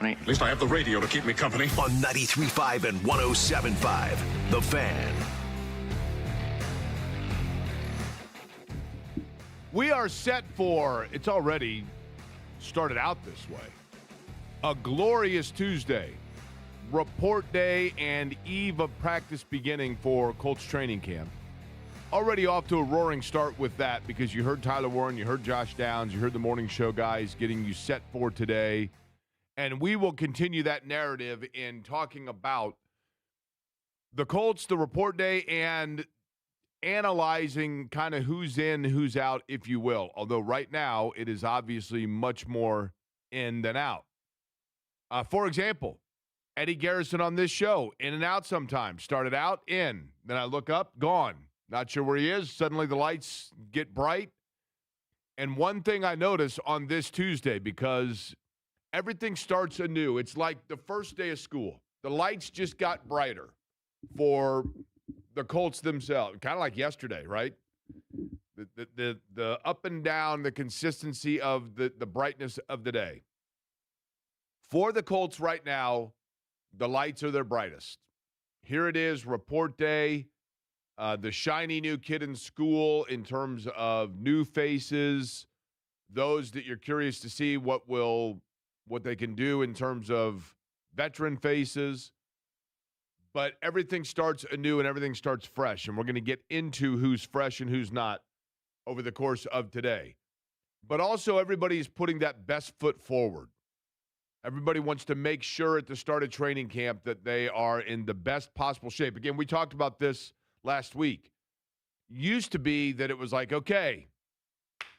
company. At least I have the radio to keep me company. On 93.5 and 107.5, The Fan. We are set for, it's already started out this way, a glorious Tuesday, report day and eve of practice beginning for Colts training camp. Already off to a roaring start with that because you heard Tyler Warren, you heard Josh Downs, you heard the morning show guys getting you set for today. And we will continue that narrative in talking about the Colts, the report day, and analyzing kind of who's in, who's out, if you will. Although right now it is obviously much more in than out. For example, Eddie Garrison on this show, in and out sometimes. Started out, in. Then I look up, gone. Not sure where he is. Suddenly the lights get bright. And one thing I notice on this Tuesday, because everything starts anew. It's like the first day of school. The lights just got brighter for the Colts themselves, kind of like yesterday, right? The up and down, the consistency of the brightness of the day. For the Colts right now, the lights are their brightest. Here it is, report day, the shiny new kid in school in terms of new faces, those that you're curious to see what they can do in terms of veteran faces. But everything starts anew and everything starts fresh. And we're going to get into who's fresh and who's not over the course of today. But also everybody's putting that best foot forward. Everybody wants to make sure at the start of training camp that they are in the best possible shape. Again, we talked about this last week. Used to be that it was like, okay,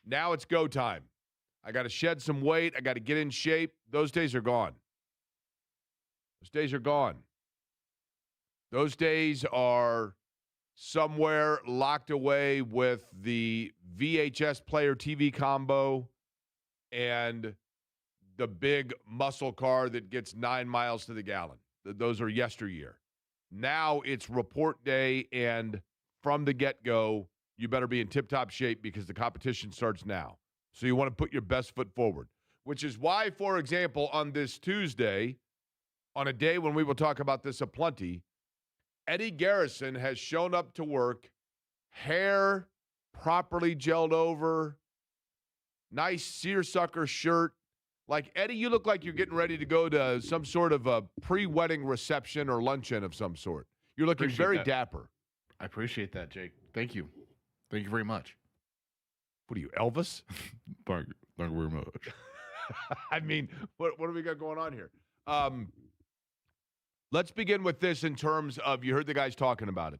now it's go time. I got to shed some weight. I got to get in shape. Those days are gone. Those days are gone. Those days are somewhere locked away with the VHS player TV combo and the big muscle car that gets 9 miles to the gallon. Those are yesteryear. Now it's report day, and from the get-go, you better be in tip-top shape because the competition starts now. So you want to put your best foot forward, which is why, for example, on this Tuesday, on a day when we will talk about this aplenty, Eddie Garrison has shown up to work, hair properly gelled over, nice seersucker shirt. Like, Eddie, you look like you're getting ready to go to some sort of a pre-wedding reception or luncheon of some sort. You're looking very dapper. I appreciate that, Jake. Thank you. Thank you very much. What are you, Elvis? Thank you very much. I mean, what do we got going on here? Let's begin with this in terms of, you heard the guys talking about it.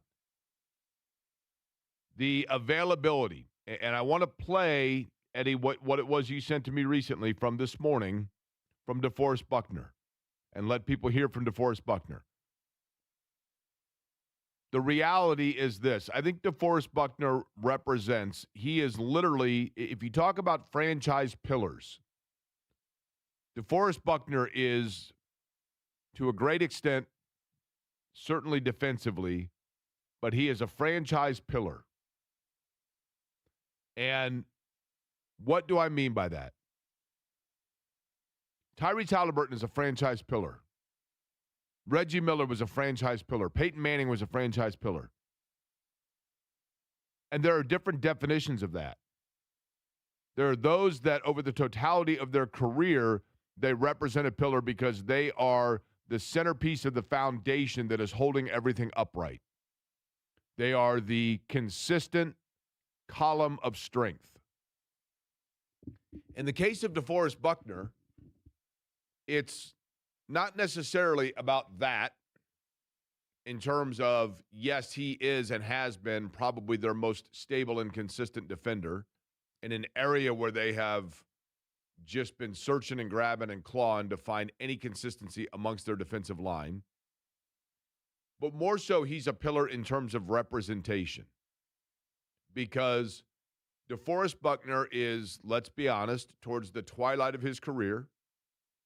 The availability. And I want to play, Eddie, what it was you sent to me recently from this morning from DeForest Buckner, and let people hear from DeForest Buckner. The reality is this. I think DeForest Buckner represents, he is literally, if you talk about franchise pillars, DeForest Buckner is, to a great extent, certainly defensively, but he is a franchise pillar. And what do I mean by that? Tyrese Halliburton is a franchise pillar. Reggie Miller was a franchise pillar. Peyton Manning was a franchise pillar. And there are different definitions of that. There are those that over the totality of their career, they represent a pillar because they are the centerpiece of the foundation that is holding everything upright. They are the consistent column of strength. In the case of DeForest Buckner, it's not necessarily about that in terms of, yes, he is and has been probably their most stable and consistent defender in an area where they have just been searching and grabbing and clawing to find any consistency amongst their defensive line. But more so, he's a pillar in terms of representation. Because DeForest Buckner is, let's be honest, towards the twilight of his career.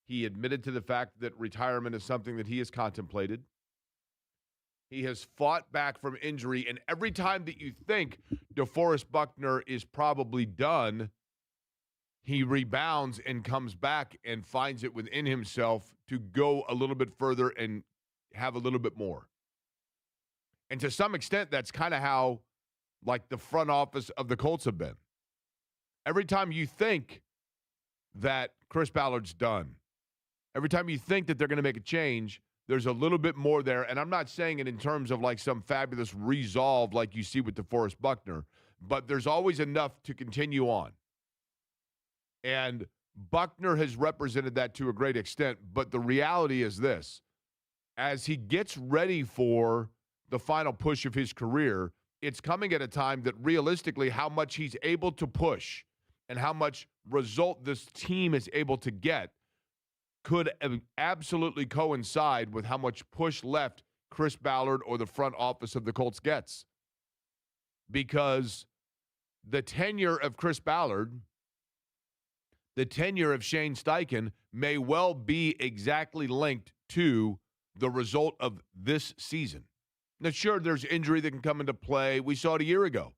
He admitted to the fact that retirement is something that he has contemplated. He has fought back from injury, and every time that you think DeForest Buckner is probably done, he rebounds and comes back and finds it within himself to go a little bit further and have a little bit more. And to some extent, that's kind of how, like, the front office of the Colts have been. Every time you think that Chris Ballard's done, every time you think that they're going to make a change, there's a little bit more there. And I'm not saying it in terms of like some fabulous resolve like you see with DeForest Buckner, but there's always enough to continue on. And Buckner has represented that to a great extent. But the reality is this: as he gets ready for the final push of his career, it's coming at a time that realistically how much he's able to push and how much result this team is able to get could absolutely coincide with how much push left Chris Ballard or the front office of the Colts gets. Because the tenure of Chris Ballard, the tenure of Shane Steichen may well be exactly linked to the result of this season. Now, sure, there's injury that can come into play. We saw it a year ago.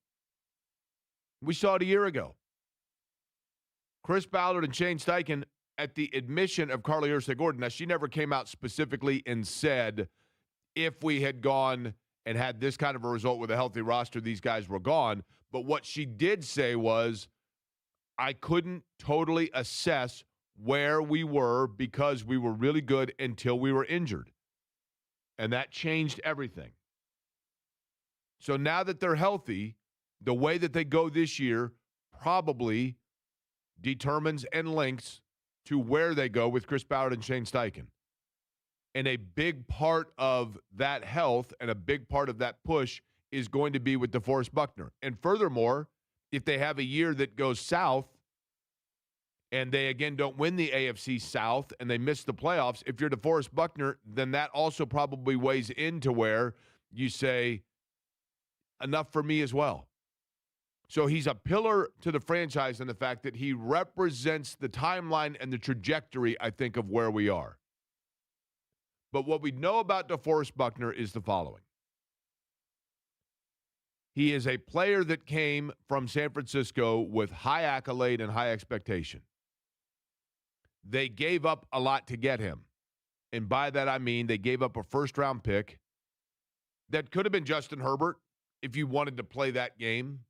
Chris Ballard and Shane Steichen, at the admission of Carly Ursay-Gordon, now she never came out specifically and said, if we had gone and had this kind of a result with a healthy roster, these guys were gone. But what she did say was, I couldn't totally assess where we were because we were really good until we were injured. And that changed everything. So now that they're healthy, the way that they go this year probably determines and links to where they go with Chris Ballard and Shane Steichen. And a big part of that health and a big part of that push is going to be with DeForest Buckner. And furthermore, if they have a year that goes south and they, again, don't win the AFC South and they miss the playoffs, if you're DeForest Buckner, then that also probably weighs into where you say, enough for me as well. So he's a pillar to the franchise in the fact that he represents the timeline and the trajectory, I think, of where we are. But what we know about DeForest Buckner is the following. He is a player that came from San Francisco with high accolade and high expectation. They gave up a lot to get him. And by that I mean they gave up a first-round pick that could have been Justin Herbert if you wanted to play that game.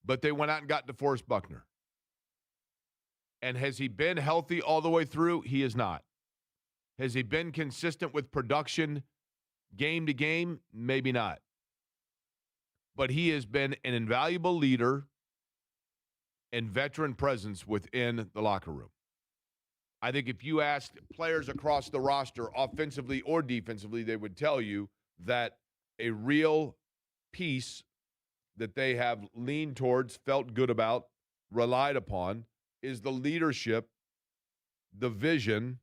But they went out and got DeForest Buckner. And has he been healthy all the way through? He is not. Has he been consistent with production game to game? Maybe not. But he has been an invaluable leader and veteran presence within the locker room. I think if you asked players across the roster, offensively or defensively, they would tell you that a real piece that they have leaned towards, felt good about, relied upon, is the leadership, the vision,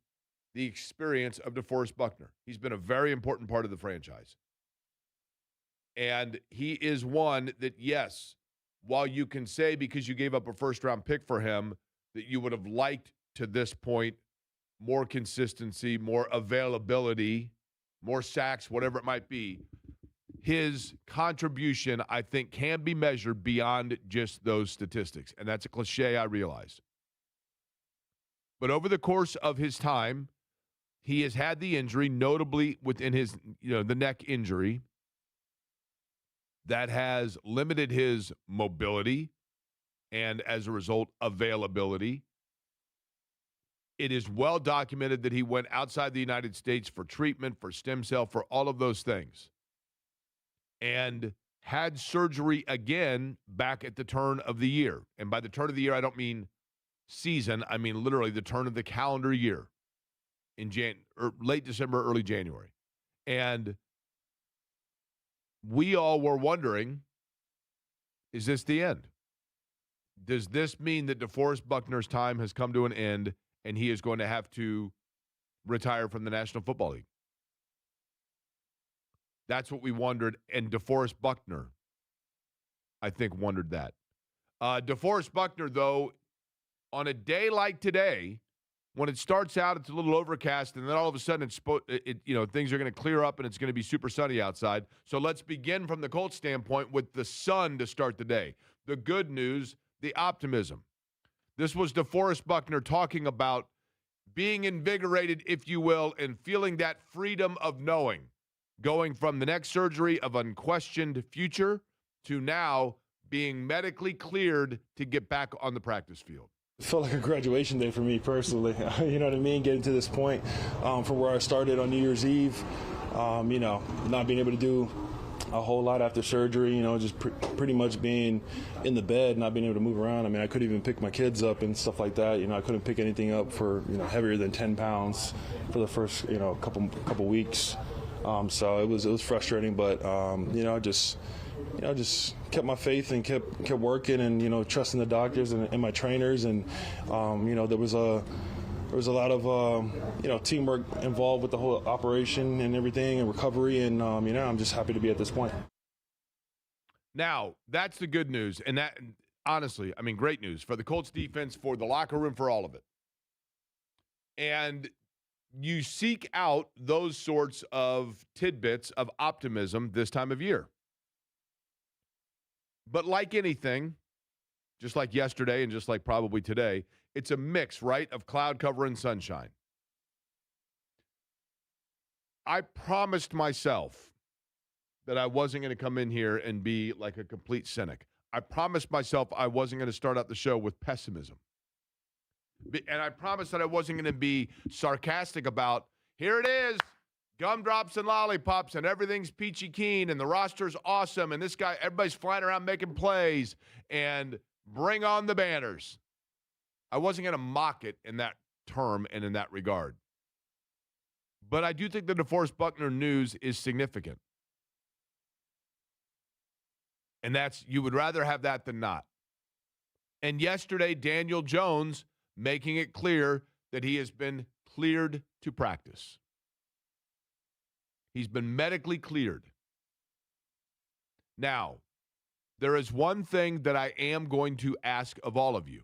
the experience of DeForest Buckner. He's been a very important part of the franchise. And he is one that, yes, while you can say because you gave up a first-round pick for him that you would have liked to this point more consistency, more availability, more sacks, whatever it might be, his contribution, I think, can be measured beyond just those statistics. And that's a cliche, I realize. But over the course of his time, he has had the injury, notably within his, the neck injury, that has limited his mobility and, as a result, availability. It is well documented that he went outside the United States for treatment, for stem cell, for all of those things, and had surgery again back at the turn of the year. And by the turn of the year, I don't mean season. I mean literally the turn of the calendar year in late December, early January. And we all were wondering, is this the end? Does this mean that DeForest Buckner's time has come to an end and he is going to have to retire from the National Football League? That's what we wondered, and DeForest Buckner, I think, wondered that. DeForest Buckner, though, on a day like today, when it starts out, it's a little overcast, and then all of a sudden, things are going to clear up, and it's going to be super sunny outside. So let's begin from the Colts standpoint with the sun to start the day. The good news, the optimism. This was DeForest Buckner talking about being invigorated, if you will, and feeling that freedom of knowing, going from the next surgery of unquestioned future to now being medically cleared to get back on the practice field. It felt like a graduation day for me personally. You know what I mean? Getting to this point from where I started on New Year's Eve, not being able to do a whole lot after surgery, just pretty much being in the bed, not being able to move around. I mean, I couldn't even pick my kids up and stuff like that. I couldn't pick anything up for, heavier than 10 pounds for the first, couple weeks. So it was frustrating, but, just kept my faith and kept working and, trusting the doctors and my trainers. And, there was a lot of, teamwork involved with the whole operation and everything and recovery. And, I'm just happy to be at this point. Now, that's the good news. And that, honestly, great news for the Colts defense, for the locker room, for all of it. And you seek out those sorts of tidbits of optimism this time of year. But like anything, just like yesterday and just like probably today, it's a mix, right, of cloud cover and sunshine. I promised myself that I wasn't going to come in here and be like a complete cynic. I promised myself I wasn't going to start out the show with pessimism. And I promised that I wasn't going to be sarcastic about, here it is, gumdrops and lollipops, and everything's peachy keen, and the roster's awesome, and this guy, everybody's flying around making plays, and bring on the banners. I wasn't going to mock it in that term and in that regard. But I do think the DeForest Buckner news is significant. And that's, you would rather have that than not. And yesterday, Daniel Jones making it clear that he has been cleared to practice. He's been medically cleared. Now, there is one thing that I am going to ask of all of you.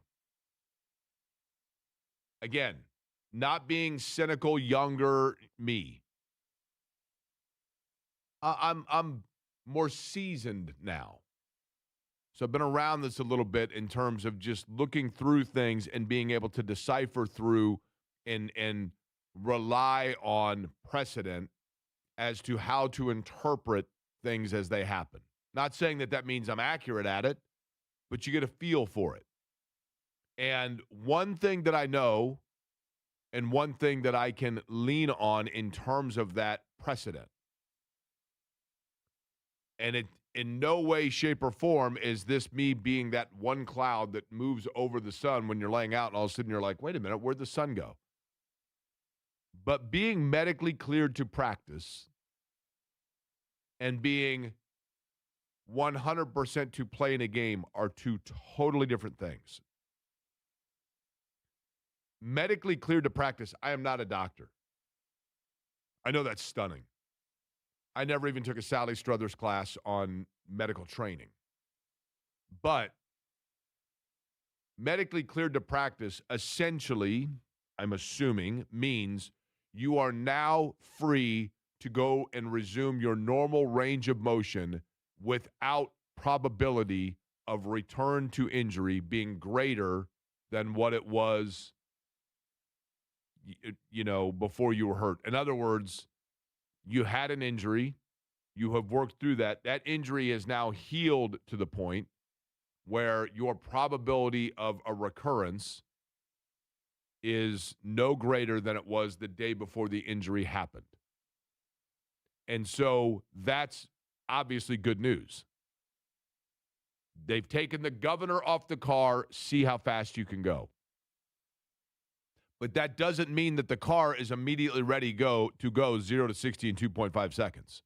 Again, not being cynical, younger me. I'm more seasoned now. So I've been around this a little bit in terms of just looking through things and being able to decipher through and rely on precedent as to how to interpret things as they happen. Not saying that means I'm accurate at it, but you get a feel for it. And one thing that I know and one thing that I can lean on in terms of that precedent, and it in no way, shape, or form is this me being that one cloud that moves over the sun when you're laying out and all of a sudden you're like, wait a minute, where'd the sun go? But being medically cleared to practice and being 100% to play in a game are two totally different things. Medically cleared to practice, I am not a doctor. I know that's stunning. I never even took a Sally Struthers class on medical training. But medically cleared to practice essentially, I'm assuming, means you are now free to go and resume your normal range of motion without probability of return to injury being greater than what it was, before you were hurt. In other words, you had an injury. You have worked through that. That injury is now healed to the point where your probability of a recurrence is no greater than it was the day before the injury happened. And so that's obviously good news. They've taken the governor off the car, see how fast you can go. But that doesn't mean that the car is immediately ready to go 0 to 60 in 2.5 seconds.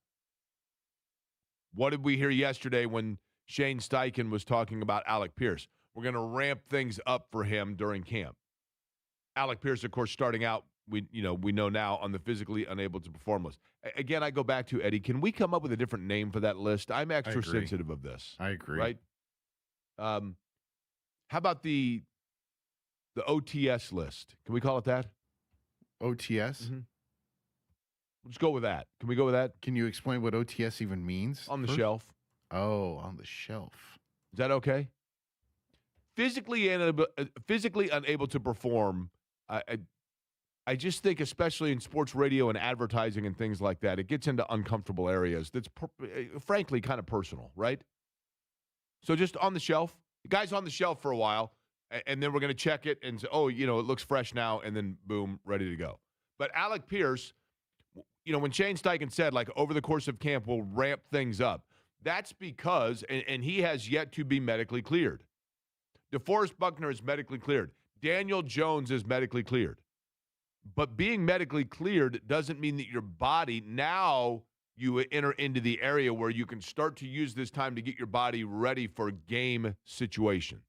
What did we hear yesterday when Shane Steichen was talking about Alec Pierce? We're going to ramp things up for him during camp. Alec Pierce, of course, starting out, we know now on the physically unable to perform list. Again, I go back to Eddie. Can we come up with a different name for that list? I'm extra sensitive of this. I agree. Right? How about the OTS list? Can we call it that? OTS? Mm-hmm. Let's go with that. Can we go with that? Can you explain what OTS even means? On the shelf. Oh, on the shelf. Is that okay? physically unable to perform. I just think, especially in sports radio and advertising and things like that, it gets into uncomfortable areas that's frankly kind of personal, right? So just on the shelf. The guy's on the shelf for a while, and then we're going to check it and say, oh, it looks fresh now, and then boom, ready to go. But Alec Pierce, when Shane Steichen said, like, over the course of camp, we'll ramp things up, that's because, and he has yet to be medically cleared. DeForest Buckner is medically cleared. Daniel Jones is medically cleared. But being medically cleared doesn't mean that your body, now you enter into the area where you can start to use this time to get your body ready for a game situation.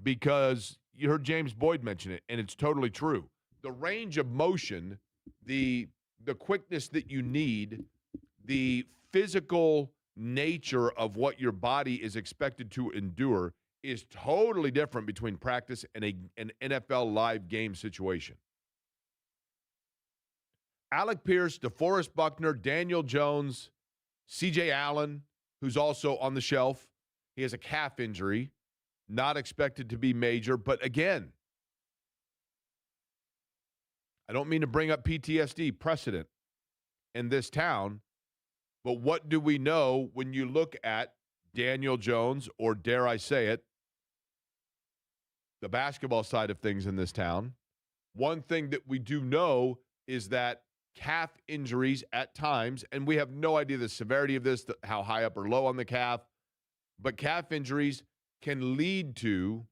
Because you heard James Boyd mention it, and it's totally true. The range of motion, the quickness that you need, the physical nature of what your body is expected to endure is totally different between practice and an NFL live game situation. Alec Pierce, DeForest Buckner, Daniel Jones, C.J. Allen, who's also on the shelf. He has a calf injury, not expected to be major. But again, I don't mean to bring up PTSD precedent in this town, but what do we know when you look at Daniel Jones, or dare I say it, the basketball side of things in this town? One thing that we do know is that calf injuries at times, and we have no idea the severity of this, how high up or low on the calf, but calf injuries can lead to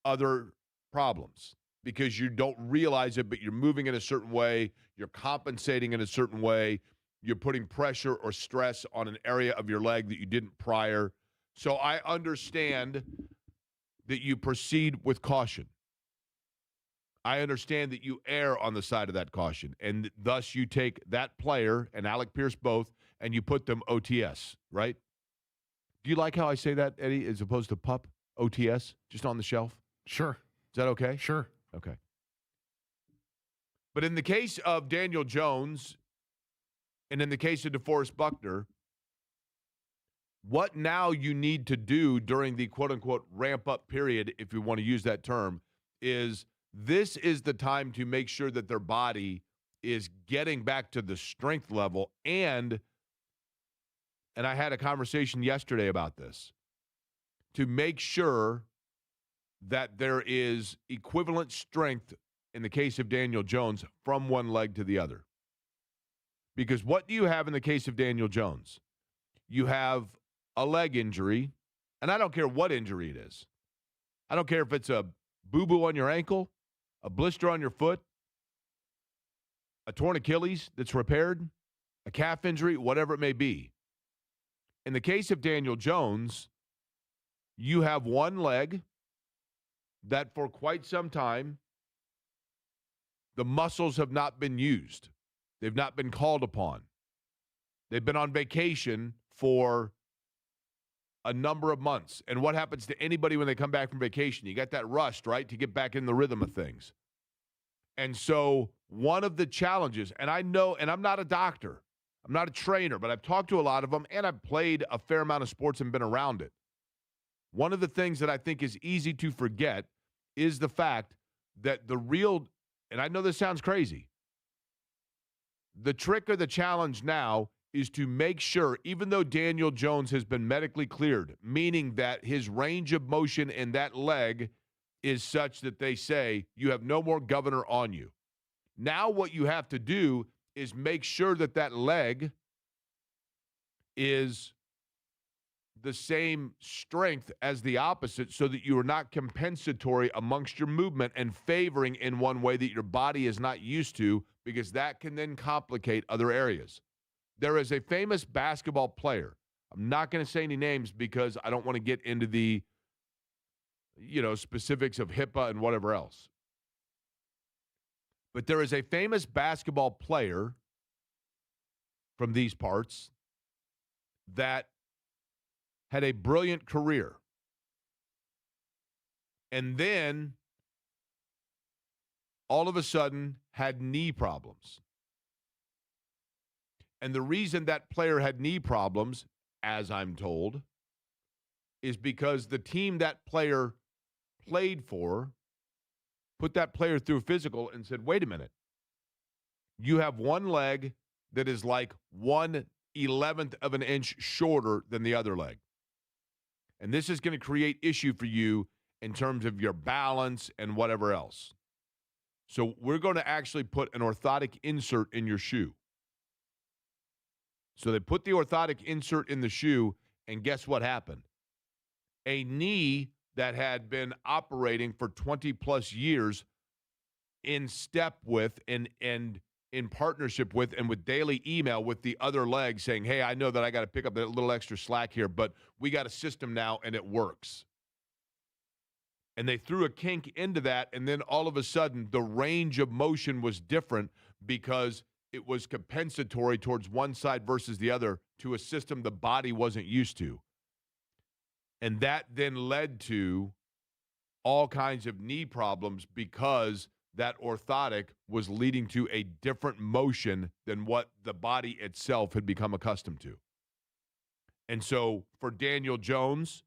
other problems because you don't realize it, but you're moving in a certain way, you're compensating in a certain way, you're putting pressure or stress on an area of your leg that you didn't prior. So I understand that you proceed with caution. I understand that you err on the side of that caution, and thus you take that player and Alec Pierce both, and you put them OTS, right? Do you like how I say that, Eddie, as opposed to pup? OTS, just on the shelf? Sure. Is that okay? Sure. Okay. But in the case of Daniel Jones and in the case of DeForest Buckner, what now you need to do during the quote-unquote ramp-up period, if you want to use that term, is this is the time to make sure that their body is getting back to the strength level. And I had a conversation yesterday about this, to make sure that there is equivalent strength in the case of Daniel Jones from one leg to the other. Because what do you have in the case of Daniel Jones? You have a leg injury, and I don't care what injury it is. I don't care if it's a boo-boo on your ankle, a blister on your foot, a torn Achilles that's repaired, a calf injury, whatever it may be. In the case of Daniel Jones, you have one leg that for quite some time, the muscles have not been used. They've not been called upon. They've been on vacation for a number of months. And what happens to anybody when they come back from vacation? You got that rust, right, to get back in the rhythm of things. And so one of the challenges, and I know, and I'm not a doctor, I'm not a trainer, but I've talked to a lot of them, and I've played a fair amount of sports and been around it. One of the things that I think is easy to forget is the fact that the real, and I know this sounds crazy, the trick or the challenge now is to make sure, even though Daniel Jones has been medically cleared, meaning that his range of motion in that leg is such that they say you have no more governor on you. Now what you have to do is make sure that that leg is the same strength as the opposite so that you are not compensatory amongst your movement and favoring in one way that your body is not used to, because that can then complicate other areas. There is a famous basketball player. I'm not going to say any names because I don't want to get into the, specifics of HIPAA and whatever else. But there is a famous basketball player from these parts that had a brilliant career. And then all of a sudden had knee problems. And the reason that player had knee problems, as I'm told, is because the team that player played for put that player through a physical and said, wait a minute, you have one leg that is like 1/11th of an inch shorter than the other leg. And this is going to create issue for you in terms of your balance and whatever else. So we're going to actually put an orthotic insert in your shoe. So they put the orthotic insert in the shoe, and guess what happened? A knee that had been operating for 20-plus years in step with and in partnership with and with daily email with the other leg saying, hey, I know that I got to pick up a little extra slack here, but we got a system now, and it works. And they threw a kink into that, and then all of a sudden the range of motion was different because it was compensatory towards one side versus the other to a system the body wasn't used to. And that then led to all kinds of knee problems because that orthotic was leading to a different motion than what the body itself had become accustomed to. And so for Daniel Jones,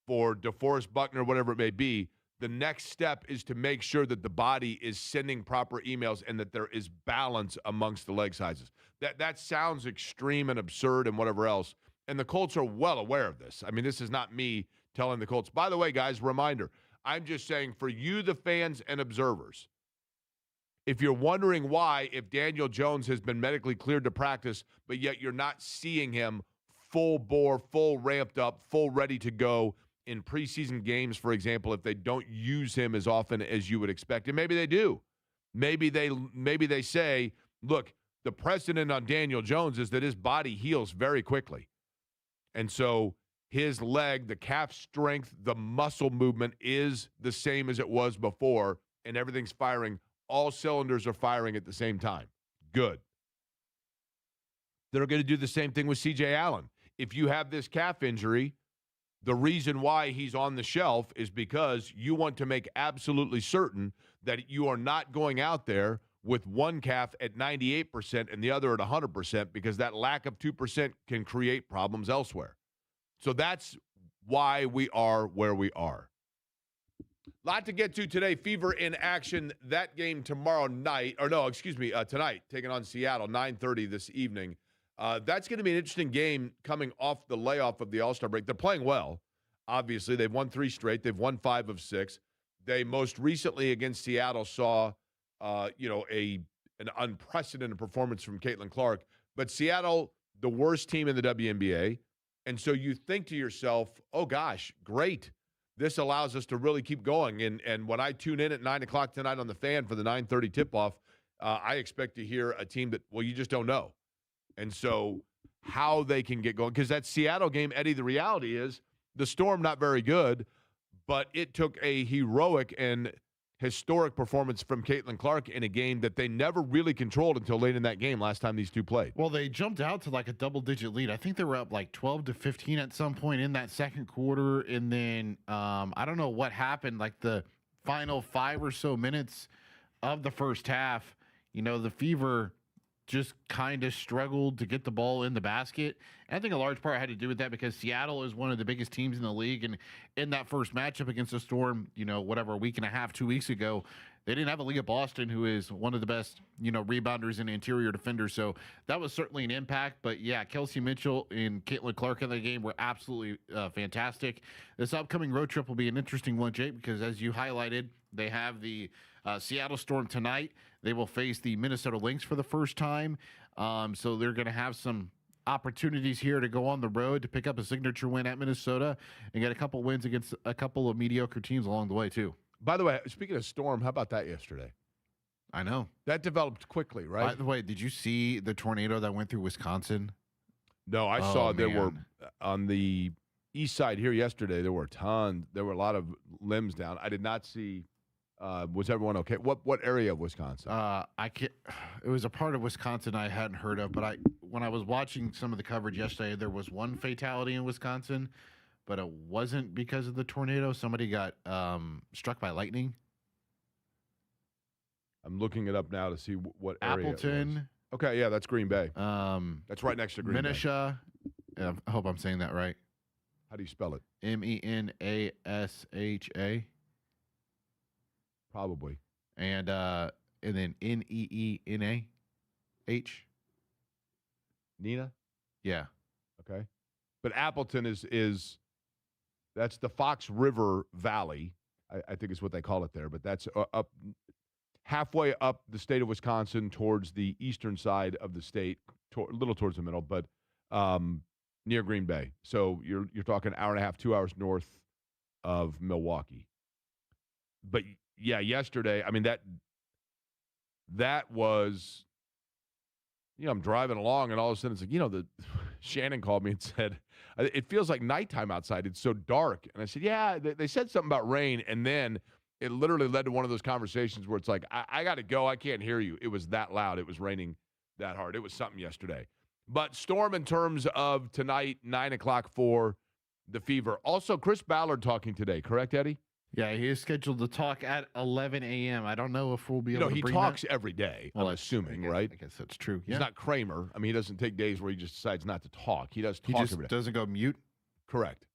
for DeForest Buckner, whatever it may be, the next step is to make sure that the body is sending proper emails and that there is balance amongst the leg sizes. That sounds extreme and absurd and whatever else. And the Colts are well aware of this. I mean, this is not me telling the Colts. By the way, guys, reminder, I'm just saying for you, the fans and observers, if you're wondering why, if Daniel Jones has been medically cleared to practice, but yet you're not seeing him full bore, full ramped up, full ready to go in preseason games, for example, if they don't use him as often as you would expect, and maybe they do. Maybe they say, look, the precedent on Daniel Jones is that his body heals very quickly. And so his leg, the calf strength, the muscle movement is the same as it was before, and everything's firing. All cylinders are firing at the same time. Good. They're going to do the same thing with C.J. Allen. If you have this calf injury, the reason why he's on the shelf is because you want to make absolutely certain that you are not going out there with one calf at 98% and the other at 100%, because that lack of 2% can create problems elsewhere. So that's why we are where we are. Lot to get to today. Fever in action. That game tomorrow night, tonight, taking on Seattle, 9:30 this evening. That's going to be an interesting game coming off the layoff of the All-Star break. They're playing well, obviously. They've won 3 straight. They've won 5 of 6. They most recently against Seattle saw, an unprecedented performance from Caitlin Clark. But Seattle, the worst team in the WNBA. And so you think to yourself, oh, gosh, great. This allows us to really keep going. And when I tune in at 9 o'clock tonight on the Fan for the 9:30 tip-off, I expect to hear a team that, well, you just don't know. And so how they can get going, because that Seattle game, Eddie, the reality is the Storm not very good, but it took a heroic and historic performance from Caitlin Clark in a game that they never really controlled until late in that game last time these two played. Well, they jumped out to like a double-digit lead. I think they were up like 12-15 at some point in that second quarter, and then I don't know what happened, like the final 5 or so minutes of the first half, the Fever just kind of struggled to get the ball in the basket. And I think a large part had to do with that because Seattle is one of the biggest teams in the league. And in that first matchup against the Storm, a week and a half, 2 weeks ago, they didn't have Aaliyah Boston, who is one of the best, rebounders and interior defenders. So that was certainly an impact. But, yeah, Kelsey Mitchell and Caitlin Clark in the game were absolutely fantastic. This upcoming road trip will be an interesting one, Jake, because as you highlighted, they have the Seattle Storm tonight. They will face the Minnesota Lynx for the first time. So they're going to have some opportunities here to go on the road to pick up a signature win at Minnesota and get a couple wins against a couple of mediocre teams along the way, too. By the way, speaking of Storm, how about that yesterday? I know. That developed quickly, right? By the way, did you see the tornado that went through Wisconsin? No, I saw there were on the east side here yesterday. There were a lot of limbs down. I did not see. Was everyone okay? What area of Wisconsin? It was a part of Wisconsin I hadn't heard of, but when I was watching some of the coverage yesterday, there was one fatality in Wisconsin, but it wasn't because of the tornado. Somebody got struck by lightning. I'm looking it up now to see what area Appleton. it was. Okay, yeah, that's Green Bay. That's right next to Green Bay. Minisha. I hope I'm saying that right. How do you spell it? Menasha. Probably. And then Neenah. Nina? Yeah. Okay. But Appleton is that's the Fox River Valley, I think is what they call it there. But that's up halfway up the state of Wisconsin towards the eastern side of the state, a little towards the middle, but near Green Bay. So you're talking hour and a half, 2 hours north of Milwaukee. But yeah, yesterday, I mean that was, I'm driving along and all of a sudden it's like, the Shannon called me and said, it feels like nighttime outside. It's so dark. And I said, yeah, they said something about rain. And then it literally led to one of those conversations where it's like, I got to go. I can't hear you. It was that loud. It was raining that hard. It was something yesterday. But storm in terms of tonight, 9 o'clock for the Fever. Also, Chris Ballard talking today, correct, Eddie? Yeah, he is scheduled to talk at 11 a.m. I don't know if we'll be able to he bring talks that. every day, Well, I'm assuming, right? I guess that's true. He's Yeah. not Kramer. I mean, he doesn't take days where he just decides not to talk. He does talk He just every day. doesn't go mute. Correct.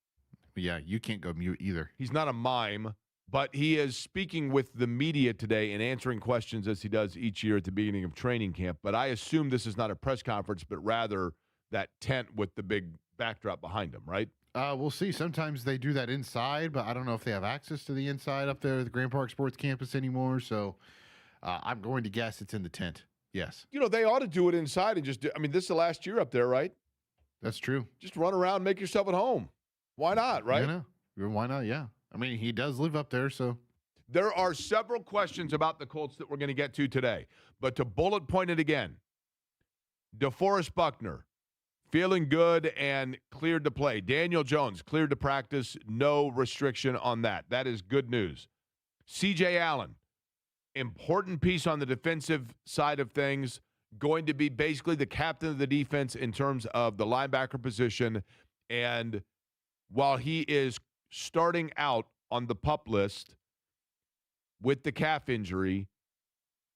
But yeah, you can't go mute either. He's not a mime, but he is speaking with the media today and answering questions as he does each year at the beginning of training camp. But I assume this is not a press conference, but rather that tent with the big backdrop behind him, right? We'll see. Sometimes they do that inside, but I don't know if they have access to the inside up there at the Grand Park Sports Campus anymore. So I'm going to guess it's in the tent. Yes. They ought to do it inside and just do, this is the last year up there, right? That's true. Just run around, make yourself at home. Why not, right? Yeah, why not? Yeah. I mean, he does live up there, so. There are several questions about the Colts that we're going to get to today. But to bullet point it again, DeForest Buckner, feeling good and cleared to play. Daniel Jones, cleared to practice. No restriction on that. That is good news. C.J. Allen, important piece on the defensive side of things, going to be basically the captain of the defense in terms of the linebacker position. And while he is starting out on the PUP list with the calf injury,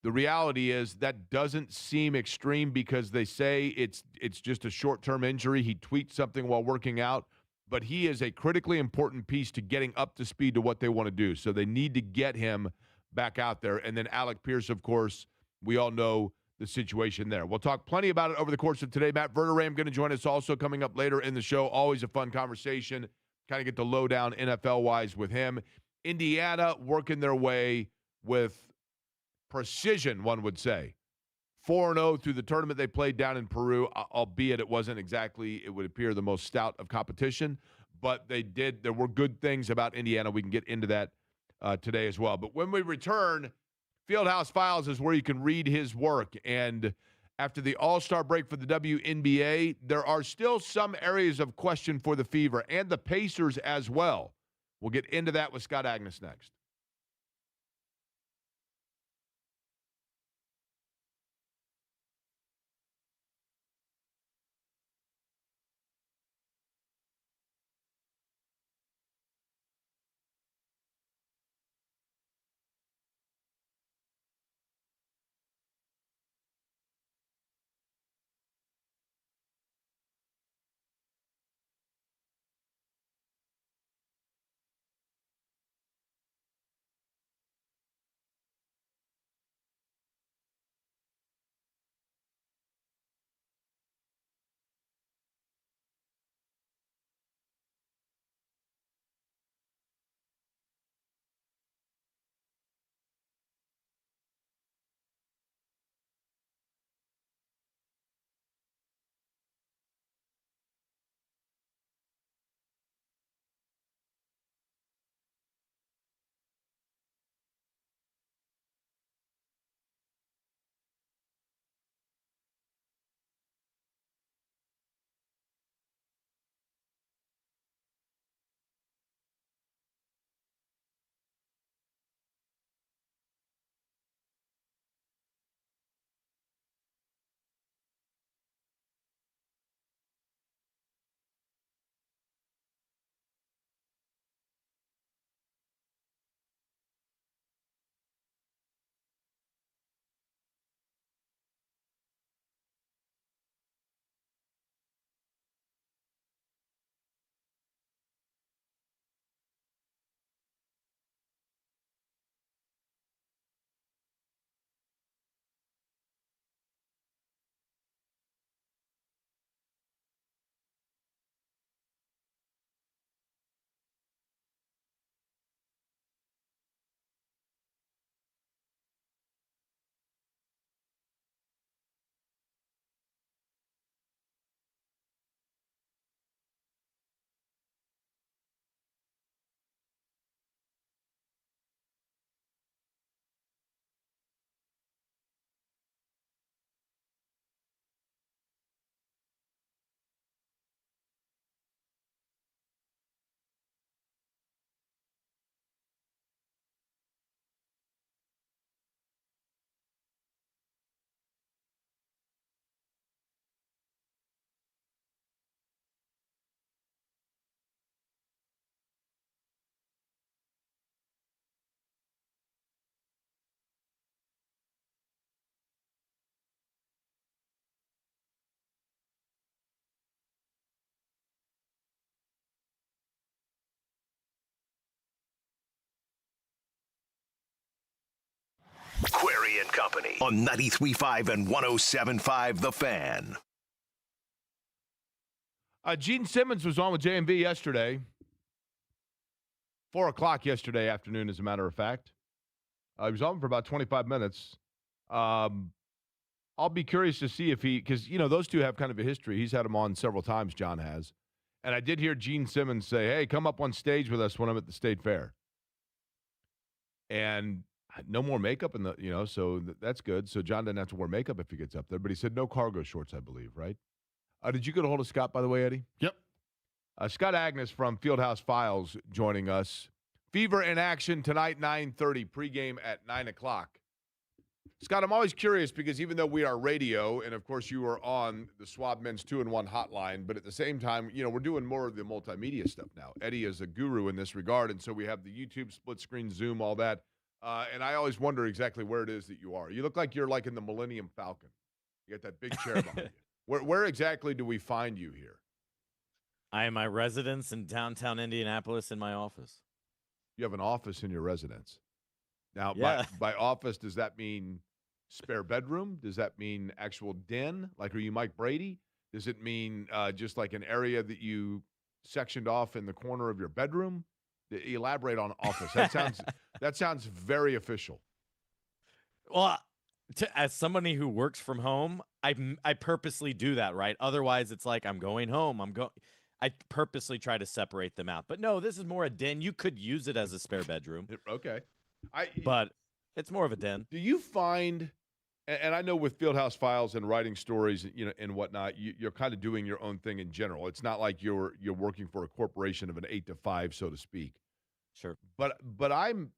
the reality is that doesn't seem extreme because they say it's just a short-term injury. He tweaked something while working out, but he is a critically important piece to getting up to speed to what they want to do. So they need to get him back out there. And then Alec Pierce, of course, we all know the situation there. We'll talk plenty about it over the course of today. Matt Verderame going to join us also coming up later in the show. Always a fun conversation. Kind of get the lowdown NFL-wise with him. Indiana working their way with precision, one would say. 4-0 through the tournament they played down in Peru, albeit it wasn't exactly, it would appear, the most stout of competition. But there were good things about Indiana. We can get into that today as well. But when we return, Fieldhouse Files is where you can read his work. And after the All-Star break for the WNBA, there are still some areas of question for the Fever and the Pacers as well. We'll get into that with Scott Agness next. and Company on 93.5 and 107.5 The Fan. Gene Simmons was on with JMV yesterday. 4 o'clock yesterday afternoon, as a matter of fact. He was on for about 25 minutes. I'll be curious to see if because, those two have kind of a history. He's had him on several times, John has. And I did hear Gene Simmons say, hey, come up on stage with us when I'm at the State Fair. And no more makeup, so that's good. So John doesn't have to wear makeup if he gets up there. But he said no cargo shorts, I believe, right? Did you get a hold of Scott, by the way, Eddie? Yep. Scott Agness from Fieldhouse Files joining us. Fever in action tonight, 9:30, pregame at 9 o'clock. Scott, I'm always curious because even though we are radio, and of course you are on the Swab Men's 2-in-1 hotline, but at the same time, we're doing more of the multimedia stuff now. Eddie is a guru in this regard, and so we have the YouTube, split screen, Zoom, all that. And I always wonder exactly where it is that you are. You look like you're like in the Millennium Falcon. You got that big chair behind you. Where exactly do we find you here? I am my residence in downtown Indianapolis in my office. You have an office in your residence. Now, Yeah. by office, does that mean spare bedroom? Does that mean actual den? Like, are you Mike Brady? Does it mean just like an area that you sectioned off in the corner of your bedroom? Elaborate on office. That sounds very official. Well, as somebody who works from home, I purposely do that, right? Otherwise, it's like I'm going home. I purposely try to separate them out. But no, this is more a den. You could use it as a spare bedroom. Okay. But it's more of a den. Do you find, and I know with Fieldhouse Files and writing stories, and whatnot, you're kind of doing your own thing in general. It's not like you're working for a corporation of an 8 to 5, so to speak. Sure. But I'm,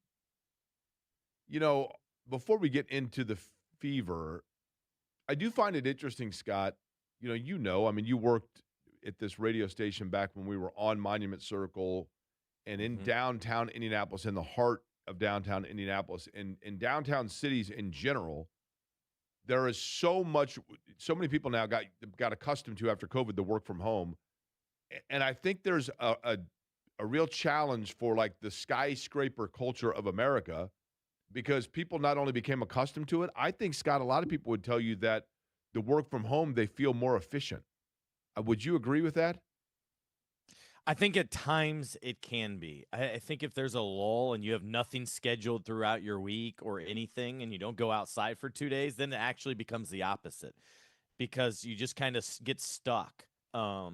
before we get into the fever, I do find it interesting, Scott. You worked at this radio station back when we were on Monument Circle and in downtown Indianapolis, in the heart of downtown Indianapolis, and in downtown cities in general. There is so many people now got accustomed to, after COVID, the work from home. And I think there's a real challenge for like the skyscraper culture of America, because people not only became accustomed to it, I think, Scott, a lot of people would tell you that the work from home, they feel more efficient. Would you agree with that? I think at times it can be. I think if there's a lull and you have nothing scheduled throughout your week or anything, and you don't go outside for 2 days, then it actually becomes the opposite, because you just kind of get stuck.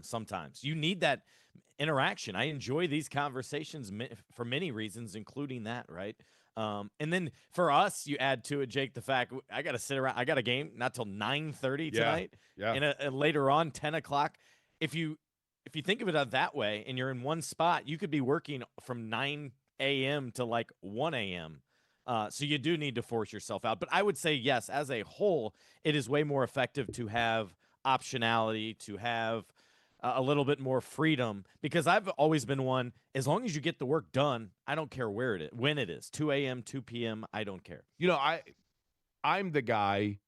Sometimes you need that interaction. I enjoy these conversations for many reasons, including that, right? And then for us, you add to it, Jake, the fact I got to sit around. I got a game not till 9:30 tonight, and later on 10 o'clock. If you think of it that way, and you're in one spot, you could be working from 9 a.m. to like 1 a.m. So you do need to force yourself out. But I would say, yes, as a whole, it is way more effective to have optionality, to have a little bit more freedom, because I've always been one, as long as you get the work done, I don't care where it is, when it is, 2 a.m., 2 p.m., I don't care. I'm the guy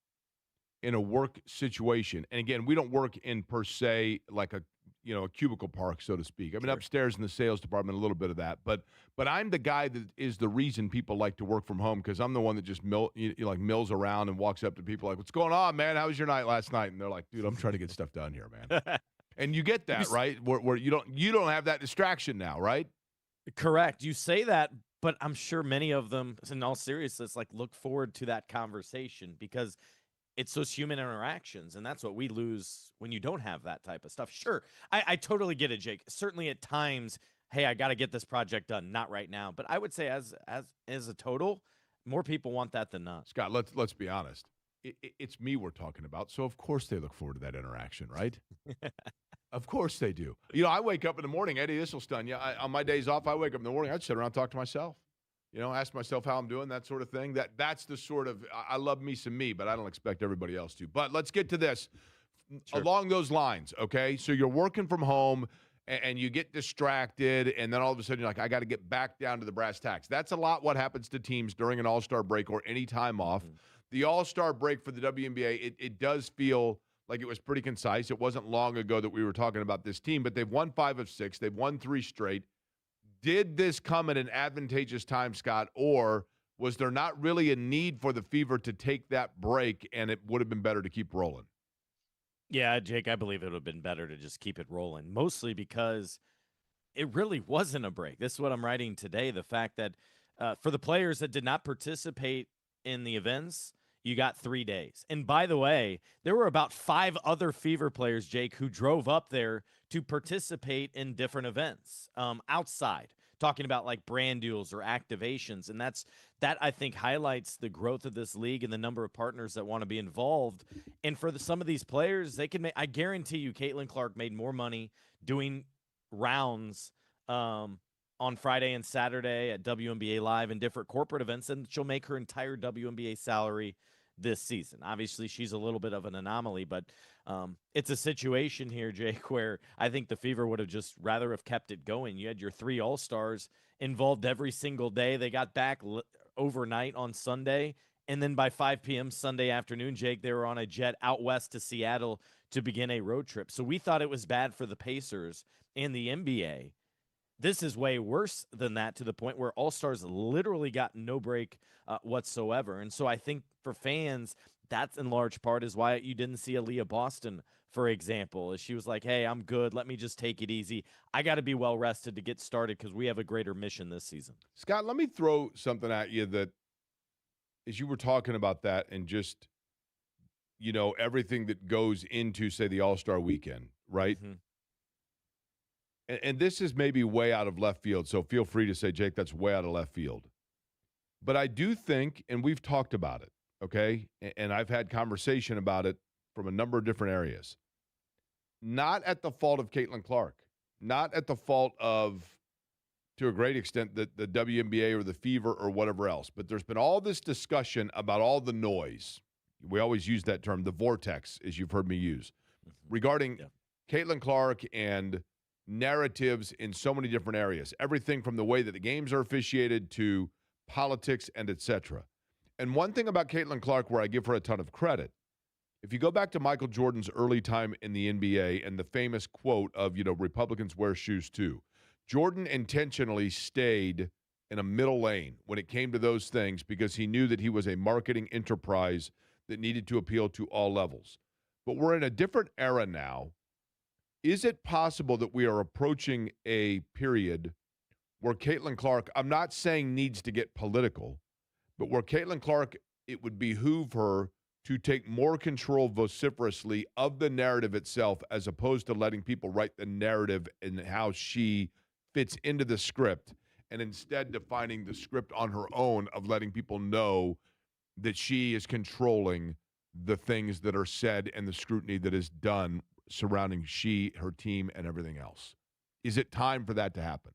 in a work situation. And again, we don't work in per se like a cubicle park, so to speak. I mean, upstairs in the sales department, a little bit of that. But I'm the guy that is the reason people like to work from home, because I'm the one that just mills around and walks up to people like, what's going on, man? How was your night last night? And they're like, dude, I'm trying to get stuff done here, man. And you get that, right? Where you don't have that distraction now, right? Correct. You say that, but I'm sure many of them, in all seriousness, like look forward to that conversation, because it's those human interactions, and that's what we lose when you don't have that type of stuff. Sure, I totally get it, Jake. Certainly at times, hey, I got to get this project done, not right now. But I would say as a total, more people want that than not. Scott, let's be honest. It's me we're talking about, so of course they look forward to that interaction, right? Of course they do. I wake up in the morning, Eddie, this will stun you. On my days off, I wake up in the morning, I'd sit around and talk to myself. Ask myself how I'm doing, that sort of thing. That's the sort of, I love me some me, but I don't expect everybody else to. But let's get to this. Sure. Along those lines, okay? So you're working from home, and you get distracted, and then all of a sudden you're like, I got to get back down to the brass tacks. That's a lot what happens to teams during an all-star break or any time off. Mm-hmm. The all-star break for the WNBA, it does feel like it was pretty concise. It wasn't long ago that we were talking about this team, but they've won 5 of 6. They've won 3 straight. Did this come at an advantageous time, Scott, or Was there not really a need for the Fever to take that break, and it would have been better to keep rolling? Yeah, Jake, I believe it would have been better to just keep it rolling, mostly because it really wasn't a break. This is what I'm writing today. The fact that for the players that did not participate in the events, you got 3 days. And by the way, there were about 5 other Fever players, Jake, who drove up there to participate in different events outside, talking about like brand deals or activations. And that I think highlights the growth of this league and the number of partners that want to be involved. And for some of these players, they can make, I guarantee you, Caitlin Clark made more money doing rounds on Friday and Saturday at WNBA Live and different corporate events than she'll make her entire WNBA salary this season. Obviously, she's a little bit of an anomaly, but it's a situation here, Jake, where I think the Fever would have just rather have kept it going. You had your 3 All-Stars involved every single day. They got back overnight on Sunday, and then by 5 p.m. Sunday afternoon, Jake, they were on a jet out west to Seattle to begin a road trip. So we thought it was bad for the Pacers and the NBA. This is way worse than that, to the point where All-Stars literally got no break whatsoever. And so I think for fans, that's in large part is why you didn't see Aaliyah Boston, for example. She was like, hey, I'm good. Let me just take it easy. I got to be well rested to get started because we have a greater mission this season. Scott, let me throw something at you that, as you were talking about that and just, everything that goes into, say, the All-Star weekend, right? Mm-hmm. And this is maybe way out of left field, so feel free to say, Jake, that's way out of left field. But I do think, and we've talked about it, okay, and I've had conversation about it from a number of different areas. Not at the fault of Caitlin Clark, not at the fault of, to a great extent, the WNBA or the Fever or whatever else, but there's been all this discussion about all the noise. We always use that term, the vortex, as you've heard me use, regarding Caitlin Clark and narratives in so many different areas, everything from the way that the games are officiated to politics and et cetera. And one thing about Caitlin Clark, where I give her a ton of credit, if you go back to Michael Jordan's early time in the NBA and the famous quote of, Republicans wear shoes too, Jordan intentionally stayed in a middle lane when it came to those things because he knew that he was a marketing enterprise that needed to appeal to all levels. But we're in a different era now. Is it possible that we are approaching a period where Caitlin Clark, I'm not saying needs to get political, but where Caitlin Clark, it would behoove her to take more control vociferously of the narrative itself as opposed to letting people write the narrative and how she fits into the script, and instead defining the script on her own of letting people know that she is controlling the things that are said and the scrutiny that is done surrounding her team, and everything else. Is it time for that to happen?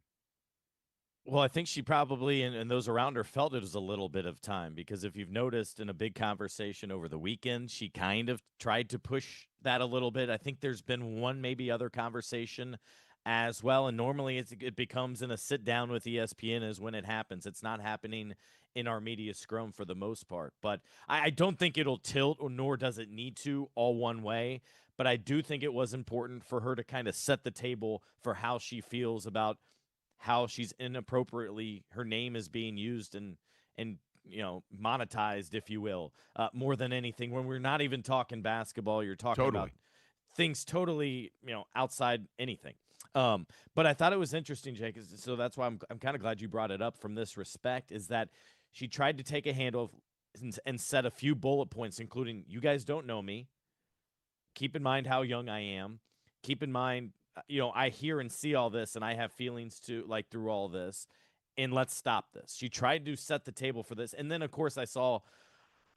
Well, I think she probably, and those around her, felt it was a little bit of time, because if you've noticed in a big conversation over the weekend, she kind of tried to push that a little bit. I think there's been one maybe other conversation as well, and normally it becomes in a sit down with ESPN is when it happens. It's not happening in our media scrum for the most part, but I don't think it'll tilt, or nor does it need to, all one way. But I do think it was important for her to kind of set the table for how she feels about how she's inappropriately, her name is being used and monetized, if you will, more than anything. When we're not even talking basketball, you're talking about things totally, outside anything. But I thought it was interesting, Jake. So that's why I'm kind of glad you brought it up from this respect, is that she tried to take a handle and set a few bullet points, including, you guys don't know me. Keep in mind how young I am. Keep in mind, I hear and see all this, and I have feelings too, like, through all this. And let's stop this. She tried to set the table for this. And then, of course, I saw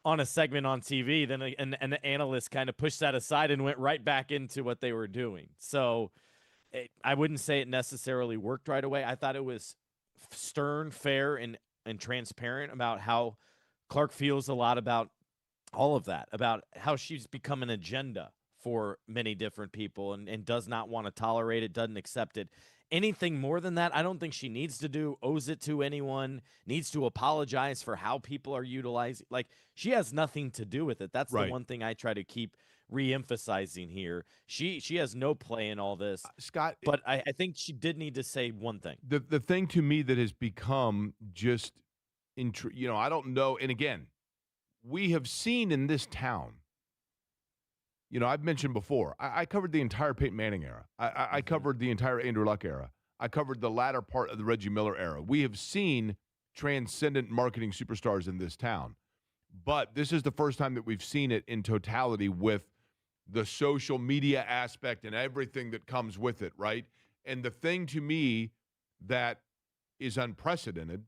on a segment on TV, then an analyst kind of pushed that aside and went right back into what they were doing. So I wouldn't say it necessarily worked right away. I thought it was stern, fair, and transparent about how Clark feels a lot about all of that, about how she's become an agenda for many different people and does not want to tolerate it, doesn't accept it. Anything more than that, I don't think she needs to do, owes it to anyone, needs to apologize for how people are utilizing. Like, she has nothing to do with it. That's the one thing I try to keep re-emphasizing here. She has no play in all this, Scott. But I think she did need to say one thing. The thing to me that has become just I don't know. And again, we have seen in this town, I've mentioned before, I covered the entire Peyton Manning era. I covered the entire Andrew Luck era. I covered the latter part of the Reggie Miller era. We have seen transcendent marketing superstars in this town. But this is the first time that we've seen it in totality with the social media aspect and everything that comes with it, right? And the thing to me that is unprecedented,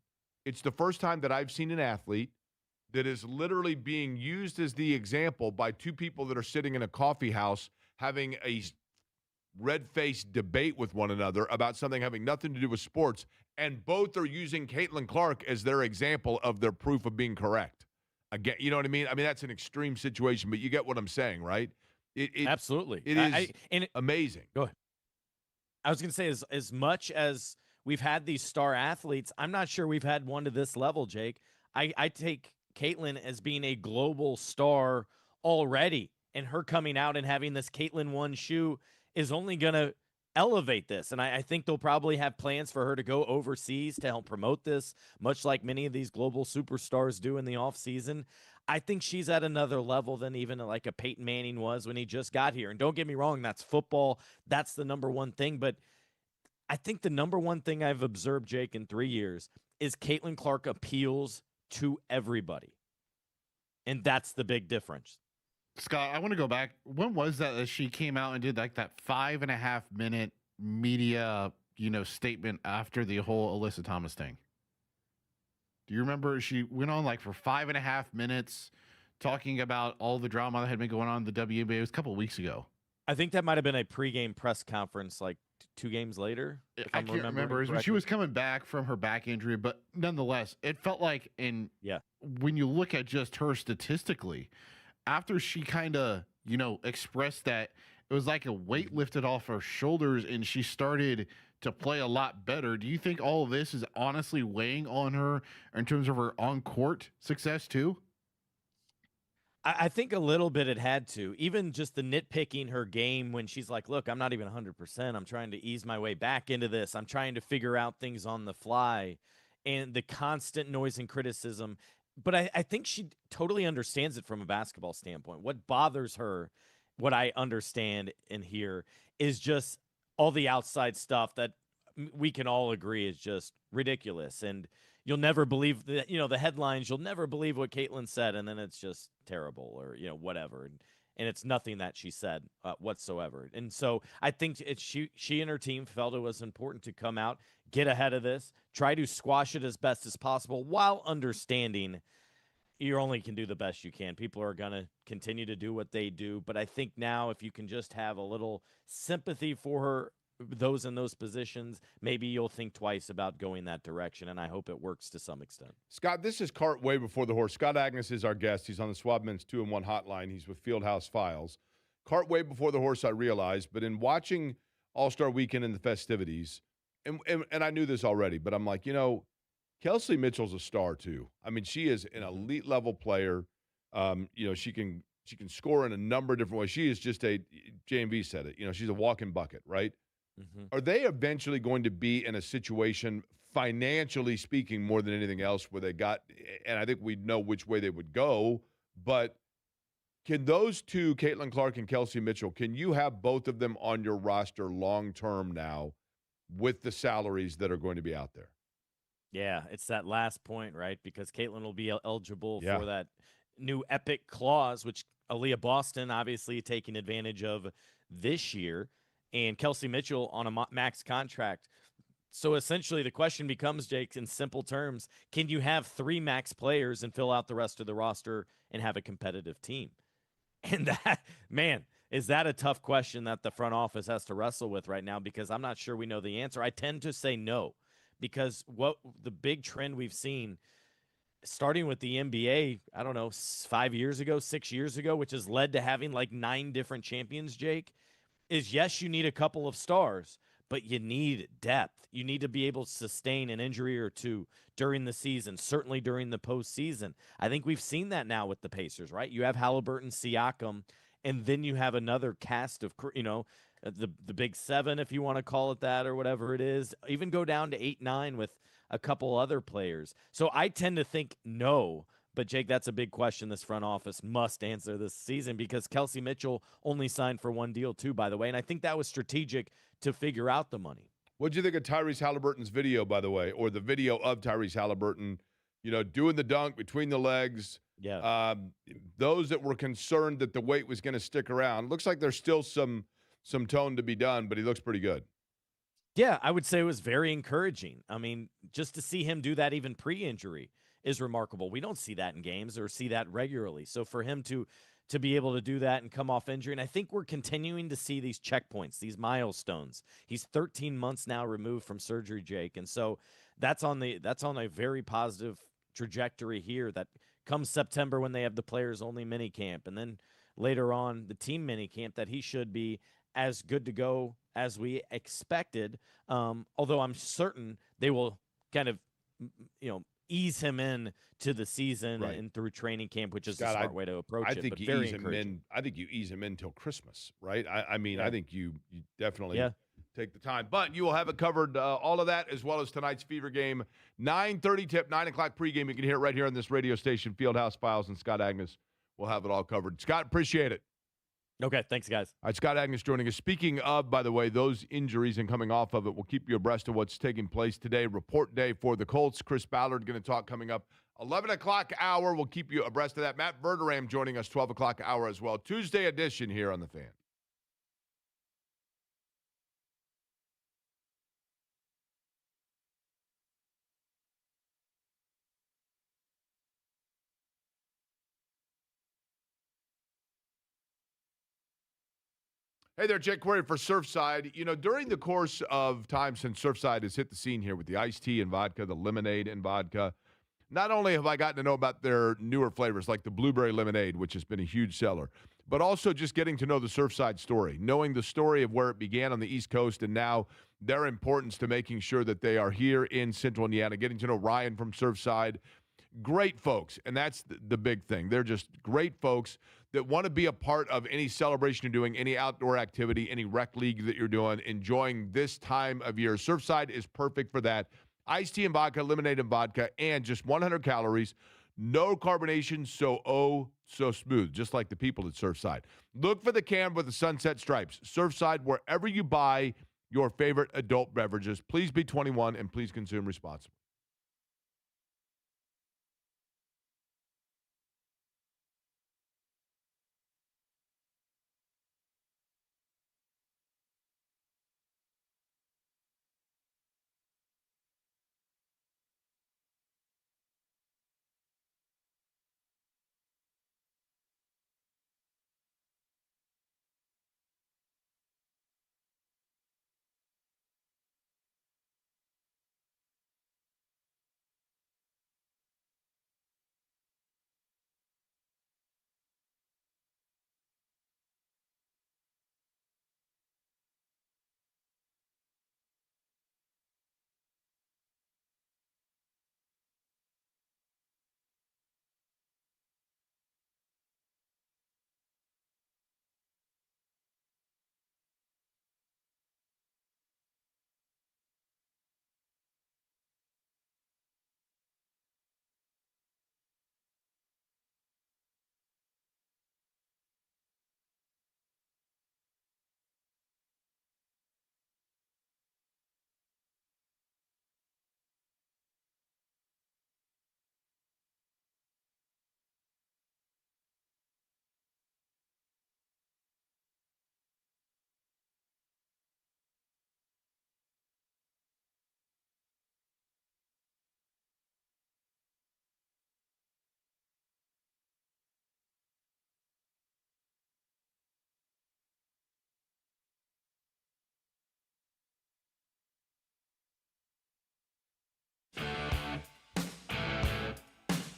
it's the first time that I've seen an athlete that is literally being used as the example by two people that are sitting in a coffee house having a red-faced debate with one another about something having nothing to do with sports, and both are using Caitlin Clark as their example of their proof of being correct. Again, you know what I mean? I mean, that's an extreme situation, but you get what I'm saying, right? Absolutely. It is amazing. Go ahead. I was going to say, as much as we've had these star athletes, I'm not sure we've had one to this level, Jake. I take Caitlin as being a global star already, and her coming out and having this Caitlin 1 shoe is only going to elevate this. And I think they'll probably have plans for her to go overseas to help promote this, much like many of these global superstars do in the offseason. I think she's at another level than even like a Peyton Manning was when he just got here. And don't get me wrong, that's football. That's the number one thing. But I think the number one thing I've observed, Jake, in 3 years is Caitlin Clark appeals to everybody. And that's the big difference. Scott, I want to go back. When was that she came out and did like that 5.5 minute media, statement after the whole Alyssa Thomas thing? Do you remember she went on like for 5.5 minutes talking about all the drama that had been going on in the WNBA? It was a couple of weeks ago. I think that might have been a pregame press conference like 2 games later. I can't remember. She was coming back from her back injury, but nonetheless, it felt like when you look at just her statistically, after she kind of, expressed that, it was like a weight lifted off her shoulders and she started to play a lot better. Do you think all of this is honestly weighing on her in terms of her on-court success too? I think a little bit it had to. Even just the nitpicking her game when she's like, look, I'm not even 100%. I'm trying to ease my way back into this. I'm trying to figure out things on the fly. And the constant noise and criticism. But I think she totally understands it from a basketball standpoint. What bothers her, what I understand and hear, is just all the outside stuff that we can all agree is just ridiculous. And you'll never believe the headlines. You'll never believe what Caitlin said, and then it's just terrible or whatever. And it's nothing that she said whatsoever. And so I think she and her team felt it was important to come out, get ahead of this, try to squash it as best as possible while understanding you only can do the best you can. People are going to continue to do what they do. But I think now if you can just have a little sympathy for her, those in those positions, maybe you'll think twice about going that direction, and I hope it works to some extent. Scott, this is Cart Way Before the Horse. Scott Agness is our guest. He's on the Swabman's 2-in-1 hotline. He's with Fieldhouse Files. Cart Way Before the Horse, I realized, but in watching All-Star Weekend and the festivities, and I knew this already, but I'm like, Kelsey Mitchell's a star too. I mean, she is an elite level player. She can score in a number of different ways. She is just JMV said it, she's a walking bucket, right? Mm-hmm. Are they eventually going to be in a situation, financially speaking, more than anything else, where they got, and I think we know which way they would go, but can those two, Caitlin Clark and Kelsey Mitchell, can you have both of them on your roster long-term now with the salaries that are going to be out there? Yeah, it's that last point, right? Because Caitlin will be eligible for that new epic clause, which Aaliyah Boston obviously taking advantage of this year, and Kelsey Mitchell on a max contract. So essentially the question becomes, Jake, in simple terms, can you have 3 max players and fill out the rest of the roster and have a competitive team? And that, man, is that a tough question that the front office has to wrestle with right now? Because I'm not sure we know the answer. I tend to say no, because what the big trend we've seen, starting with the NBA, I don't know, 5 years ago, 6 years ago, which has led to having like 9 different champions, Jake, is yes, you need a couple of stars, but you need depth. You need to be able to sustain an injury or two during the season, certainly during the postseason. I think we've seen that now with the Pacers, right? You have Halliburton, Siakam, and then you have another cast of, the big 7, if you want to call it that, or whatever it is. Even go down to 8, 9 with a couple other players. So I tend to think no. But, Jake, that's a big question this front office must answer this season because Kelsey Mitchell only signed for one deal, too, by the way. And I think that was strategic to figure out the money. What'd you think of Tyrese Halliburton's video, by the way, or the video of Tyrese Halliburton, doing the dunk between the legs? Yeah. Those that were concerned that the weight was going to stick around. Looks like there's still some tone to be done, but he looks pretty good. Yeah, I would say it was very encouraging. I mean, just to see him do that even pre-injury is remarkable. We don't see that in games or see that regularly. So for him to be able to do that and come off injury, and I think we're continuing to see these checkpoints, these milestones. He's 13 months now removed from surgery, Jake, and so that's on a very positive trajectory here. That comes September when they have the players only mini camp, and then later on the team mini camp, that he should be as good to go as we expected. Although I'm certain they will kind of ease him in to the season and through training camp, which is a smart way to approach it. Think you ease him in. I think you ease him in till Christmas, right? I mean, I think you definitely take the time. But you will have it covered, all of that, as well as tonight's Fever game. 9:30 tip, 9 o'clock pregame. You can hear it right here on this radio station, Fieldhouse Files, and Scott Agness will have it all covered. Scott, appreciate it. Okay, thanks, guys. All right, Scott Agness joining us. Speaking of, by the way, those injuries and coming off of it, we'll keep you abreast of what's taking place today. Report day for the Colts. Chris Ballard going to talk coming up 11 o'clock hour. We'll keep you abreast of that. Matt Verderame joining us 12 o'clock hour as well. Tuesday edition here on The Fan. Hey there, Jake Query for Surfside. During the course of time since Surfside has hit the scene here with the iced tea and vodka, the lemonade and vodka, not only have I gotten to know about their newer flavors like the blueberry lemonade, which has been a huge seller, but also just getting to know the Surfside story, knowing the story of where it began on the East Coast and now their importance to making sure that they are here in Central Indiana, getting to know Ryan from Surfside. Great folks, and that's the big thing. They're just great folks that want to be a part of any celebration you're doing, any outdoor activity, any rec league that you're doing, enjoying this time of year. Surfside is perfect for that. Iced tea and vodka, lemonade and vodka, and just 100 calories, no carbonation, so smooth, just like the people at Surfside. Look for the can with the sunset stripes. Surfside, wherever you buy your favorite adult beverages. Please be 21 and please consume responsibly.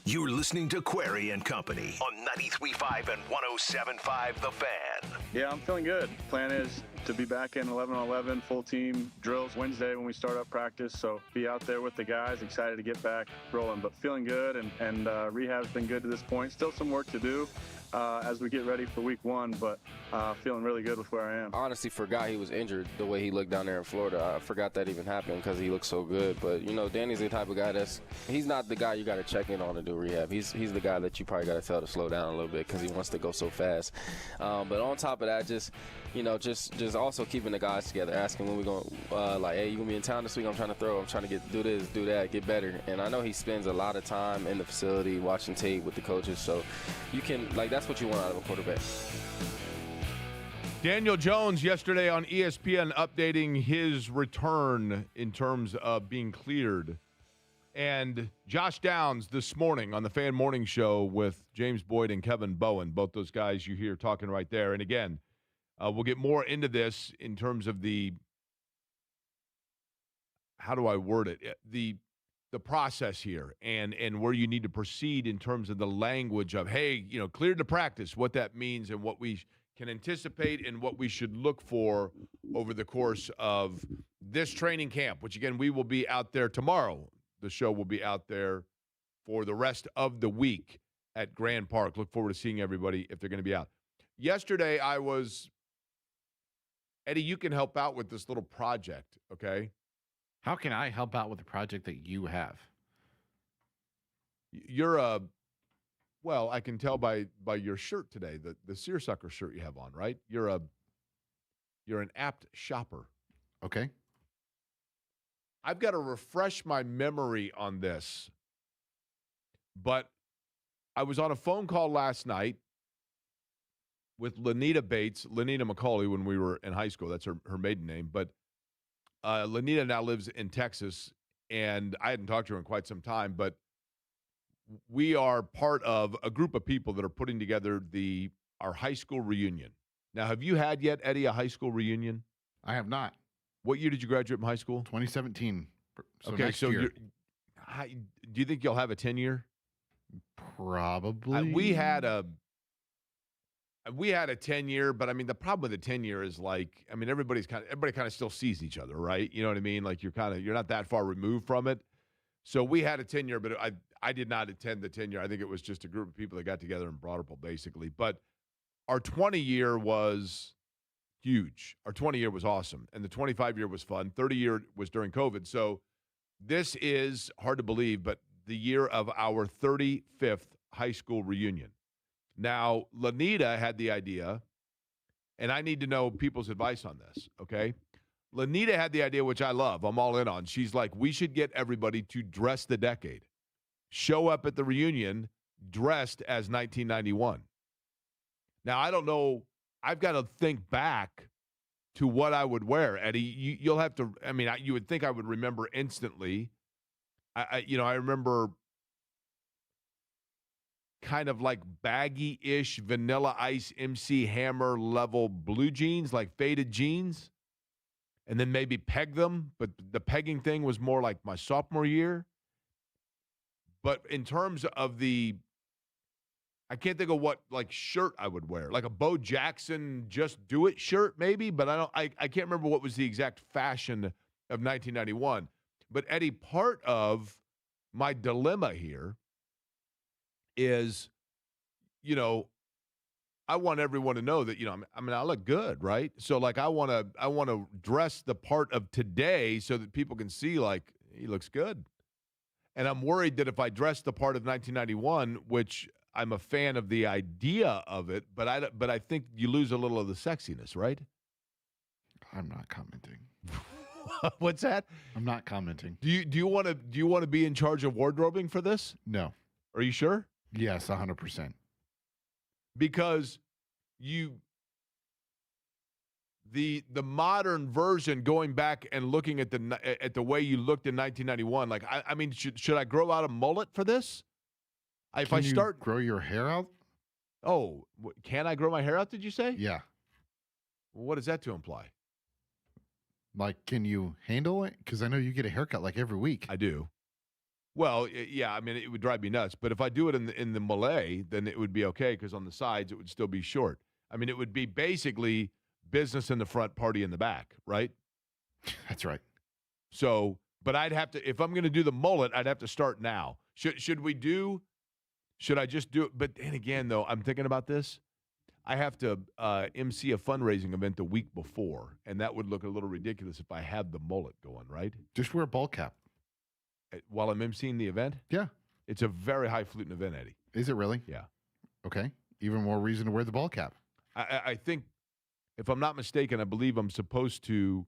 You're listening to Query and Company on 93.5 and 107.5 The Fan. Yeah, I'm feeling good. Plan is to be back in 11-on-11 full team drills Wednesday when we start up practice. So be out there with the guys, excited to get back rolling, but feeling good, and rehab's been good to this point. Still some work to do as we get ready for week 1, but feeling really good with where I am. I honestly forgot he was injured the way he looked down there in Florida. I forgot that even happened because he looked so good. But, you know, Danny's the type of guy he's not the guy you got to check in on to do rehab. He's the guy that you probably got to tell to slow down a little bit because he wants to go so fast. But on top of that, just also keeping the guys together, asking when we're going, hey, you going to be in town this week? I'm trying to throw. I'm trying to do this, do that, get better. And I know he spends a lot of time in the facility watching tape with the coaches. So you can, that's what you want out of a quarterback. Daniel Jones yesterday on ESPN updating his return in terms of being cleared. And Josh Downs this morning on the Fan Morning Show with James Boyd and Kevin Bowen, both those guys you hear talking right there. And again, we'll get more into this in terms of how do I word it? The process here and where you need to proceed in terms of the language of, hey, cleared to practice, what that means and what we can anticipate and what we should look for over the course of this training camp, which, again, we will be out there tomorrow. The show will be out there for the rest of the week at Grand Park. Look forward to seeing everybody if they're going to be out. Yesterday, Eddie, you can help out with this little project, okay? How can I help out with the project that you have? You're well, I can tell by your shirt today, the seersucker shirt you have on, right? You're an apt shopper. Okay. I've got to refresh my memory on this, but I was on a phone call last night with Lanita McCauley when we were in high school. That's her maiden name, but Lanita now lives in Texas, and I hadn't talked to her in quite some time, but we are part of a group of people that are putting together our high school reunion. Now, have you had yet, Eddie, a high school reunion? I have not. What year did you graduate from high school? 2017. So okay, next so year. Do you think you'll have a 10-year? Probably. We had a 10-year, but I mean the problem with the 10-year is everybody kind of still sees each other, right? You know what I mean? Like you're not that far removed from it. So we had a 10-year, but I did not attend the 10-year. I think it was just a group of people that got together in Broad Ripple, basically. But our 20-year was huge. Our 20-year was awesome, and the 25-year was fun. 30-year was during COVID. So this is hard to believe, but the year of our 35th high school reunion. Now, Lanita had the idea, and I need to know people's advice on this, okay? Lanita had the idea, which I love. I'm all in on. She's like, we should get everybody to dress the decade. Show up at the reunion dressed as 1991. Now, I don't know. I've got to think back to what I would wear, Eddie. You'll have to. I mean, you would think I would remember instantly. I remember kind of like baggy-ish Vanilla Ice MC Hammer level blue jeans, like faded jeans, and then maybe peg them. But the pegging thing was more like my sophomore year. But in terms of I can't think of what shirt I would wear, like a Bo Jackson Just Do It shirt maybe, but I can't remember what was the exact fashion of 1991. But Eddie, part of my dilemma here is, I want everyone to know that, I look good, right? So I want to dress the part of today so that people can see he looks good. And I'm worried that if I dress the part of 1991, which I'm a fan of the idea of it, but I think you lose a little of the sexiness, right? I'm not commenting. What's that? I'm not commenting. Do you want to be in charge of wardrobing for this? No. Are you sure? Yes, 100%. Because the modern version, going back and looking at the way you looked in 1991, I mean, should I grow out a mullet for this? Can you grow your hair out? Oh, can I grow my hair out? Did you say? Yeah. Well, what is that to imply? Can you handle it? Because I know you get a haircut every week. I do. Well, yeah, I mean, it would drive me nuts. But if I do it in the Malay, then it would be okay because on the sides it would still be short. I mean, it would be basically business in the front, party in the back, right? That's right. So, but I'd have to, if I'm going to do the mullet, I'd have to start now. Should I just do it? But then again, though, I'm thinking about this. I have to MC a fundraising event the week before, and that would look a little ridiculous if I had the mullet going, right? Just wear a ball cap. While I'm emceeing the event? Yeah. It's a very highfalutin event, Eddie. Is it really? Yeah. Okay. Even more reason to wear the ball cap. I think, if I'm not mistaken, I believe I'm supposed to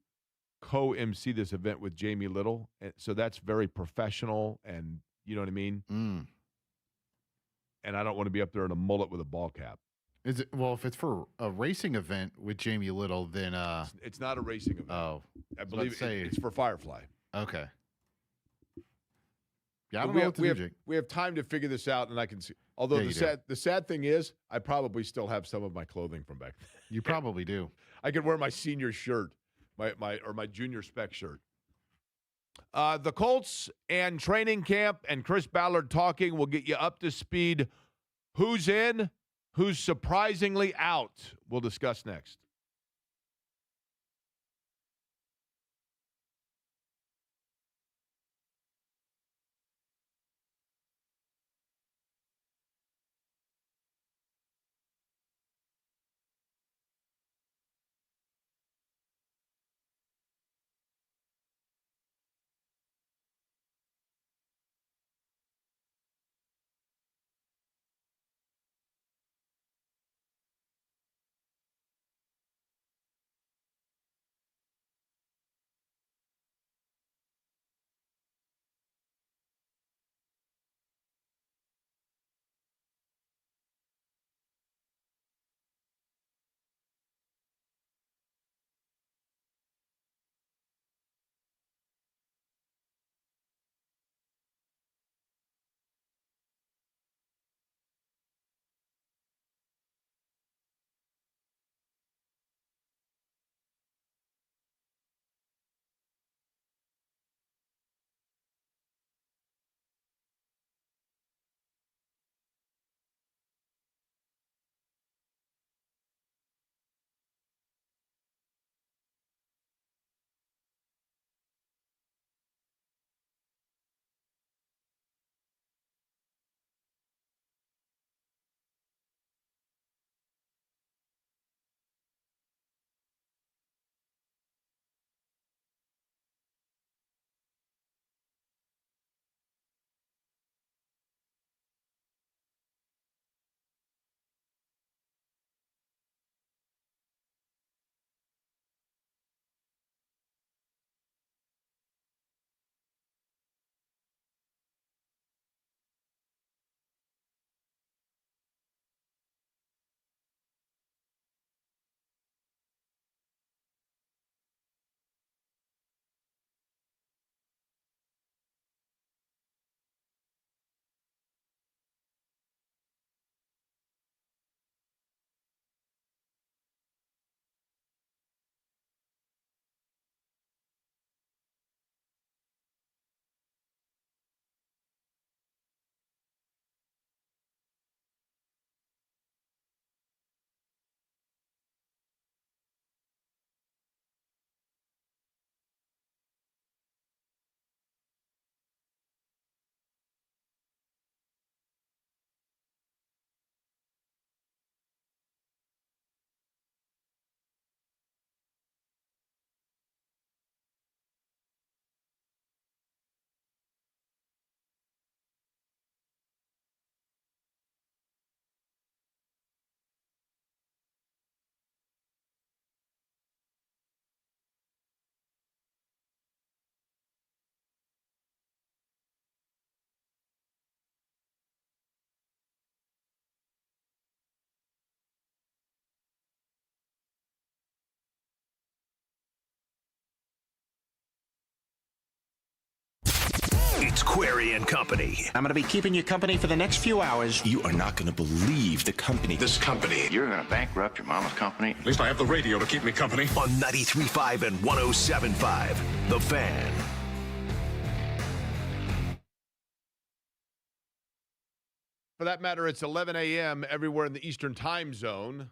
co-MC this event with Jamie Little. And so that's very professional, and you know what I mean? Mm. And I don't want to be up there in a mullet with a ball cap. Is it? Well, if it's for a racing event with Jamie Little, then It's not a racing event. oh, I believe say- it's for Firefly. okay. Yeah, I But don't know what to do, Jake. we have time to figure this out, and I can see. Although Yeah, you the sad thing is, I probably still have some of my clothing from back then. You probably do. I could wear my senior shirt, my junior spec shirt. The Colts and training camp and Chris Ballard talking will get you up to speed. Who's in? Who's surprisingly out? We'll discuss next. It's Query and Company. I'm going to be keeping you company for the next few hours. You are not going to believe the company. This company. You're going to bankrupt your mama's company. At least I have the radio to keep me company. On 93.5 and 107.5. The Fan. For that matter, it's 11 a.m. everywhere in the Eastern time zone.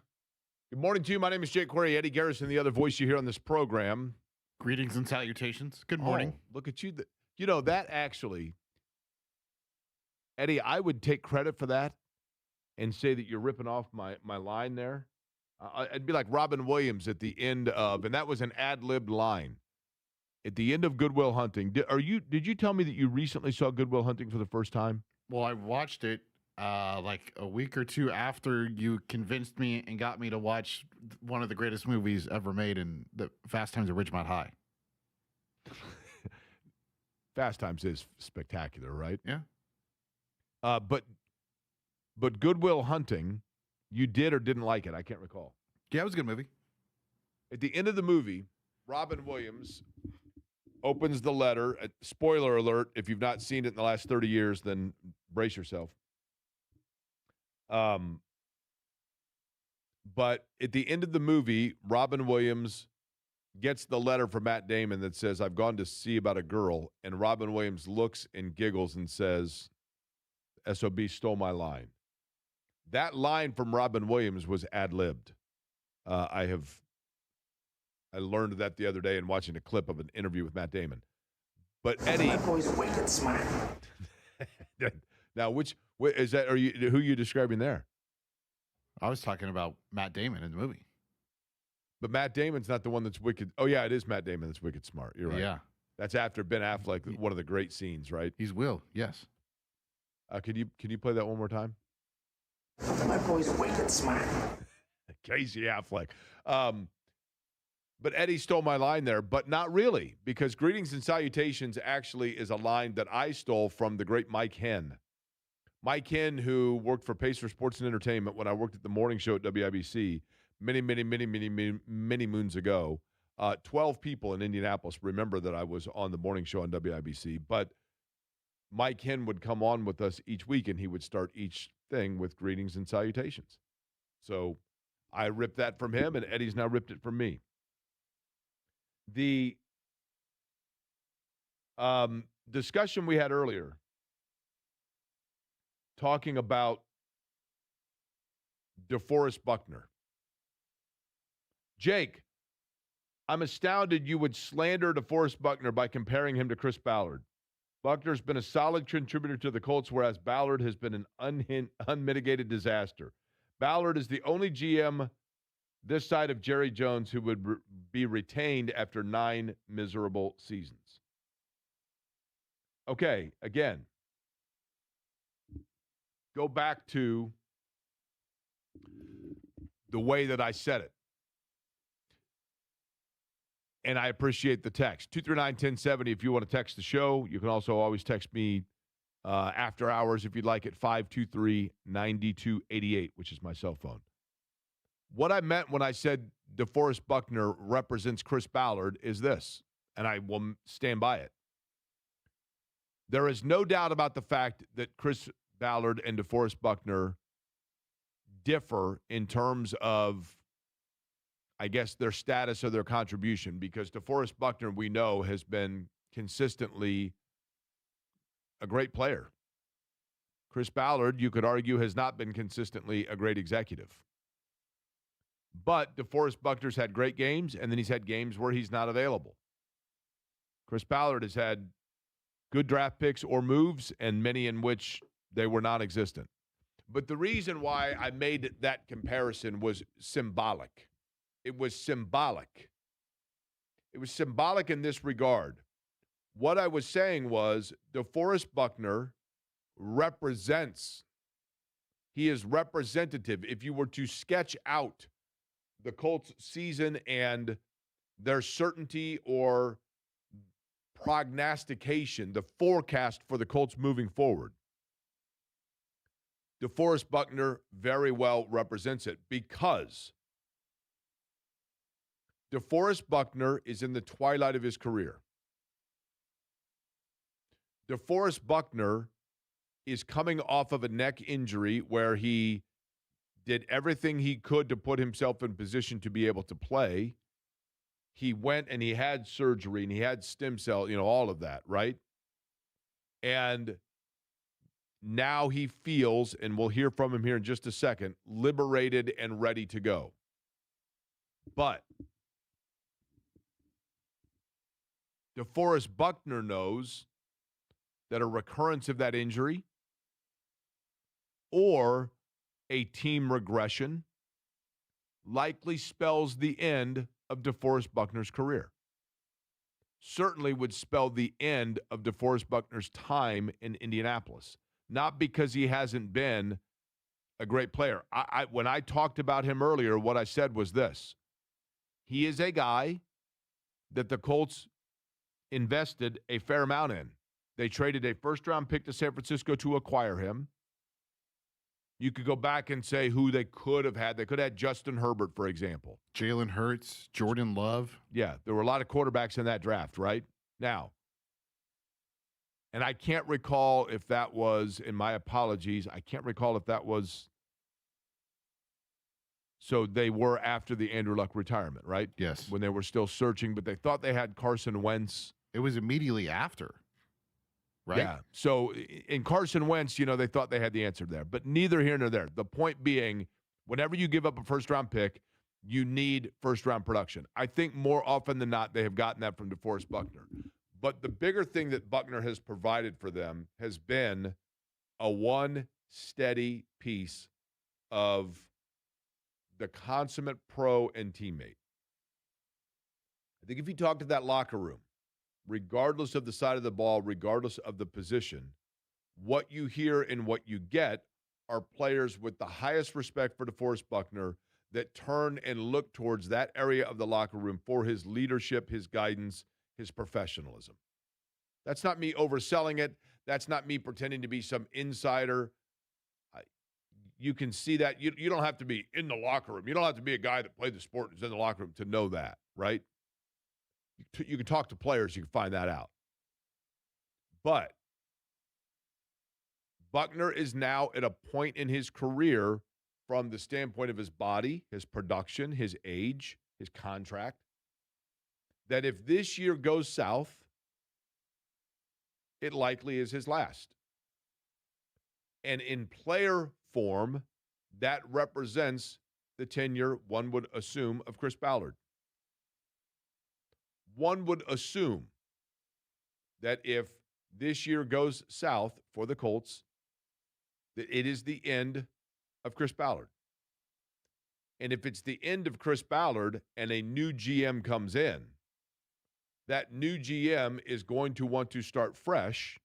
Good morning to you. My name is Jake Query, Eddie Garrison, the other voice you hear on this program. Greetings and salutations. Good morning. Oh, look at you. That actually, Eddie, I would take credit for that and say that you're ripping off my line there. I'd be like Robin Williams at the end of, and that was an ad-libbed line. At the end of Good Will Hunting, did you tell me that you recently saw Good Will Hunting for the first time? Well, I watched it like a week or two after you convinced me and got me to watch one of the greatest movies ever made in the Fast Times at Ridgemont High. Fast Times is spectacular, right? Yeah. But Good Will Hunting, you did or didn't like it? I can't recall. Yeah, it was a good movie. At the end of the movie, Robin Williams opens the letter. Spoiler alert, if you've not seen it in the last 30 years, then brace yourself. But at the end of the movie, Robin Williams gets the letter from Matt Damon that says, I've gone to see about a girl. And Robin Williams looks and giggles and says, SOB stole my line. That line from Robin Williams was ad-libbed. I learned that the other day in watching a clip of an interview with Matt Damon. But Eddie, My boy's wicked smart. now which is that? Who are you describing there? I was talking about Matt Damon in the movie. But Matt Damon's not the one that's wicked. Oh yeah, it is Matt Damon that's wicked smart. You're right. Yeah, that's after Ben Affleck, one of the great scenes, right? He's Will. Yes. Can you play that one more time? My boy's wicked smart. Casey Affleck. But Eddie stole my line there, but not really, because greetings and salutations actually is a line that I stole from the great Mike Henn. Mike Henn, who worked for Pacer Sports and Entertainment when I worked at the morning show at WIBC many moons ago. 12 people in Indianapolis remember that I was on the morning show on WIBC, but Mike Henn would come on with us each week, and he would start each thing with greetings and salutations. So I ripped that from him, and Eddie's now ripped it from me. The discussion we had earlier talking about DeForest Buckner. Jake, I'm astounded you would slander DeForest Buckner by comparing him to Chris Ballard. Buckner's been a solid contributor to the Colts, whereas Ballard has been an unmitigated disaster. Ballard is the only GM this side of Jerry Jones who would be retained after 9 miserable seasons. Okay, again, go back to the way that I said it. And I appreciate the text. 239-1070 if you want to text the show. You can also always text me after hours if you'd like at 523-9288, which is my cell phone. What I meant when I said DeForest Buckner represents Chris Ballard is this, and I will stand by it. There is no doubt about the fact that Chris Ballard and DeForest Buckner differ in terms of, I guess, their status or their contribution, because DeForest Buckner, we know, has been consistently a great player. Chris Ballard, you could argue, has not been consistently a great executive. But DeForest Buckner's had great games, and then he's had games where he's not available. Chris Ballard has had good draft picks or moves, and many in which they were non-existent. But the reason why I made that comparison was symbolic. It was symbolic. It was symbolic in this regard. What I was saying was DeForest Buckner represents, he is representative. If you were to sketch out the Colts season and their certainty or prognostication, the forecast for the Colts moving forward, DeForest Buckner very well represents it, because DeForest Buckner is in the twilight of his career. DeForest Buckner is coming off of a neck injury where he did everything he could to put himself in position to be able to play. He went and he had surgery and he had stem cell, all of that, right? And now he feels, and we'll hear from him here in just a second, liberated and ready to go. But DeForest Buckner knows that a recurrence of that injury or a team regression likely spells the end of DeForest Buckner's career. Certainly would spell the end of DeForest Buckner's time in Indianapolis. Not because he hasn't been a great player. When I talked about him earlier, what I said was this. He is a guy that the Colts invested a fair amount in. They traded a first-round pick to San Francisco to acquire him. You could go back and say who they could have had. They could have had Justin Herbert, for example. Jalen Hurts, Jordan Love. Yeah, there were a lot of quarterbacks in that draft, right? Now, and I can't recall if that was, in my apologies, I can't recall if that was, so they were after the Andrew Luck retirement, right? Yes. When they were still searching, but they thought they had Carson Wentz. It was immediately after, right? Yeah. So in Carson Wentz, they thought they had the answer there. But neither here nor there. The point being, whenever you give up a first-round pick, you need first-round production. I think more often than not, they have gotten that from DeForest Buckner. But the bigger thing that Buckner has provided for them has been a one steady piece of the consummate pro and teammate. I think if you talk to that locker room, regardless of the side of the ball, regardless of the position, what you hear and what you get are players with the highest respect for DeForest Buckner that turn and look towards that area of the locker room for his leadership, his guidance, his professionalism. That's not me overselling it. That's not me pretending to be some insider. You can see that. You don't have to be in the locker room. You don't have to be a guy that played the sport and is in the locker room to know that, right? You can talk to players. You can find that out. But Buckner is now at a point in his career from the standpoint of his body, his production, his age, his contract, that if this year goes south, it likely is his last. And in player form, that represents the tenure, one would assume, of Chris Ballard. One would assume that if this year goes south for the Colts, that it is the end of Chris Ballard. And if it's the end of Chris Ballard and a new GM comes in, that new GM is going to want to start fresh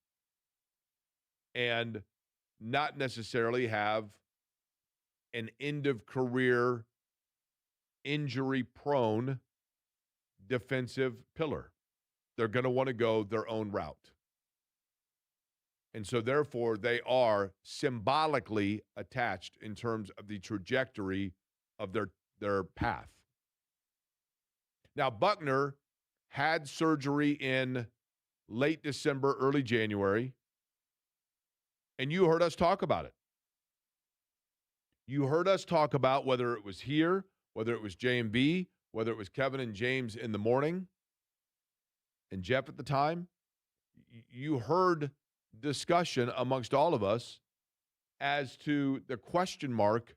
and not necessarily have an end-of-career, injury-prone defensive pillar. They're going to want to go their own route. And so, therefore, they are symbolically attached in terms of the trajectory of their path. Now, Buckner had surgery in late December, early January, and you heard us talk about it. You heard us talk about whether it was here, whether it was J&B, whether it was Kevin and James in the morning, and Jeff at the time. You heard discussion amongst all of us as to the question mark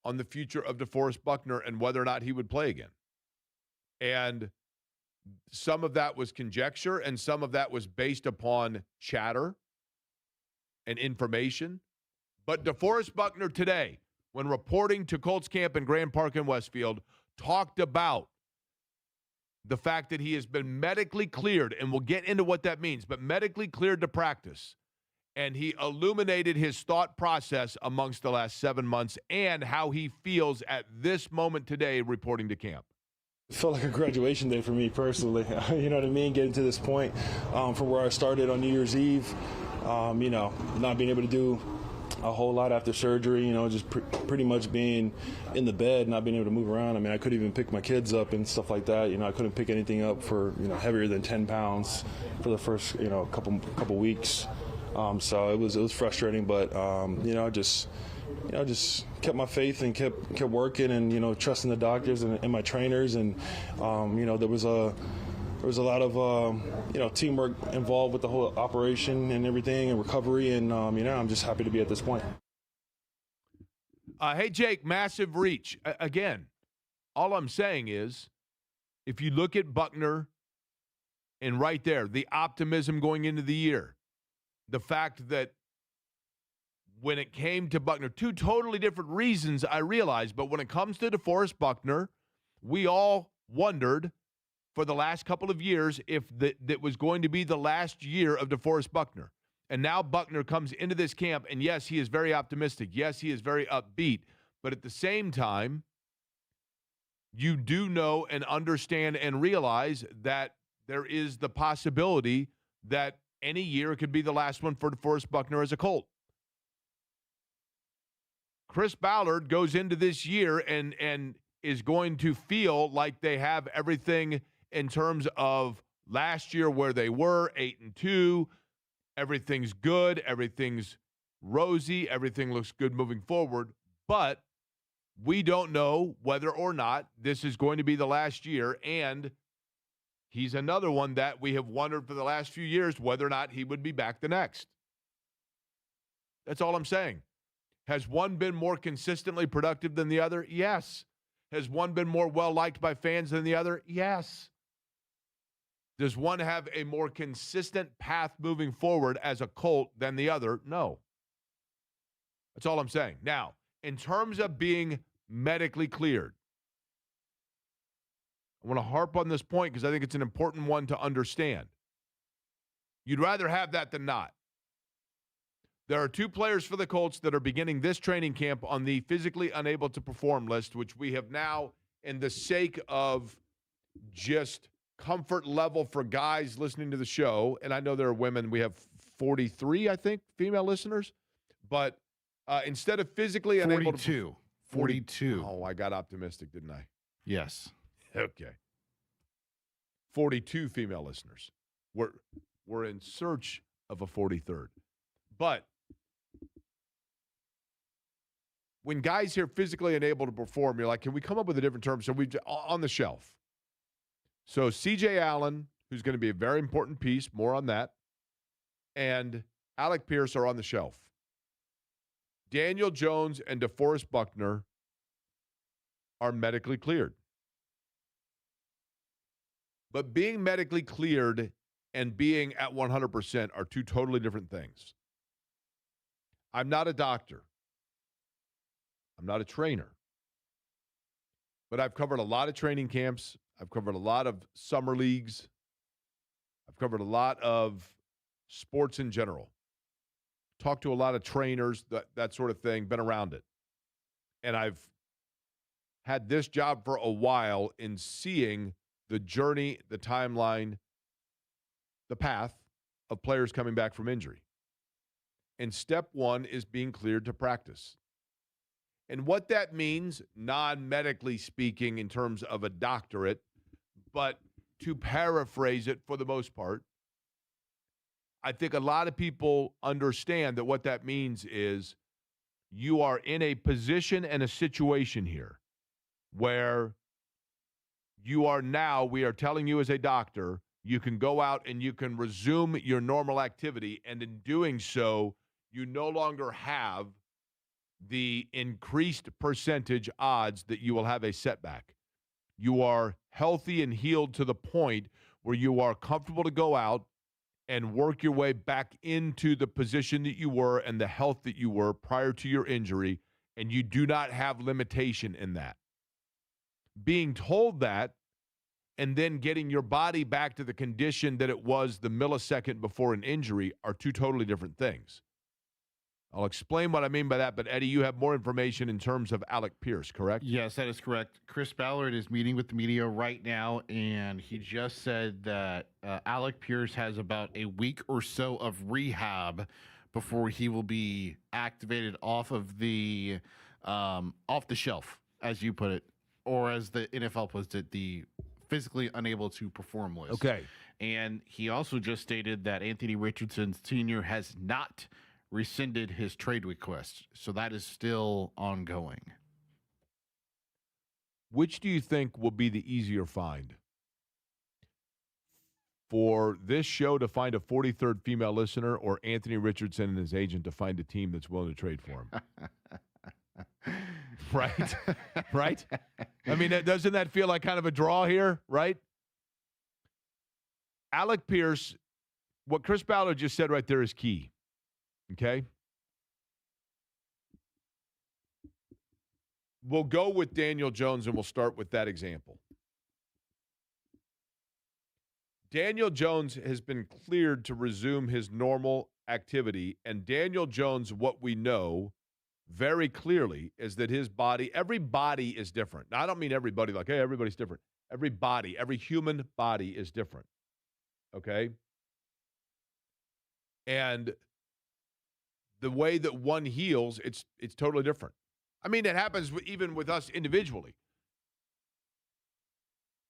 on the future of DeForest Buckner and whether or not he would play again. And some of that was conjecture, and some of that was based upon chatter and information. But DeForest Buckner today, when reporting to Colts camp in Grand Park in Westfield, talked about the fact that he has been medically cleared, and we'll get into what that means, but medically cleared to practice. And he illuminated his thought process amongst the last 7 months and how he feels at this moment today reporting to camp. It felt like a graduation day for me personally. You know what I mean? Getting to this point from where I started on New Year's Eve, not being able to do a whole lot after surgery, just pretty much being in the bed, not being able to move around. I mean, I couldn't even pick my kids up and stuff like that. I couldn't pick anything up for, heavier than 10 pounds for the first, couple weeks. So it was frustrating, but, just kept my faith and kept working and, trusting the doctors and my trainers. And, there was a lot of, teamwork involved with the whole operation and everything and recovery. And, I'm just happy to be at this point. Hey, Jake, massive reach. Again, All I'm saying is, if you look at Buckner, and right there, the optimism going into the year, the fact that when it came to Buckner, two totally different reasons, I realize, but when it comes to DeForest Buckner, we all wondered for the last couple of years if that was going to be the last year of DeForest Buckner. And now Buckner comes into this camp, and yes, he is very optimistic. Yes, he is very upbeat. But at the same time, you do know and understand and realize that there is the possibility that any year could be the last one for DeForest Buckner as a Colt. Chris Ballard goes into this year and is going to feel like they have everything in terms of last year where they were, 8-2. Everything's good. Everything's rosy. Everything looks good moving forward. But we don't know whether or not this is going to be the last year. And he's another one that we have wondered for the last few years whether or not he would be back the next. That's all I'm saying. Has one been more consistently productive than the other? Yes. Has one been more well-liked by fans than the other? Yes. Does one have a more consistent path moving forward as a Colt than the other? No. That's all I'm saying. Now, in terms of being medically cleared, I want to harp on this point because I think it's an important one to understand. You'd rather have that than not. There are two players for the Colts that are beginning this training camp on the physically unable to perform list, which we have now, in the sake of just comfort level for guys listening to the show, and I know there are women, we have 43, I think, female listeners, but instead of physically unable to... 42. Oh, I got optimistic, didn't I? Yes. Okay. 42 female listeners. We're in search of a 43rd. But when guys hear physically unable to perform, you're like, can we come up with a different term? So we've on the shelf. So C.J. Allen, who's going to be a very important piece, more on that, and Alec Pierce are on the shelf. Daniel Jones and DeForest Buckner are medically cleared. But being medically cleared and being at 100% are two totally different things. I'm not a doctor. I'm not a trainer. But I've covered a lot of training camps. I've covered a lot of summer leagues. I've covered a lot of sports in general. Talked to a lot of trainers, that sort of thing, been around it. And I've had this job for a while in seeing the journey, the timeline, the path of players coming back from injury. And step one is being cleared to practice. And what that means, non-medically speaking, in terms of a doctorate, but to paraphrase it for the most part, I think a lot of people understand that what that means is you are in a position and a situation here where you are now, we are telling you as a doctor, you can go out and you can resume your normal activity. And in doing so, you no longer have the increased percentage odds that you will have a setback. You are healthy and healed to the point where you are comfortable to go out and work your way back into the position that you were and the health that you were prior to your injury, and you do not have limitation in that. Being told that and then getting your body back to the condition that it was the millisecond before an injury are two totally different things. I'll explain what I mean by that, but Eddie, you have more information in terms of Alec Pierce, correct? Yes, that is correct. Chris Ballard is meeting with the media right now, and he just said that Alec Pierce has about a week or so of rehab before he will be activated off the shelf, as you put it, or as the NFL puts it, the physically unable to perform list. Okay. And he also just stated that Anthony Richardson Sr. has not rescinded his trade request, so that is still ongoing. Which do you think will be the easier find? For this show to find a 43rd female listener, or Anthony Richardson and his agent to find a team that's willing to trade for him? Right? Right? I mean, doesn't that feel like kind of a draw here, right? Alec Pierce, what Chris Ballard just said right there is key. Okay? We'll go with Daniel Jones, and we'll start with that example. Daniel Jones has been cleared to resume his normal activity, and Daniel Jones, what we know very clearly is that his body, every body is different. Now, I don't mean everybody like, hey, everybody's different. Every body, every human body is different, okay? And the way that one heals, it's totally different. I mean, it happens even with us individually.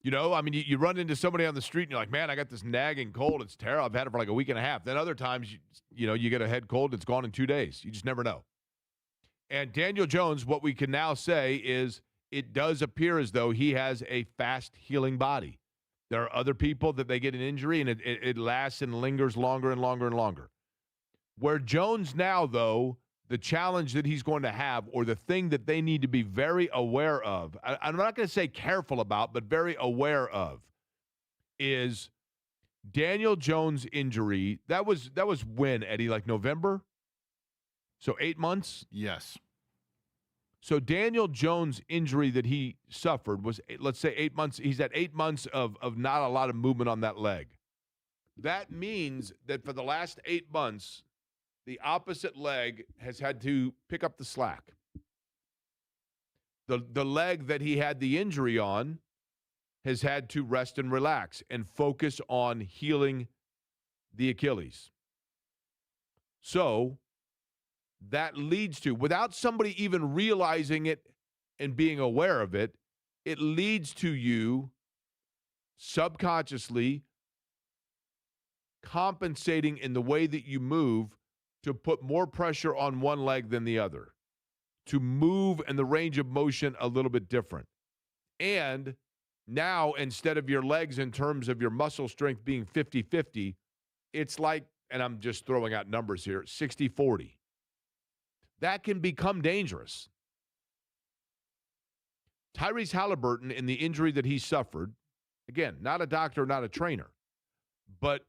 You know, I mean, you run into somebody on the street and you're like, man, I got this nagging cold. It's terrible. I've had it for like a week and a half. Then other times, you get a head cold. It's gone in 2 days. You just never know. And Daniel Jones, what we can now say is it does appear as though he has a fast healing body. There are other people that they get an injury and it lasts and lingers longer and longer and longer. Where Jones now, though, the challenge that he's going to have, or the thing that they need to be very aware of, I'm not going to say careful about, but very aware of, is Daniel Jones' injury. That was when, Eddie, like November? So 8 months? Yes. So Daniel Jones' injury that he suffered was, let's say, 8 months. He's at 8 months of not a lot of movement on that leg. That means that for the last 8 months, the opposite leg has had to pick up the slack. The leg that he had the injury on has had to rest and relax and focus on healing the Achilles. So that leads to, without somebody even realizing it and being aware of it, it leads to you subconsciously compensating in the way that you move to put more pressure on one leg than the other, to move and the range of motion a little bit different. And now, instead of your legs in terms of your muscle strength being 50-50, it's like, and I'm just throwing out numbers here, 60-40. That can become dangerous. Tyrese Halliburton, in the injury that he suffered, again, not a doctor, not a trainer, but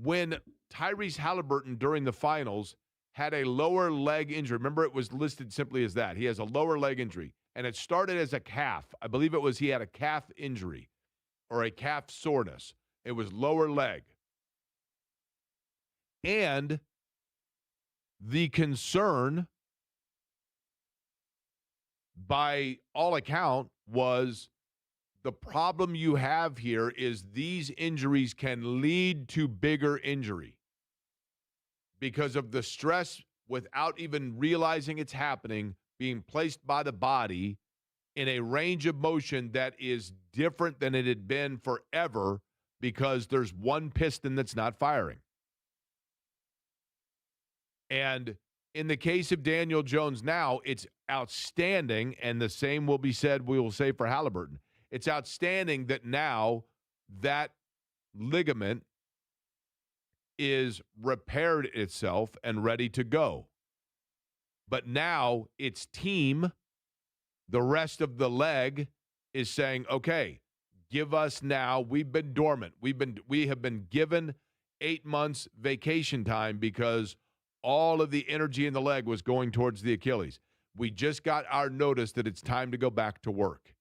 when Tyrese Halliburton during the finals had a lower leg injury. Remember, it was listed simply as that. He has a lower leg injury, and it started as a calf. I believe it was he had a calf injury or a calf soreness. It was lower leg. And the concern, by all account, was the problem you have here is these injuries can lead to bigger injury because of the stress, without even realizing it's happening, being placed by the body in a range of motion that is different than it had been forever because there's one piston that's not firing. And in the case of Daniel Jones now, it's outstanding, and the same will be said, we will say, for Halliburton. It's outstanding that now that ligament is repaired itself and ready to go. But now its team, the rest of the leg, is saying, okay, give us now. We've been dormant. We have been given 8 months vacation time because all of the energy in the leg was going towards the Achilles. We just got our notice that it's time to go back to work.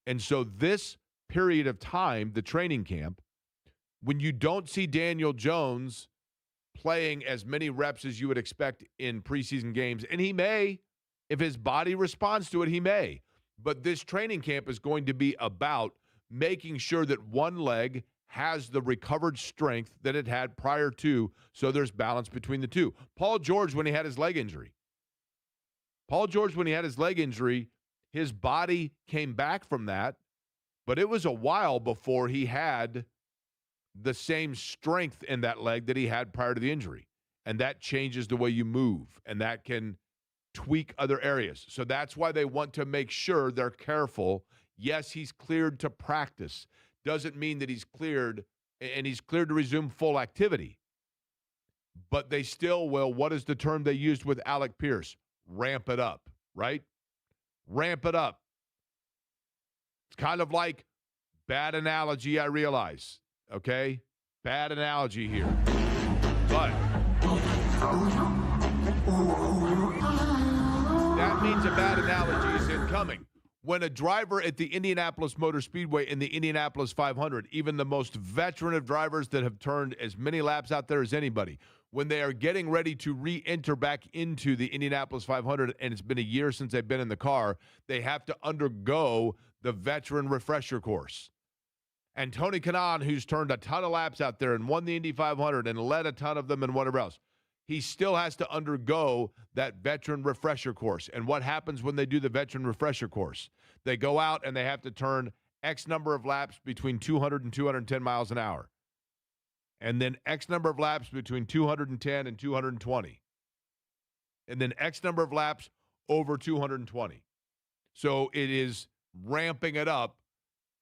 And so this period of time, the training camp, when you don't see Daniel Jones playing as many reps as you would expect in preseason games, and he may, if his body responds to it, he may. But this training camp is going to be about making sure that one leg has the recovered strength that it had prior to, so there's balance between the two. Paul George, when he had his leg injury, his body came back from that, but it was a while before he had the same strength in that leg that he had prior to the injury. And that changes the way you move, and that can tweak other areas. So that's why they want to make sure they're careful. Yes, he's cleared to practice. Doesn't mean that he's cleared, and he's cleared to resume full activity. But they still will, what is the term they used with Alec Pierce? Ramp it up, right? Ramp it up. It's kind of like bad analogy, I realize. Okay? Bad analogy here. But that means a bad analogy is incoming. When a driver at the Indianapolis Motor Speedway in the Indianapolis 500, even the most veteran of drivers that have turned as many laps out there as anybody, when they are getting ready to re-enter back into the Indianapolis 500, and it's been a year since they've been in the car, they have to undergo the veteran refresher course. And Tony Kanaan, who's turned a ton of laps out there and won the Indy 500 and led a ton of them and whatever else, he still has to undergo that veteran refresher course. And what happens when they do the veteran refresher course? They go out and they have to turn X number of laps between 200 and 210 miles an hour. And then X number of laps between 210 and 220. And then X number of laps over 220. So it is ramping it up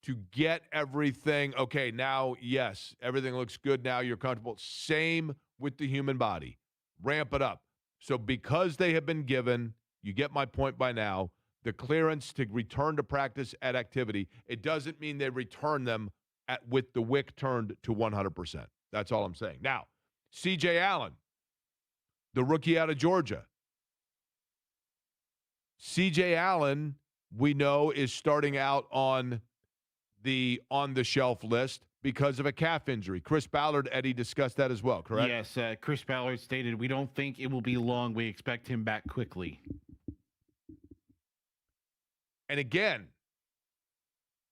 to get everything. Okay, now, yes, everything looks good now. You're comfortable. Same with the human body. Ramp it up. So because they have been given, you get my point by now, the clearance to return to practice at activity, it doesn't mean they return them with the wick turned to 100%. That's all I'm saying. Now, C.J. Allen, the rookie out of Georgia. C.J. Allen, we know, is starting out on the on-the-shelf list because of a calf injury. Chris Ballard, Eddie, discussed that as well, correct? Yes, Chris Ballard stated, we don't think it will be long. We expect him back quickly. And again,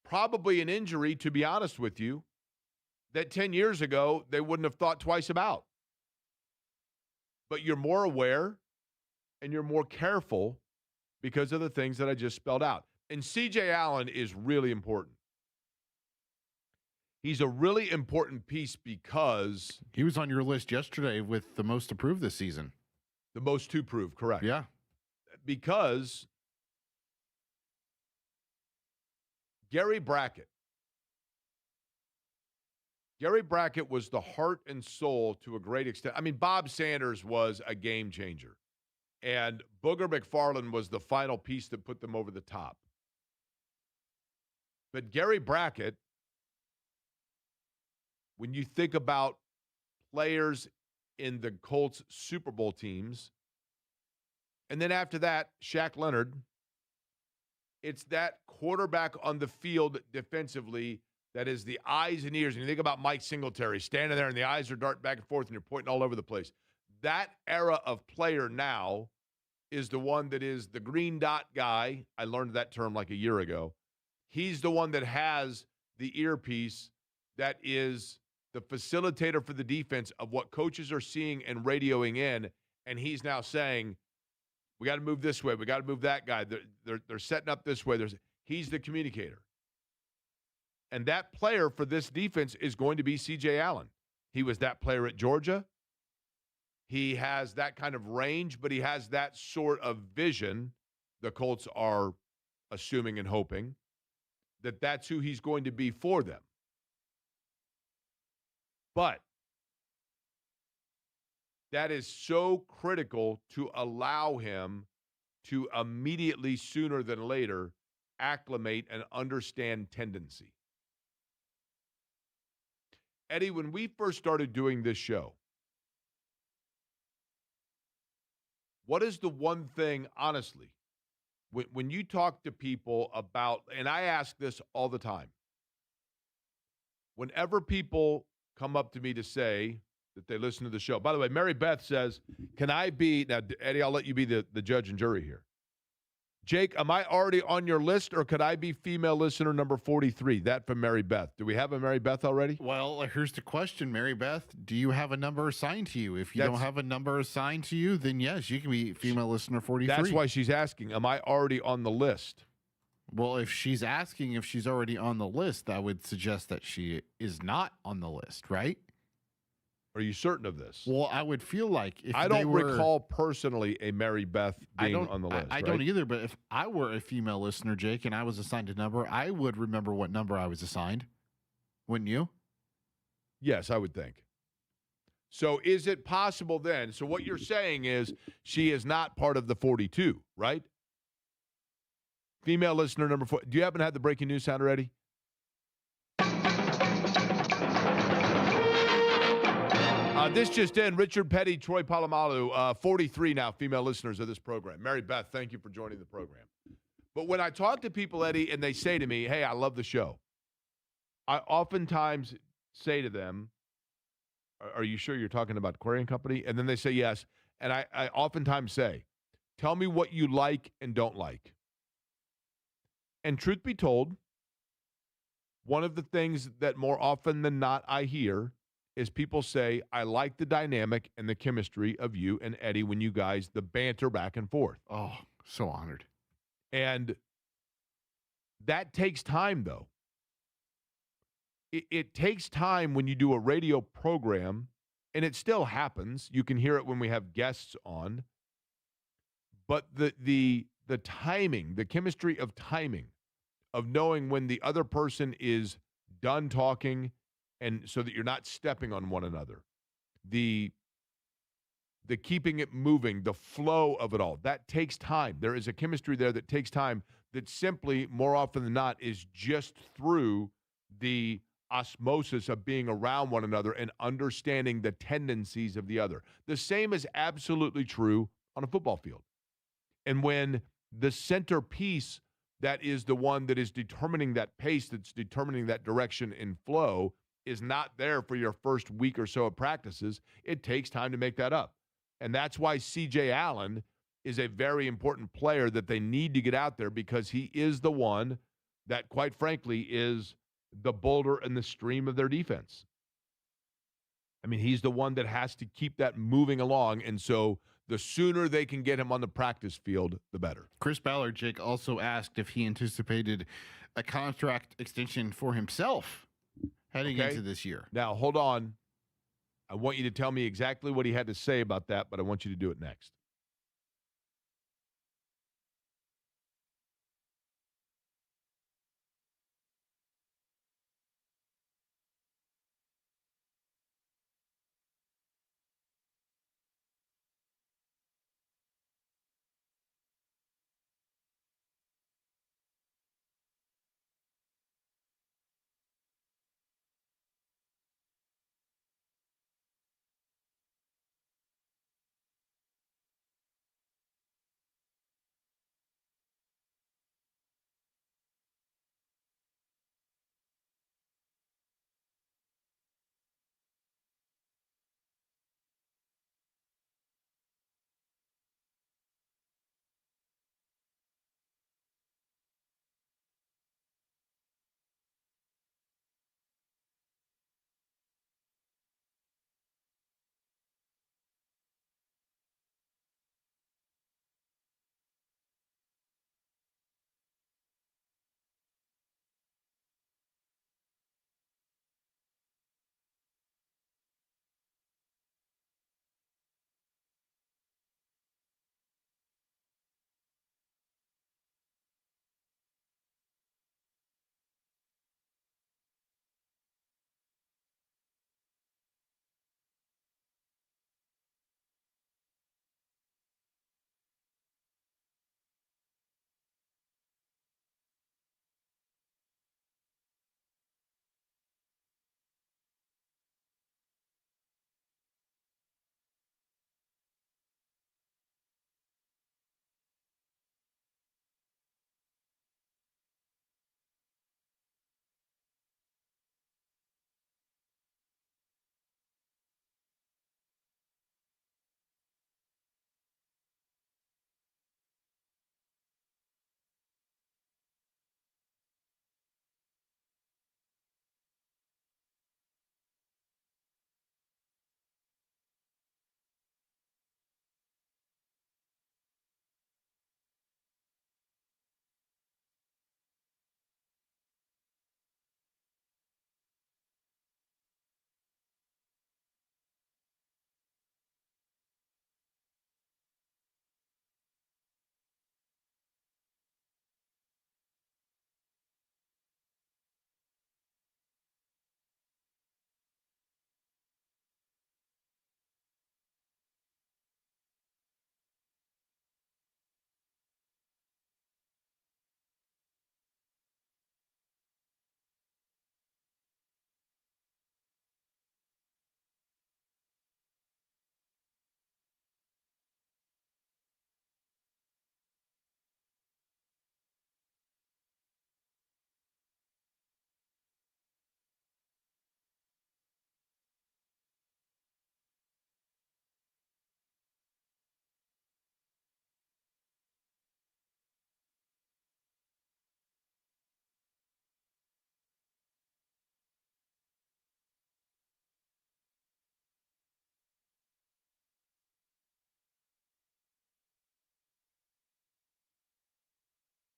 probably an injury, to be honest with you, that 10 years ago they wouldn't have thought twice about. But you're more aware and you're more careful because of the things that I just spelled out. And C.J. Allen is really important. He's a really important piece because he was on your list yesterday with the most approved this season. The most to prove, correct. Yeah. Because Gary Brackett was the heart and soul to a great extent. I mean, Bob Sanders was a game changer. And Booger McFarland was the final piece that put them over the top. But Gary Brackett, when you think about players in the Colts Super Bowl teams, and then after that, Shaq Leonard, it's that quarterback on the field defensively that is the eyes and ears. And you think about Mike Singletary standing there and the eyes are darting back and forth and you're pointing all over the place. That era of player now is the one that is the green dot guy. I learned that term like a year ago. He's the one that has the earpiece that is the facilitator for the defense of what coaches are seeing and radioing in. And he's now saying, we got to move this way. We got to move that guy. They're setting up this way. He's the communicator. And that player for this defense is going to be C.J. Allen. He was that player at Georgia. He has that kind of range, but he has that sort of vision. The Colts are assuming and hoping that that's who he's going to be for them. But that is so critical to allow him to immediately, sooner than later, acclimate and understand tendency. Eddie, when we first started doing this show, what is the one thing, honestly, when you talk to people about, and I ask this all the time, whenever people come up to me to say that they listen to the show. By the way, Mary Beth says, can I be, now, Eddie, I'll let you be the judge and jury here. Jake, am I already on your list, or could I be female listener number 43? That from Mary Beth. Do we have a Mary Beth already? Well, here's the question, Mary Beth. Do you have a number assigned to you? If you don't have a number assigned to you, then yes, you can be female listener 43. That's why she's asking, am I already on the list? Well, if she's asking if she's already on the list, that would suggest that she is not on the list, right? Are you certain of this? Well, I would feel like if I don't recall personally a Mary Beth being on the list. I don't either, but if I were a female listener, Jake, and I was assigned a number, I would remember what number I was assigned. Wouldn't you? Yes, I would think. So is it possible then? So what you're saying is she is not part of the 42, right? Female listener number 4. Do you happen to have the breaking news sound already? This just in. Richard Petty, Troy Polamalu, 43 now female listeners of this program. Mary Beth, thank you for joining the program. But when I talk to people, Eddie, and they say to me, hey, I love the show, I oftentimes say to them, are you sure you're talking about Aquarium Company? And then they say yes. And I oftentimes say, tell me what you like and don't like. And truth be told, one of the things that more often than not I hear is people say, I like the dynamic and the chemistry of you and Eddie when you guys, the banter back and forth. Oh, so honored. And that takes time, though. It takes time when you do a radio program, and it still happens. You can hear it when we have guests on. But the timing, the chemistry of timing, of knowing when the other person is done talking and so that you're not stepping on one another. The keeping it moving, the flow of it all, that takes time. There is a chemistry there that takes time that simply, more often than not, is just through the osmosis of being around one another and understanding the tendencies of the other. The same is absolutely true on a football field. And when the centerpiece that is the one that is determining that pace, that's determining that direction and flow, is not there for your first week or so of practices, it takes time to make that up. And that's why C.J. Allen is a very important player that they need to get out there, because he is the one that, quite frankly, is the boulder and the stream of their defense. I mean, he's the one that has to keep that moving along, and so the sooner they can get him on the practice field, the better. Chris Ballard, Jake, also asked if he anticipated a contract extension for himself heading into this year. Now, hold on. I want you to tell me exactly what he had to say about that, but I want you to do it next.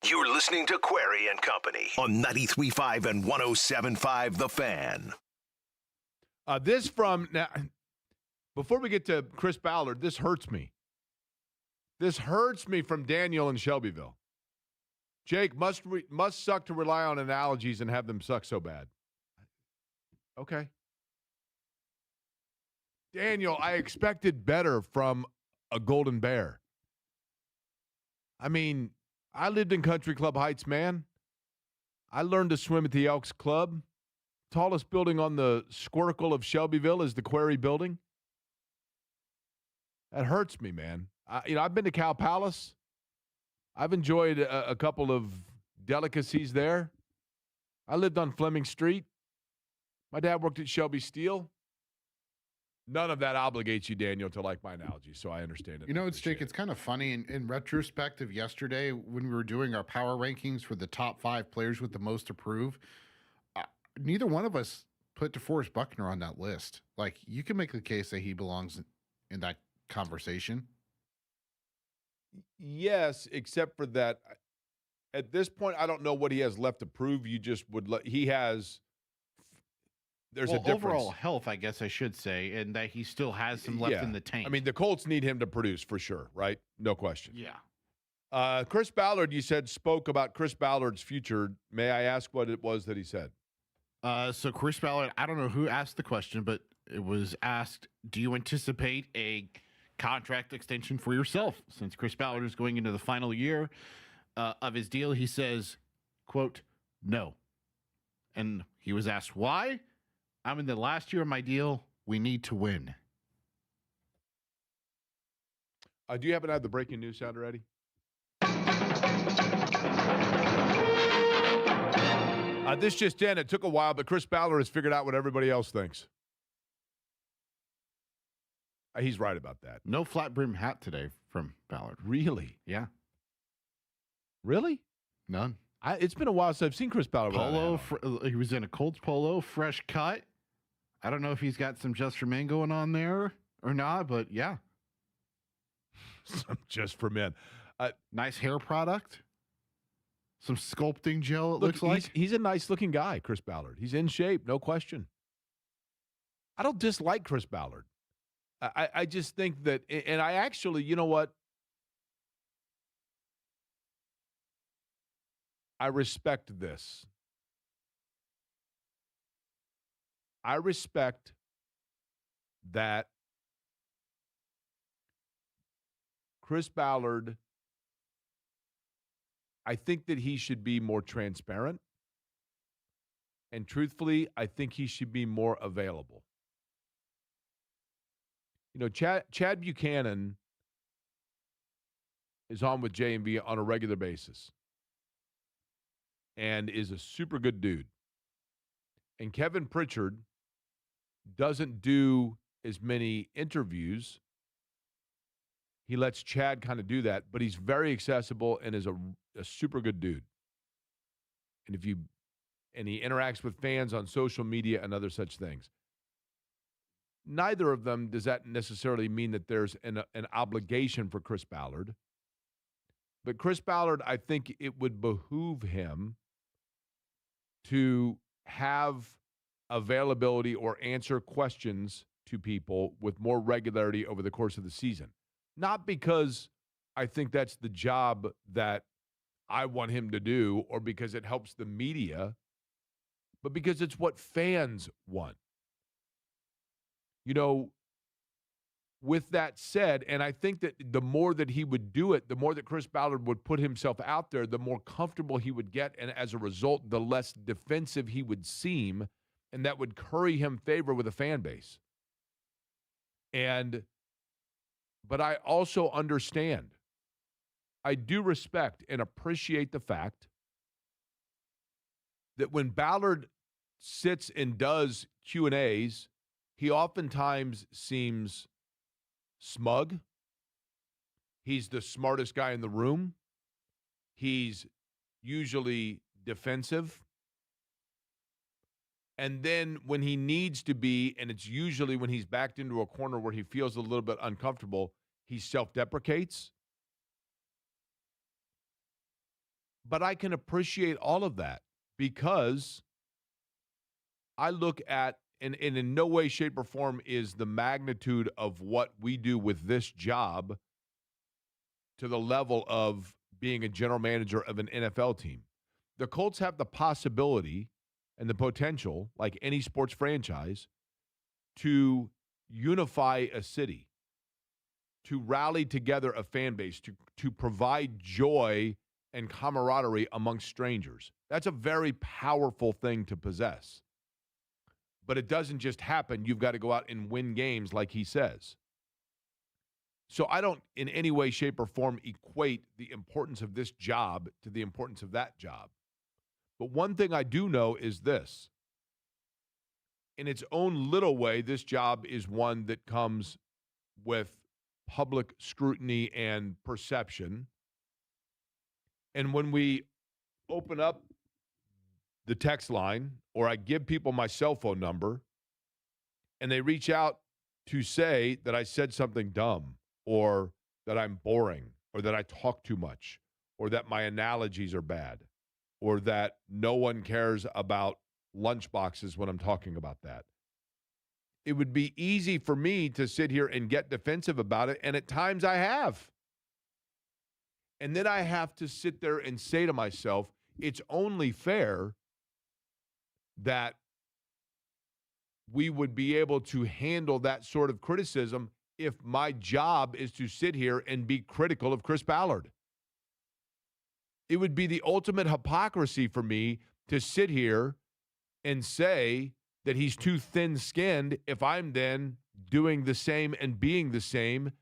You're listening to Query and Company on 93.5 and 107.5 The Fan. Now, before we get to Chris Ballard, this hurts me. This hurts me from Daniel in Shelbyville. Jake, must suck to rely on analogies and have them suck so bad. Okay. Daniel, I expected better from a Golden Bear. I mean, I lived in Country Club Heights, man. I learned to swim at the Elks Club. Tallest building on the Squircle of Shelbyville is the Quarry Building. That hurts me, man. I've been to Cow Palace. I've enjoyed a couple of delicacies there. I lived on Fleming Street. My dad worked at Shelby Steel. None of that obligates you, Daniel, to like my analogy, so I understand it. It's Jake, it's kind of funny in retrospect of yesterday when we were doing our power rankings for the top 5 players with the most to prove. Neither one of us put DeForest Buckner on that list. Like, you can make the case that he belongs in that conversation. Yes, except for that. At this point, I don't know what he has left to prove. You just would he has. There's a difference. Overall health, I guess I should say, and that he still has some left in the tank. I mean, the Colts need him to produce for sure, right? No question. Yeah. Chris Ballard, you said, spoke about Chris Ballard's future. May I ask what it was that he said? So Chris Ballard, I don't know who asked the question, but it was asked, do you anticipate a contract extension for yourself? Since Chris Ballard is going into the final year of his deal, he says, quote, no. And he was asked why. I'm in the last year of my deal. We need to win. Do you happen to have the breaking news sound already? This just in. It took a while, but Chris Ballard has figured out what everybody else thinks. He's right about that. No flat brim hat today from Ballard. Really? Yeah. Really? None. It's been a while since I've seen Chris Ballard. Polo. He was in a Colts polo, fresh cut. I don't know if he's got some Just for Men going on there or not, but yeah. Some Just for Men. Nice hair product. Some sculpting gel, it looks like. He's a nice-looking guy, Chris Ballard. He's in shape, no question. I don't dislike Chris Ballard. I just think that, and I actually, you know what? I respect this. I respect that Chris Ballard, I think that he should be more transparent. And truthfully, I think he should be more available. Chad Buchanan is on with J&B on a regular basis and is a super good dude. And Kevin Pritchard doesn't do as many interviews. He lets Chad kind of do that, but he's very accessible and is a super good dude. And he interacts with fans on social media and other such things. Neither of them does that necessarily mean that there's an obligation for Chris Ballard. But Chris Ballard, I think it would behoove him to have availability or answer questions to people with more regularity over the course of the season. Not because I think that's the job that I want him to do or because it helps the media, but because it's what fans want. With that said, and I think that the more that he would do it, the more that Chris Ballard would put himself out there, the more comfortable he would get, and as a result, the less defensive he would seem, and that would curry him favor with a fan base. But I also understand. I do respect and appreciate the fact that when Ballard sits and does Q&As, he oftentimes seems smug. He's the smartest guy in the room. He's usually defensive. And then when he needs to be, and it's usually when he's backed into a corner where he feels a little bit uncomfortable, he self-deprecates. But I can appreciate all of that because I look at, and in no way, shape, or form is the magnitude of what we do with this job to the level of being a general manager of an NFL team. The Colts have the possibility and the potential, like any sports franchise, to unify a city, to rally together a fan base, to provide joy and camaraderie amongst strangers. That's a very powerful thing to possess. But it doesn't just happen. You've got to go out and win games, like he says. So I don't in any way, shape, or form equate the importance of this job to the importance of that job. But one thing I do know is this. In its own little way, this job is one that comes with public scrutiny and perception. And when we open up the text line, or I give people my cell phone number, and they reach out to say that I said something dumb, or that I'm boring, or that I talk too much, or that my analogies are bad, or that no one cares about lunchboxes when I'm talking about that. It would be easy for me to sit here and get defensive about it, and at times I have. And then I have to sit there and say to myself, it's only fair that we would be able to handle that sort of criticism if my job is to sit here and be critical of Chris Ballard. It would be the ultimate hypocrisy for me to sit here and say that he's too thin-skinned if I'm then doing the same and being the same.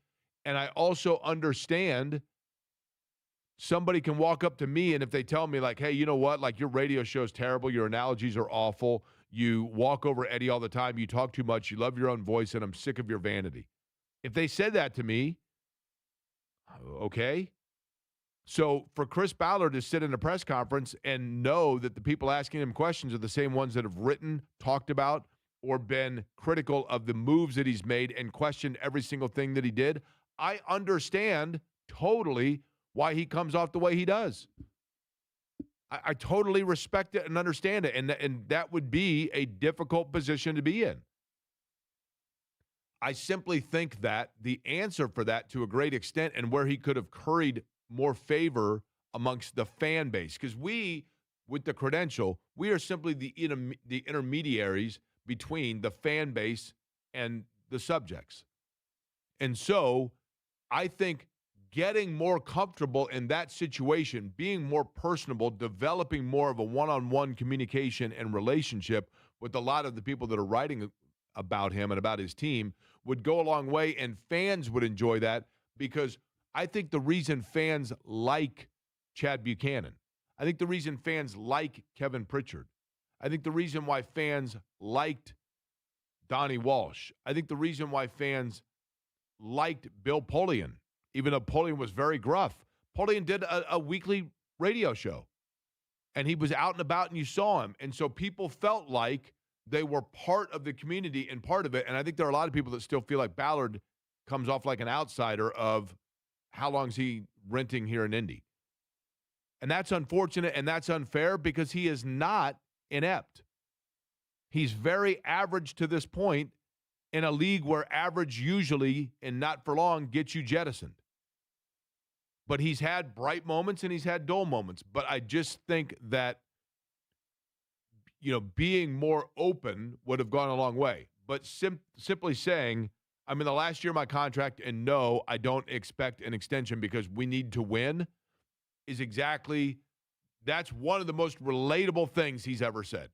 And I also understand somebody can walk up to me, and if they tell me, like, hey, you know what, like, your radio show is terrible, your analogies are awful, you walk over Eddie all the time, you talk too much, you love your own voice, and I'm sick of your vanity. If they said that to me, okay. So for Chris Ballard to sit in a press conference and know that the people asking him questions are the same ones that have written, talked about, or been critical of the moves that he's made and questioned every single thing that he did, I understand totally why he comes off the way he does. I totally respect it and understand it, and that would be a difficult position to be in. I simply think that the answer for that, to a great extent, and where he could have curried more favor amongst the fan base, because we, with the credential, we are simply the intermediaries between the fan base and the subjects. And so I think getting more comfortable in that situation, being more personable, developing more of a one-on-one communication and relationship with a lot of the people that are writing about him and about his team would go a long way, and fans would enjoy that, because I think the reason fans like Chad Buchanan, I think the reason fans like Kevin Pritchard, I think the reason why fans liked Donnie Walsh, I think the reason why fans liked Bill Polian, even though Polian was very gruff. Polian did a weekly radio show, and he was out and about, and you saw him. And so people felt like they were part of the community and part of it. And I think there are a lot of people that still feel like Ballard comes off like an outsider of how long is he renting here in Indy. And that's unfortunate, and that's unfair, because he is not inept. He's very average to this point in a league where average usually, and not for long, gets you jettisoned. But he's had bright moments and he's had dull moments. But I just think that, being more open would have gone a long way. But simply saying, I'm in the last year of my contract, and no, I don't expect an extension because we need to win, is that's one of the most relatable things he's ever said.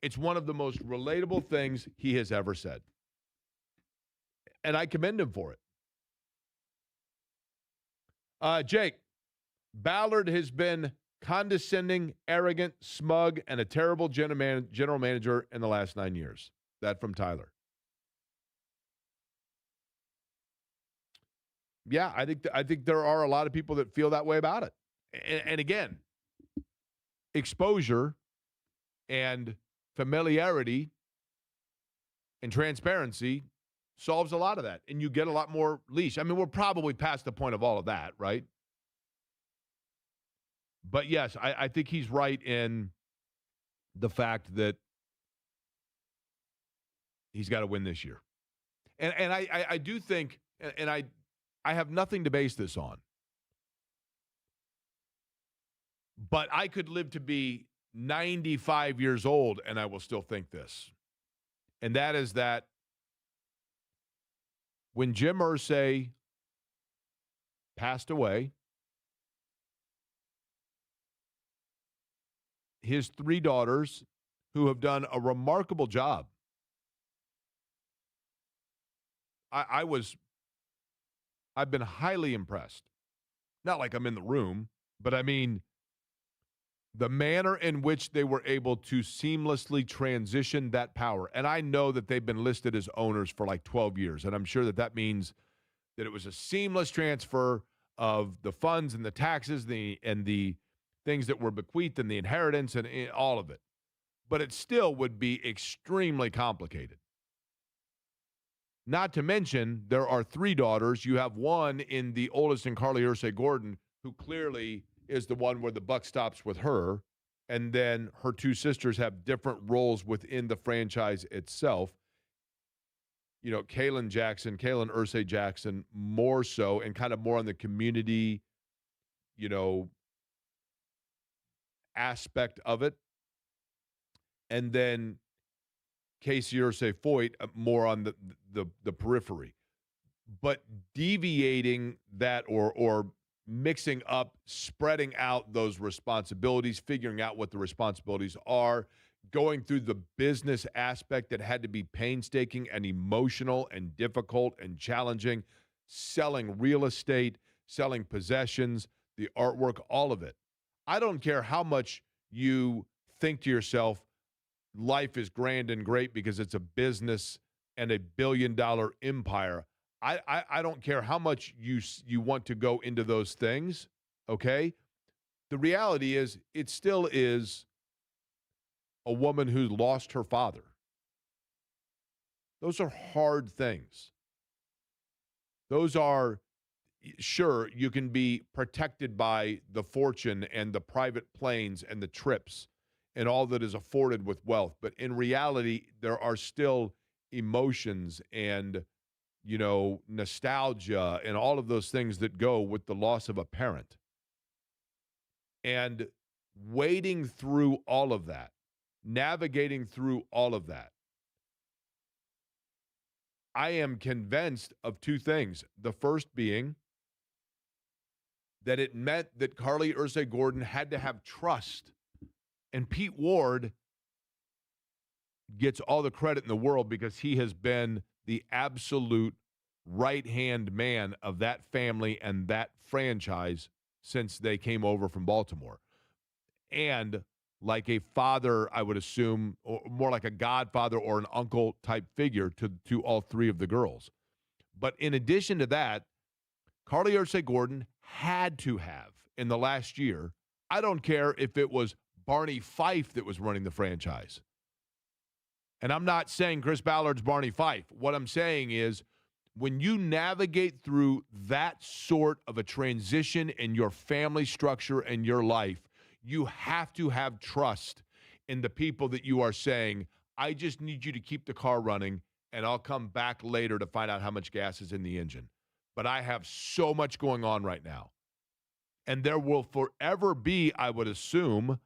It's one of the most relatable things he has ever said. And I commend him for it. Jake, Ballard has been condescending, arrogant, smug, and a terrible general manager in the last 9 years. That from Tyler. Yeah, I think there are a lot of people that feel that way about it. And again, exposure and familiarity and transparency solves a lot of that, and you get a lot more leash. I mean, we're probably past the point of all of that, right? But yes, I think he's right in the fact that he's got to win this year. And I do think, and I have nothing to base this on, but I could live to be 95 years old and I will still think this. And that is that when Jim Irsay passed away, his 3 daughters, who have done a remarkable job. I've been highly impressed. Not like I'm in the room, but I mean, the manner in which they were able to seamlessly transition that power. And I know that they've been listed as owners for like 12 years, and I'm sure that that means that it was a seamless transfer of the funds and the taxes and the things that were bequeathed and the inheritance and all of it. But it still would be extremely complicated. Not to mention, there are 3 daughters. You have one in the oldest in Carly Ursay Gordon, who clearly is the one where the buck stops with her. And then her 2 sisters have different roles within the franchise itself. You know, Kaylin Ursay Jackson, more so, and kind of more on the community, aspect of it. And then Casey Ursay Foyt, more on the periphery. But deviating that or mixing up, spreading out those responsibilities, figuring out what the responsibilities are, going through the business aspect that had to be painstaking and emotional and difficult and challenging, selling real estate, selling possessions, the artwork, all of it. I don't care how much you think to yourself, life is grand and great because it's a business and a billion-dollar empire. I don't care how much you want to go into those things, okay? The reality is it still is a woman who lost her father. Those are hard things. Those are, sure, you can be protected by the fortune and the private planes and the trips and all that is afforded with wealth. But in reality, there are still emotions and, nostalgia and all of those things that go with the loss of a parent. And wading through all of that, navigating through all of that, I am convinced of 2 things. The first being that it meant that Carly Ursay Gordon had to have trust. And Pete Ward gets all the credit in the world because he has been the absolute right-hand man of that family and that franchise since they came over from Baltimore. And like a father, I would assume, or more like a godfather or an uncle type figure to all 3 of the girls. But in addition to that, Carly Ursay Gordon had to have, in the last year, I don't care if it was Barney Fife that was running the franchise. And I'm not saying Chris Ballard's Barney Fife. What I'm saying is when you navigate through that sort of a transition in your family structure and your life, you have to have trust in the people that you are saying, I just need you to keep the car running, and I'll come back later to find out how much gas is in the engine. But I have so much going on right now. And there will forever be, I would assume,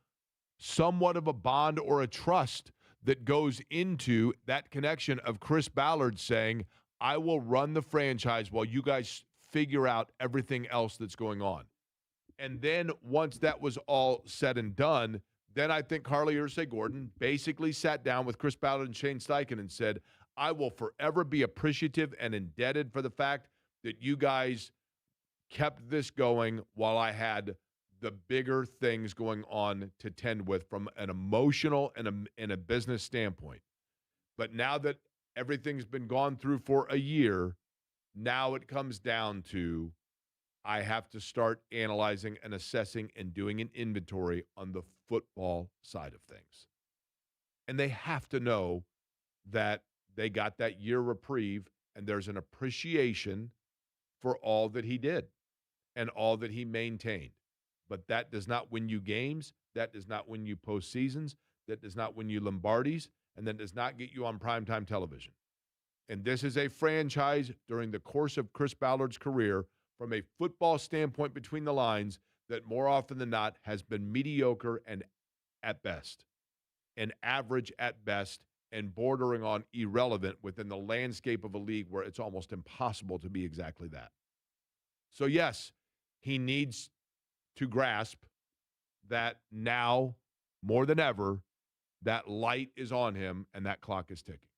somewhat of a bond or a trust that goes into that connection of Chris Ballard saying, I will run the franchise while you guys figure out everything else that's going on. And then once that was all said and done, then I think Carly Ursay Gordon basically sat down with Chris Ballard and Shane Steichen and said, I will forever be appreciative and indebted for the fact that you guys kept this going while I had the bigger things going on to tend with from an emotional and a business standpoint. But now that everything's been gone through for a year, now it comes down to I have to start analyzing and assessing and doing an inventory on the football side of things. And they have to know that they got that year reprieve and there's an appreciation for all that he did and all that he maintained. but that does not win you games. That does not win you postseasons. That does not win you Lombardis, and that does not get you on primetime television. And this is a franchise during the course of Chris Ballard's career, from a football standpoint between the lines, that more often than not has been mediocre and at best, and average at best, and bordering on irrelevant within the landscape of a league where it's almost impossible to be exactly that. So yes, he needs to grasp that now, more than ever, that light is on him and that clock is ticking.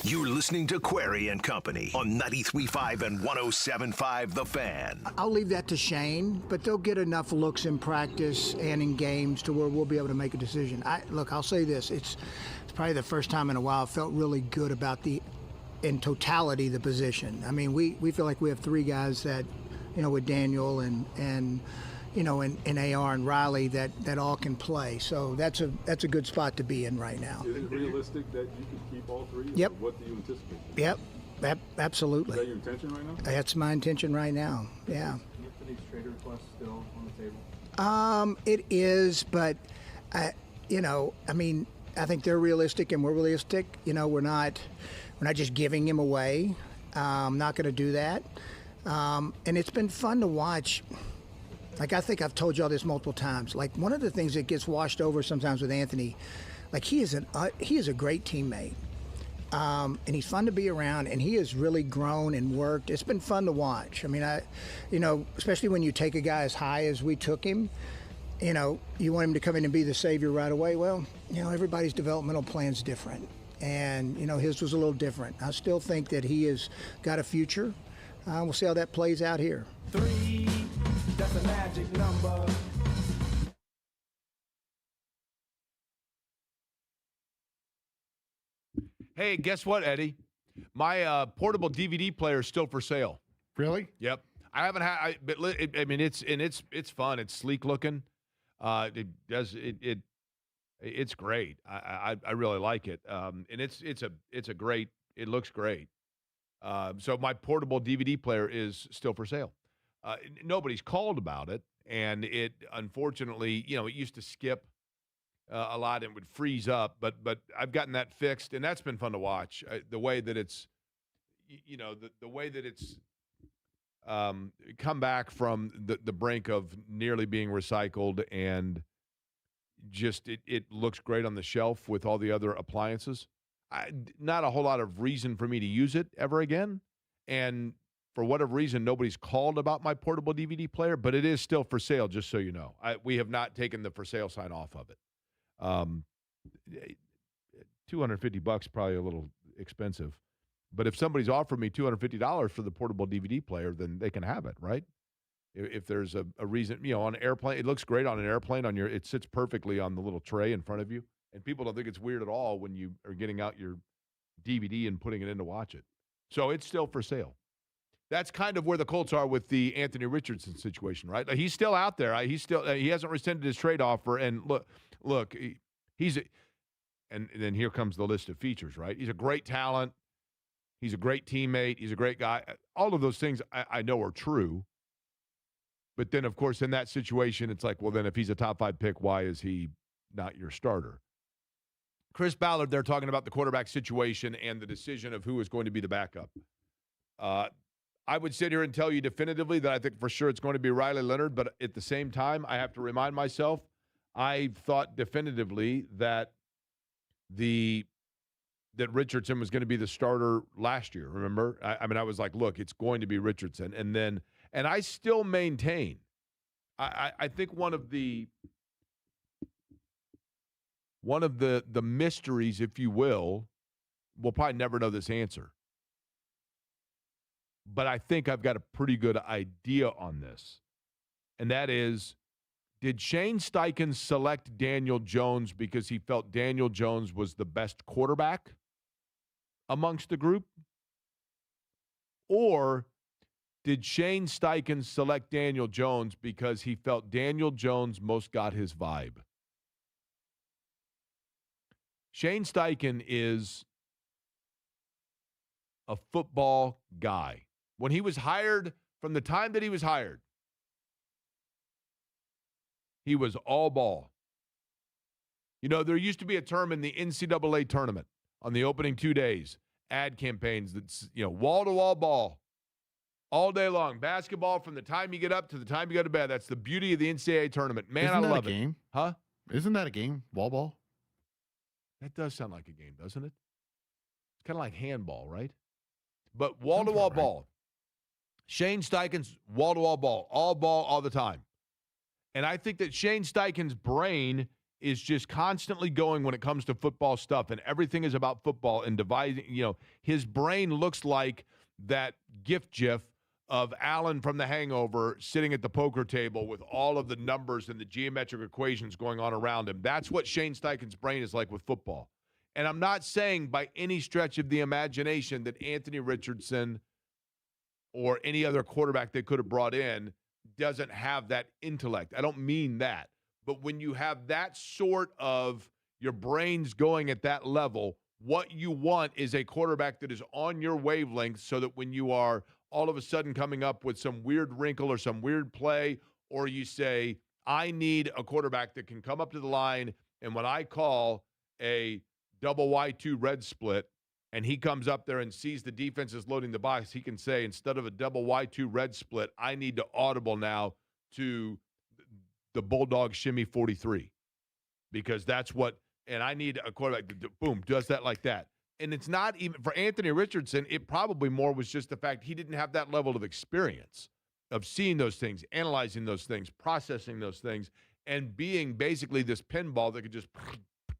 You're listening to Query and Company on 93.5 and 107.5 The Fan. I'll leave that to Shane, but they'll get enough looks in practice and in games to where we'll be able to make a decision. I'll say this. It's probably the first time in a while I felt really good about in totality, the position. I mean, we feel like we have three guys that, with Daniel and AR and Riley that all can play. So that's a good spot to be in right now. Is it realistic that you can keep all three? Yep. What do you anticipate? Yep. Absolutely. Is that your intention right now? That's my intention right now. Yeah. Anthony's trade request still on the table? It is, but I think they're realistic and we're realistic. We're not just giving him away. I'm not going to do that. And it's been fun to watch. Like, I think I've told y'all this multiple times. Like, one of the things that gets washed over sometimes with Anthony, like, he is a great teammate. And he's fun to be around, and he has really grown and worked. It's been fun to watch. I mean, especially when you take a guy as high as we took him, you want him to come in and be the savior right away. Well, everybody's developmental plan's different. And, his was a little different. I still think that he has got a future. We'll see how that plays out here. 3, that's a magic number. Hey, guess what, Eddie? My portable DVD player is still for sale. Really? Yep. I haven't had. It's fun. It's sleek looking. It's great. I really like it. And it's a great. It looks great. So my portable DVD player is still for sale. Nobody's called about it, And it, unfortunately, it used to skip a lot and would freeze up, but I've gotten that fixed, and that's been fun to watch. The way that it's, the way that it's come back from the brink of nearly being recycled, and just it looks great on the shelf with all the other appliances. Not a whole lot of reason for me to use it ever again, and for whatever reason, nobody's called about my portable DVD player, but it is still for sale, just so you know. We have not taken the for sale sign off of it. $250 probably a little expensive, but if somebody's offered me $250 for the portable DVD player, then they can have it, right? If there's a reason, on an airplane, it looks great on an airplane. It sits perfectly on the little tray in front of you, and people don't think it's weird at all when you are getting out your DVD and putting it in to watch it. So it's still for sale. That's kind of where the Colts are with the Anthony Richardson situation, right? He's still out there. He hasn't rescinded his trade offer. And look, and then here comes the list of features, right? He's a great talent. He's a great teammate. He's a great guy. All of those things I know are true. But then, of course, in that situation, it's like, well, then if he's a top 5 pick, why is he not your starter? Chris Ballard, they're talking about the quarterback situation and the decision of who is going to be the backup. I would sit here and tell you definitively that I think for sure it's going to be Riley Leonard, but at the same time, I have to remind myself, I thought definitively that Richardson was going to be the starter last year, remember? I was like, look, it's going to be Richardson. And I still maintain, I think one of the mysteries, if you will, we'll probably never know this answer. But I think I've got a pretty good idea on this. And that is, did Shane Steichen select Daniel Jones because he felt Daniel Jones was the best quarterback amongst the group? Or did Shane Steichen select Daniel Jones because he felt Daniel Jones most got his vibe? Shane Steichen is a football guy. When he was hired, from the time that he was hired, he was all ball. There used to be a term in the NCAA tournament on the opening 2 days, ad campaigns that's, wall-to-wall ball all day long. Basketball from the time you get up to the time you go to bed. That's the beauty of the NCAA tournament. Man, Isn't I that love a game? it. Huh? Isn't that a game? Wall ball? That does sound like a game, doesn't it? It's kind of like handball, right? But wall-to-wall ball. Shane Steichen's wall-to-wall ball all the time. And I think that Shane Steichen's brain is just constantly going when it comes to football stuff, and everything is about football and dividing. His brain looks like that gif of Alan from The Hangover sitting at the poker table with all of the numbers and the geometric equations going on around him. That's what Shane Steichen's brain is like with football. And I'm not saying by any stretch of the imagination that Anthony Richardson or any other quarterback they could have brought in doesn't have that intellect. I don't mean that. But when you have that sort of your brain's going at that level, what you want is a quarterback that is on your wavelength so that when you are all of a sudden coming up with some weird wrinkle or some weird play, or you say, I need a quarterback that can come up to the line, and when I call a double Y2 red split, and he comes up there and sees the defense is loading the box, he can say, instead of a double Y2 red split, I need to audible now to the Bulldog Shimmy 43. Because that's what, and I need a quarterback that, boom, does that like that. And it's not even, for Anthony Richardson, it probably more was just the fact he didn't have that level of experience of seeing those things, analyzing those things, processing those things, and being basically this pinball that could just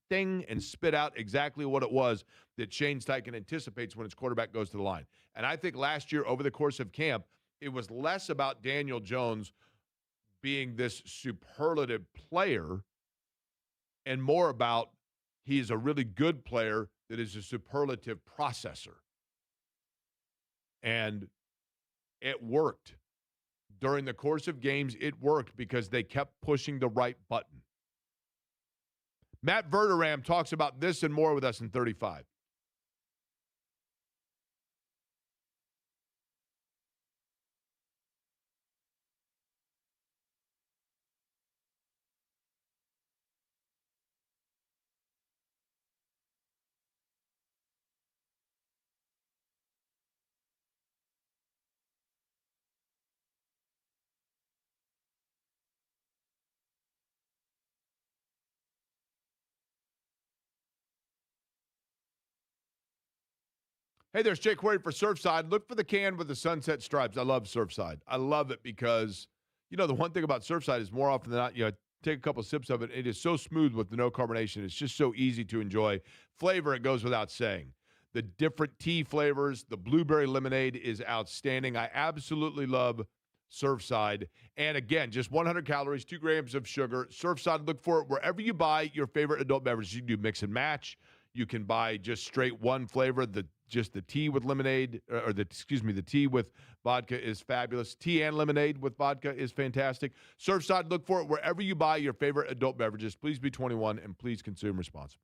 ding and spit out exactly what it was that Shane Steichen anticipates when his quarterback goes to the line. And I think last year, over the course of camp, it was less about Daniel Jones being this superlative player and more about he is a really good player that is a superlative processor. And it worked. During the course of games, it worked because they kept pushing the right button. Matt Verderame talks about this and more with us in 35. Hey, there's Jake Query for Surfside. Look for the can with the sunset stripes. I love Surfside. I love it because, the one thing about Surfside is more often than not, take a couple sips of it. It is so smooth with the no carbonation. It's just so easy to enjoy. Flavor, it goes without saying. The different tea flavors, the blueberry lemonade is outstanding. I absolutely love Surfside. And again, just 100 calories, 2 grams of sugar. Surfside, look for it wherever you buy your favorite adult beverage. You can do mix and match. You can buy just straight one flavor. Just the tea with lemonade, the tea with vodka is fabulous. Tea and lemonade with vodka is fantastic. Surfside, look for it wherever you buy your favorite adult beverages. Please be 21 and please consume responsibly.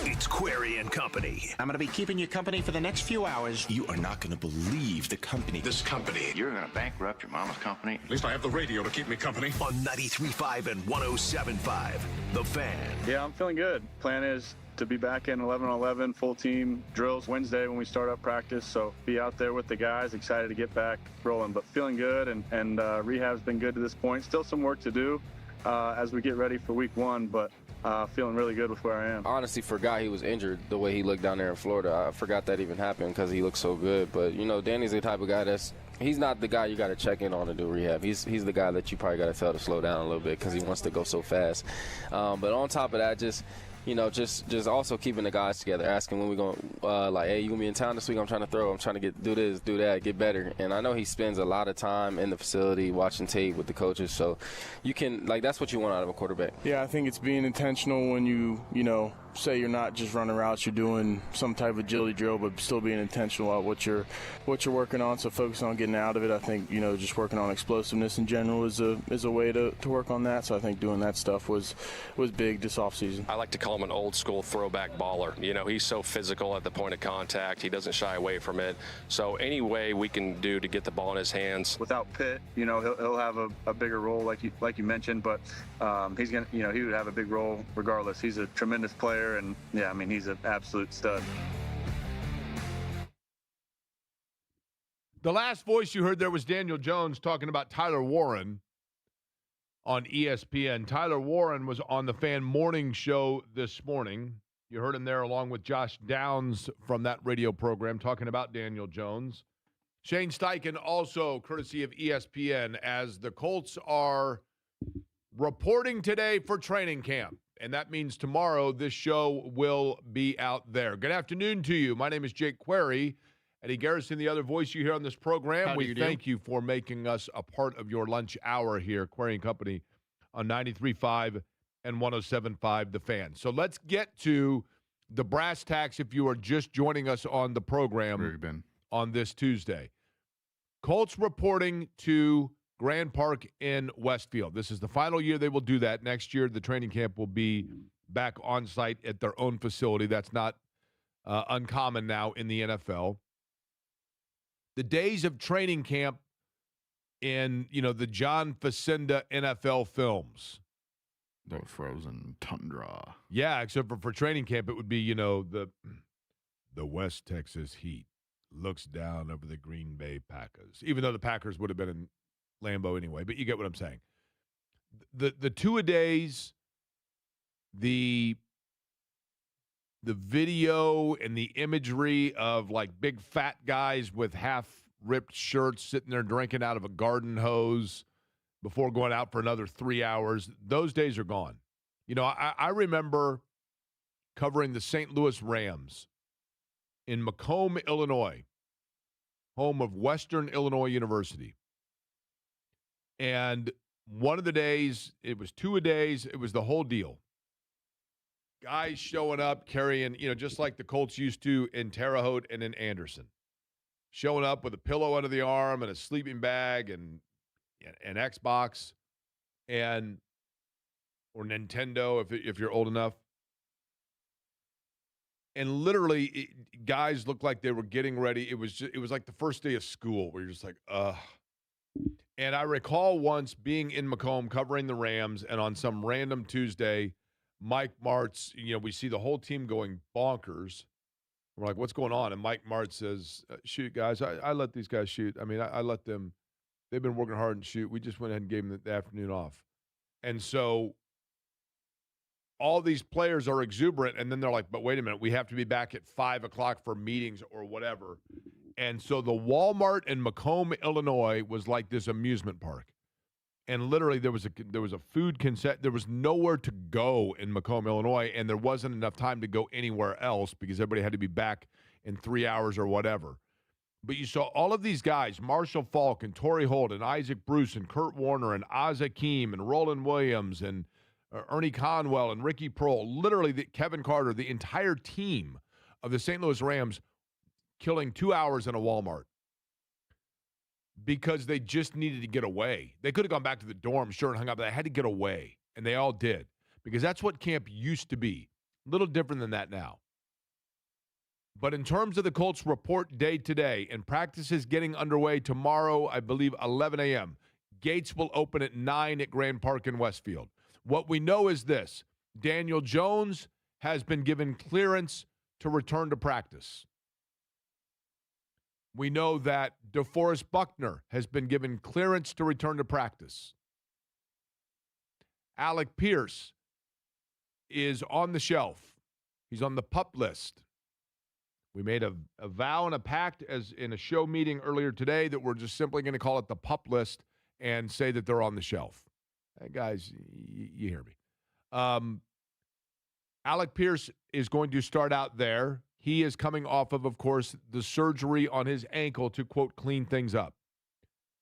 It's Query and Company. I'm going to be keeping you company for the next few hours. You are not going to believe the company. This company. You're going to bankrupt your mama's company. At least I have the radio to keep me company. On 93.5 and 107.5, The Fan. Yeah, I'm feeling good. Plan is to be back in 11-on-11 full team drills Wednesday when we start up practice. So be out there with the guys, excited to get back rolling, but feeling good. And rehab's been good to this point. Still some work to do as we get ready for week 1, but feeling really good with where I am. I honestly forgot he was injured the way he looked down there in Florida. I forgot that even happened because he looked so good. But, Danny's the type of guy he's not the guy you got to check in on to do rehab. He's the guy that you probably got to tell to slow down a little bit because he wants to go so fast. But on top of that, just also keeping the guys together, asking when we're going, hey, you going to be in town this week? I'm trying to throw. I'm trying to do this, do that, get better. And I know he spends a lot of time in the facility watching tape with the coaches. So you can, that's what you want out of a quarterback. Yeah, I think it's being intentional when you say you're not just running routes, you're doing some type of agility drill, but still being intentional about what you're working on. So focusing on getting out of it. I think just working on explosiveness in general is a way to work on that. So I think doing that stuff was big this offseason. I like to call call him an old school throwback baller. You know, he's so physical at the point of contact. He doesn't shy away from it. So any way we can do to get the ball in his hands. Without Pitt, you know, he'll have a bigger role like you mentioned, but he's gonna, you know, he would have a big role regardless. He's a tremendous player, and yeah, I mean, he's an absolute stud. The last voice you heard there was Daniel Jones talking about Tyler Warren on ESPN. Tyler Warren was on the Fan Morning Show this morning. You heard him there along with Josh Downs from that radio program talking about Daniel Jones. Shane Steichen also courtesy of ESPN, as the Colts are reporting today for training camp. And that means tomorrow this show will be out there. Good afternoon to you. My name is Jake Query. Eddie Garrison, the other voice you hear on this program. We thank you for making us a part of your lunch hour here, Query and Company, on 93.5 and 107.5 The Fan. So let's get to the brass tacks if you are just joining us on the program on this Tuesday. Colts reporting to Grand Park in Westfield. This is the final year they will do that. Next year, the training camp will be back on site at their own facility. That's not uncommon now in the NFL. The days of training camp in, you know, the John Facenda NFL films. The frozen tundra. Yeah, except for training camp, it would be, you know, the West Texas Heat looks down over the Green Bay Packers, even though the Packers would have been in Lambeau anyway, but you get what I'm saying. The two-a-days, the video and the imagery of like big fat guys with half-ripped shirts sitting there drinking out of a garden hose before going out for another 3 hours, those days are gone. You know, I remember covering the St. Louis Rams in Macomb, Illinois, home of Western Illinois University. And one of the days, it was two-a-days, it was the whole deal. Guys showing up carrying, you know, just like the Colts used to in Terre Haute and in Anderson. Showing up with a pillow under the arm and a sleeping bag and an Xbox and or Nintendo if you're old enough. And literally, guys looked like they were getting ready. It was like the first day of school where you're just like, ugh. And I recall once being in Macomb covering the Rams, and on some random Tuesday, Mike Martz, you know, we see the whole team going bonkers. We're like, what's going on? And Mike Martz says, shoot, guys. I let these guys shoot. I mean, I let them. They've been working hard and shoot. We just went ahead and gave them the afternoon off. And so all these players are exuberant, and then they're like, but wait a minute, we have to be back at 5 o'clock for meetings or whatever. And so the Walmart in Macomb, Illinois was like this amusement park. And literally there was a food concession. There was nowhere to go in Macomb, Illinois, and there wasn't enough time to go anywhere else because everybody had to be back in 3 hours or whatever. But you saw all of these guys, Marshall Faulk and Torrey Holt and Isaac Bruce and Kurt Warner and Oz Hakeem and Roland Williams and Ernie Conwell and Ricky Prohl, literally Kevin Carter, the entire team of the St. Louis Rams killing 2 hours in a Walmart because they just needed to get away. They could have gone back to the dorm, sure, and hung out, but they had to get away, and they all did because that's what camp used to be. A little different than that now. But in terms of the Colts report day today, and practice is getting underway tomorrow, I believe 11 a.m. Gates will open at 9 at Grand Park in Westfield. What we know is this: Daniel Jones has been given clearance to return to practice. We know that DeForest Buckner has been given clearance to return to practice. Alec Pierce is on the shelf. He's on the PUP list. We made a vow and a pact as in a show meeting earlier today that we're just simply going to call it the PUP list and say that they're on the shelf. Hey, guys, you hear me. Alec Pierce is going to start out there. He is coming off of course, the surgery on his ankle to, quote, clean things up.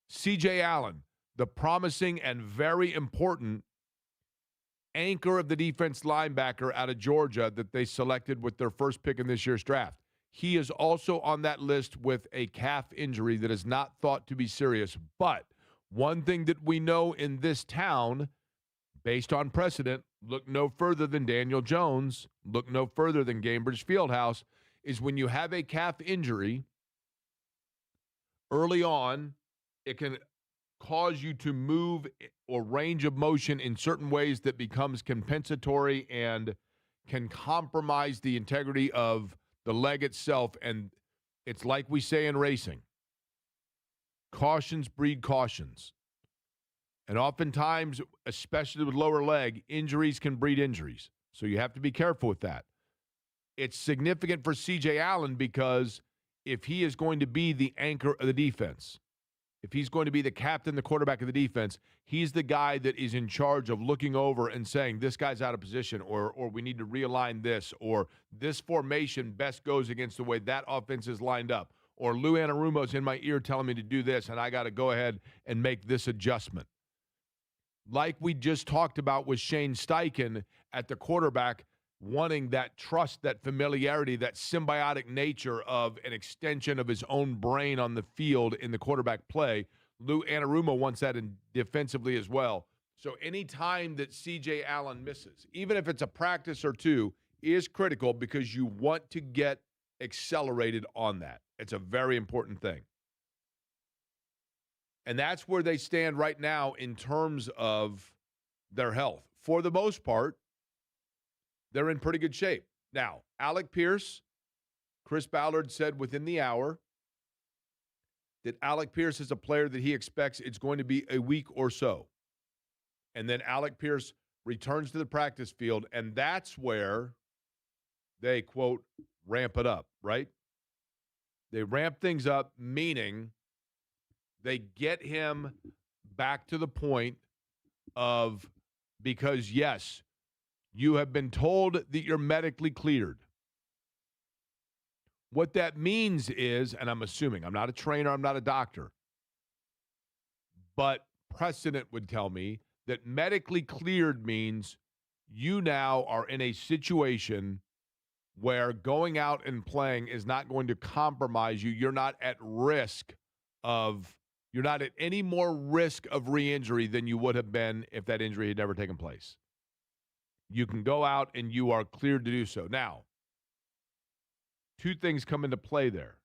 C.J. Allen, the promising and very important anchor of the defense linebacker out of Georgia that they selected with their first pick in this year's draft. He is also on that list with a calf injury that is not thought to be serious. But one thing that we know in this town, based on precedent, look no further than Daniel Jones, look no further than Gainbridge Fieldhouse, is when you have a calf injury early on, it can cause you to move or range of motion in certain ways that becomes compensatory and can compromise the integrity of the leg itself. And it's like we say in racing, cautions breed cautions. And oftentimes, especially with lower leg, injuries can breed injuries. So you have to be careful with that. It's significant for C.J. Allen because if he is going to be the anchor of the defense, if he's going to be the captain, the quarterback of the defense, he's the guy that is in charge of looking over and saying, this guy's out of position, or we need to realign this, or this formation best goes against the way that offense is lined up, or Lou Anarumo's in my ear telling me to do this, and I got to go ahead and make this adjustment. Like we just talked about with Shane Steichen at the quarterback, wanting that trust, that familiarity, that symbiotic nature of an extension of his own brain on the field in the quarterback play. Lou Anarumo wants that in defensively as well. So any time that C.J. Allen misses, even if it's a practice or two, is critical because you want to get accelerated on that. It's a very important thing. And that's where they stand right now in terms of their health. For the most part, they're in pretty good shape. Now, Alec Pierce, Chris Ballard said within the hour that Alec Pierce is a player that he expects it's going to be a week or so. And then Alec Pierce returns to the practice field, and that's where they, quote, ramp it up, right? They ramp things up, meaning they get him back to the point of, because, yes, you have been told that you're medically cleared. What that means is, and I'm assuming, I'm not a trainer, I'm not a doctor, but precedent would tell me that medically cleared means you now are in a situation where going out and playing is not going to compromise you. You're not at risk of, you're not at any more risk of re-injury than you would have been if that injury had never taken place. You can go out and you are cleared to do so. Now, two things come into play there.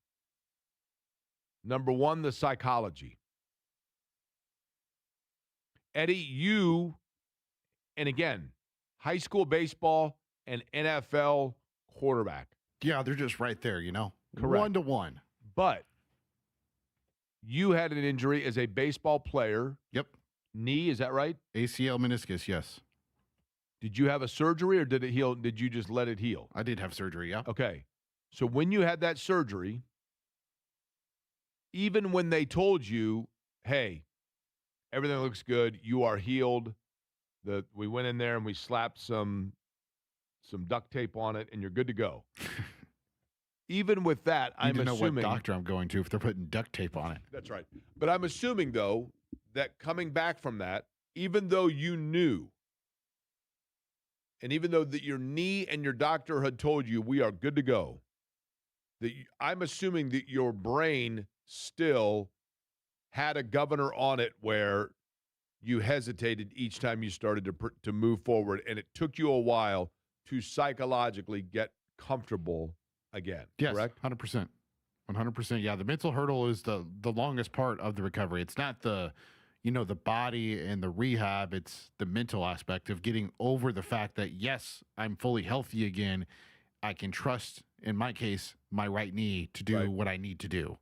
Number one, the psychology. Eddie, you, and again, high school baseball and NFL quarterback. Yeah, they're just right there, you know? Correct. 1-to-1. But you had an injury as a baseball player. Yep. Knee, is that right? ACL meniscus, yes. Did you have a surgery or did it heal? Did you just let it heal? I did have surgery, yeah. Okay. So when you had that surgery, even when they told you, hey, everything looks good, you are healed, we went in there and we slapped some duct tape on it and you're good to go. Even with that, I'm assuming. know what doctor I'm going to if they're putting duct tape on it. That's right. But I'm assuming, though, that coming back from that, even though you knew, and even though that your knee and your doctor had told you we are good to go, I'm assuming that your brain still had a governor on it where you hesitated each time you started to move forward, and it took you a while to psychologically get comfortable again. Yes, correct? 100%. 100%. Yeah, the mental hurdle is the longest part of the recovery. It's not the body and the rehab. It's the mental aspect of getting over the fact that, yes, I'm fully healthy again. I can trust, in my case, my right knee to do what I need to do.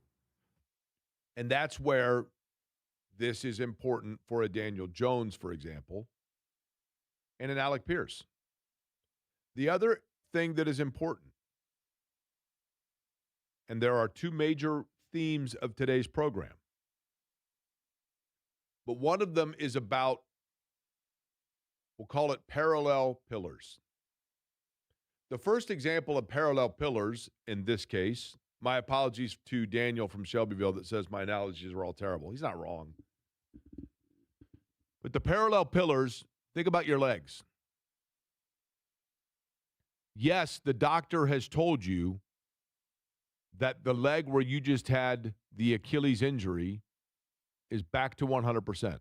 And that's where this is important for a Daniel Jones, for example, and an Alec Pierce. The other thing that is important, and there are two major themes of today's program, but one of them is about, we'll call it parallel pillars. The first example of parallel pillars in this case, my apologies to Daniel from Shelbyville that says my analogies are all terrible. He's not wrong. But the parallel pillars, think about your legs. Yes, the doctor has told you that the leg where you just had the Achilles injury is back to 100%.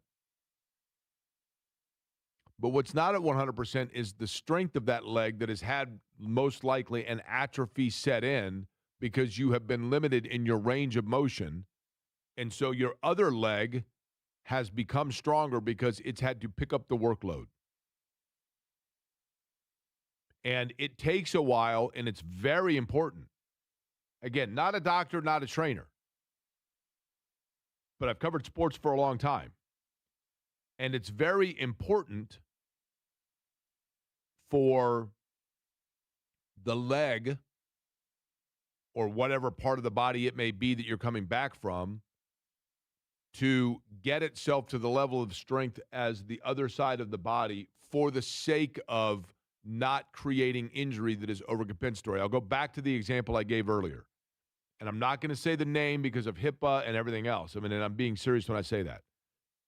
But what's not at 100% is the strength of that leg that has had most likely an atrophy set in because you have been limited in your range of motion. And so your other leg has become stronger because it's had to pick up the workload. And it takes a while, and it's very important. Again, not a doctor, not a trainer. But I've covered sports for a long time. And it's very important for the leg or whatever part of the body it may be that you're coming back from to get itself to the level of strength as the other side of the body for the sake of not creating injury that is overcompensatory. I'll go back to the example I gave earlier. And I'm not going to say the name because of HIPAA and everything else. I mean, and I'm being serious when I say that.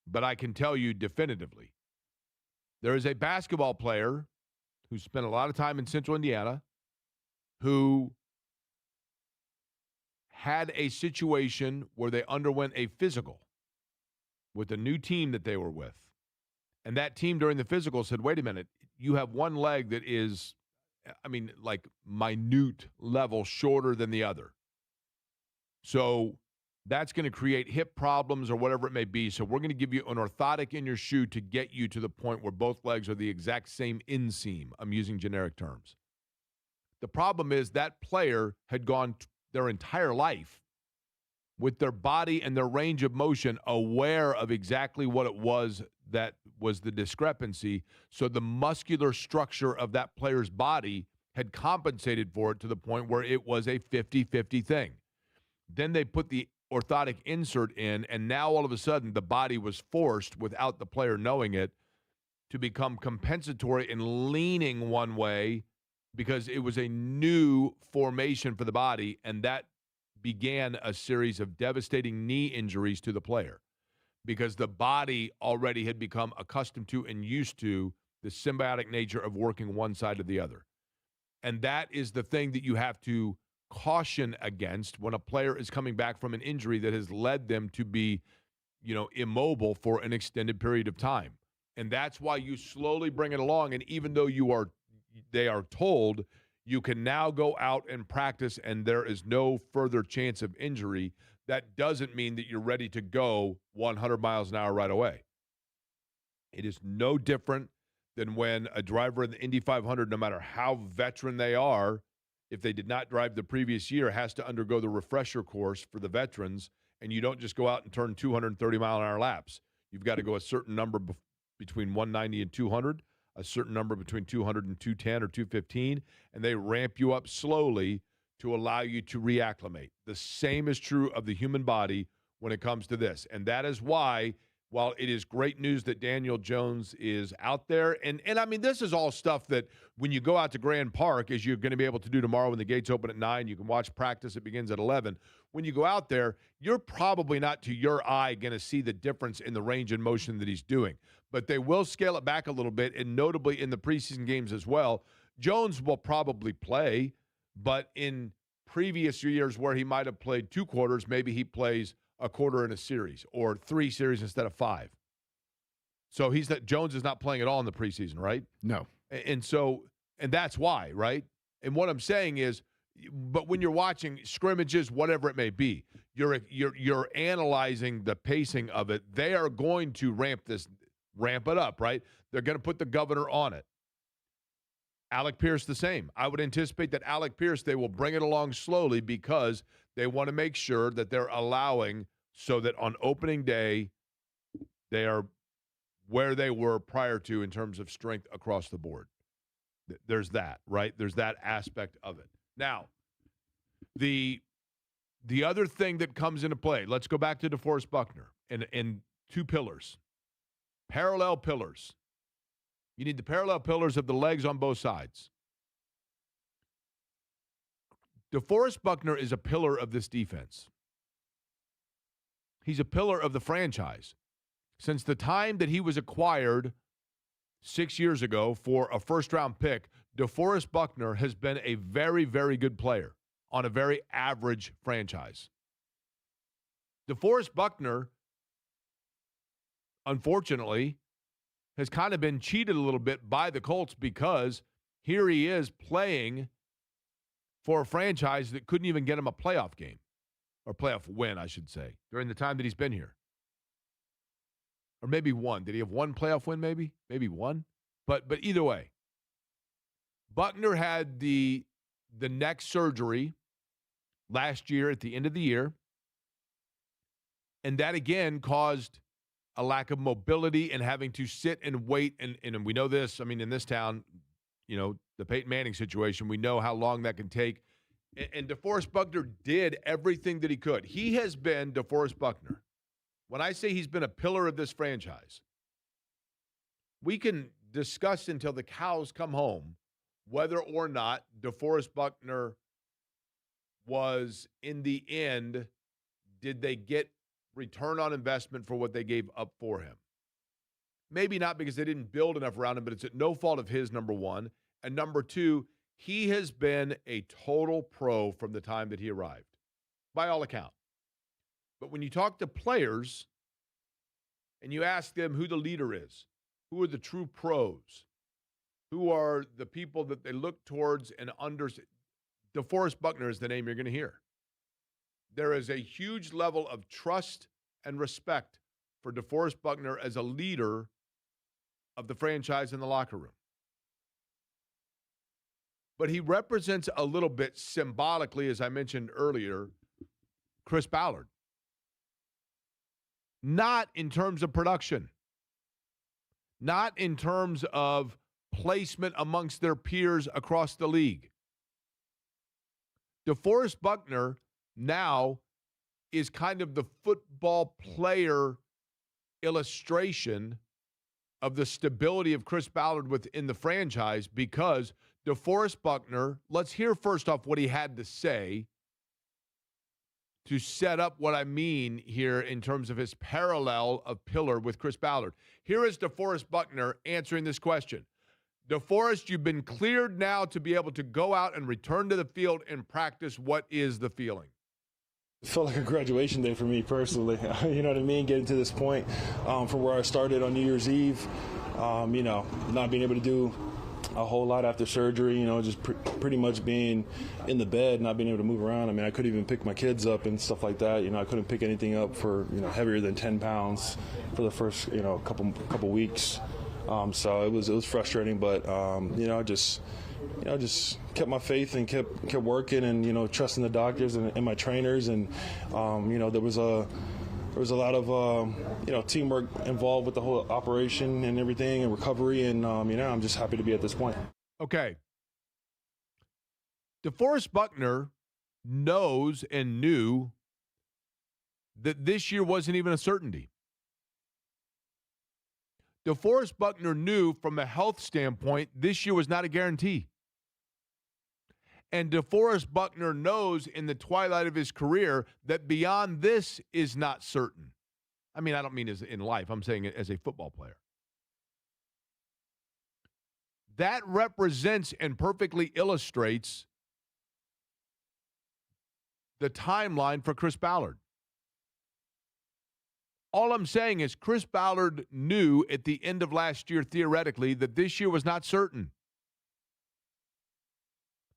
But I can tell you definitively, there is a basketball player who spent a lot of time in Central Indiana who had a situation where they underwent a physical with a new team that they were with. And that team during the physical said, wait a minute, you have one leg that is, I mean, like minute level shorter than the other. So that's going to create hip problems or whatever it may be. So we're going to give you an orthotic in your shoe to get you to the point where both legs are the exact same inseam. I'm using generic terms. The problem is that player had gone their entire life with their body and their range of motion aware of exactly what it was that was the discrepancy. So the muscular structure of that player's body had compensated for it to the point where it was a 50-50 thing. Then they put the orthotic insert in, and now all of a sudden the body was forced, without the player knowing it, to become compensatory and leaning one way because it was a new formation for the body, and that began a series of devastating knee injuries to the player because the body already had become accustomed to and used to the symbiotic nature of working one side or the other. And that is the thing that you have to caution against when a player is coming back from an injury that has led them to be, immobile for an extended period of time. And that's why you slowly bring it along. And even though they are told you can now go out and practice and there is no further chance of injury, that doesn't mean that you're ready to go 100 miles an hour right away. It is no different than when a driver in the Indy 500, no matter how veteran they are, if they did not drive the previous year, has to undergo the refresher course for the veterans, and you don't just go out and turn 230 mile an hour laps. You've got to go a certain number between 190 and 200, a certain number between 200 and 210 or 215, and they ramp you up slowly to allow you to reacclimate. The same is true of the human body when it comes to this. And that is why, while it is great news that Daniel Jones is out there, and I mean, this is all stuff that when you go out to Grand Park, as you're going to be able to do tomorrow when the gates open at 9, you can watch practice. It begins at 11. When you go out there, you're probably not to your eye going to see the difference in the range and motion that he's doing. But they will scale it back a little bit, and notably in the preseason games as well. Jones will probably play, but in previous years where he might have played 2 quarters, maybe he plays a quarter in a series or 3 series instead of 5. So Jones is not playing at all in the preseason, right? No. And that's why, right? And what I'm saying is, but when you're watching scrimmages, whatever it may be, you're analyzing the pacing of it. They are going to ramp it up, right? They're going to put the governor on it. Alec Pierce the same. I would anticipate that Alec Pierce, they will bring it along slowly because they want to make sure that they're allowing so that on opening day, they are where they were prior to in terms of strength across the board. There's that, right? There's that aspect of it. Now, the other thing that comes into play, let's go back to DeForest Buckner and 2 pillars, parallel pillars. You need the parallel pillars of the legs on both sides. DeForest Buckner is a pillar of this defense. He's a pillar of the franchise. Since the time that he was acquired 6 years ago for a first-round pick, DeForest Buckner has been a very, very good player on a very average franchise. DeForest Buckner, unfortunately, has kind of been cheated a little bit by the Colts because here he is playing for a franchise that couldn't even get him a playoff game, or playoff win, I should say, during the time that he's been here. Or maybe one. Did he have one playoff win maybe? Maybe one? But either way, Buckner had the neck surgery last year at the end of the year, and that again caused a lack of mobility and having to sit and wait. And we know this, I mean, in this town, you know, the Peyton Manning situation, we know how long that can take. And DeForest Buckner did everything that he could. He has been DeForest Buckner. When I say he's been a pillar of this franchise, we can discuss until the cows come home whether or not DeForest Buckner was, in the end, did they get return on investment for what they gave up for him? Maybe not, because they didn't build enough around him, but it's at no fault of his, number one. And number two, he has been a total pro from the time that he arrived, by all accounts. But when you talk to players and you ask them who the leader is, who are the true pros, who are the people that they look towards and understand, DeForest Buckner is the name you're going to hear. There is a huge level of trust and respect for DeForest Buckner as a leader of the franchise in the locker room. But he represents a little bit symbolically, as I mentioned earlier, Chris Ballard. Not in terms of production. Not in terms of placement amongst their peers across the league. DeForest Buckner now is kind of the football player illustration of the stability of Chris Ballard within the franchise, because DeForest Buckner, let's hear first off what he had to say to set up what I mean here in terms of his parallel of pillar with Chris Ballard. Here is DeForest Buckner answering this question. DeForest, you've been cleared now to be able to go out and return to the field and practice. What is the feeling? It felt like a graduation day for me personally. You know what I mean? Getting to this point from where I started on New Year's Eve, you know, not being able to do a whole lot after surgery, you know, just pretty much being in the bed, not being able to move around. I mean, I couldn't even pick my kids up and stuff like that. You know, I couldn't pick anything up for, you know, heavier than 10 pounds for the first, you know, couple weeks. So it was frustrating, but, you know, just kept my faith and kept working and, you know, trusting the doctors and my trainers. And, you know, there was a lot of, you know, teamwork involved with the whole operation and everything and recovery. And, you know, I'm just happy to be at this point. Okay. DeForest Buckner knows and knew that this year wasn't even a certainty. DeForest Buckner knew from a health standpoint this year was not a guarantee. And DeForest Buckner knows in the twilight of his career that beyond this is not certain. I mean, I don't mean as in life. I'm saying it as a football player. That represents and perfectly illustrates the timeline for Chris Ballard. All I'm saying is Chris Ballard knew at the end of last year, theoretically, that this year was not certain.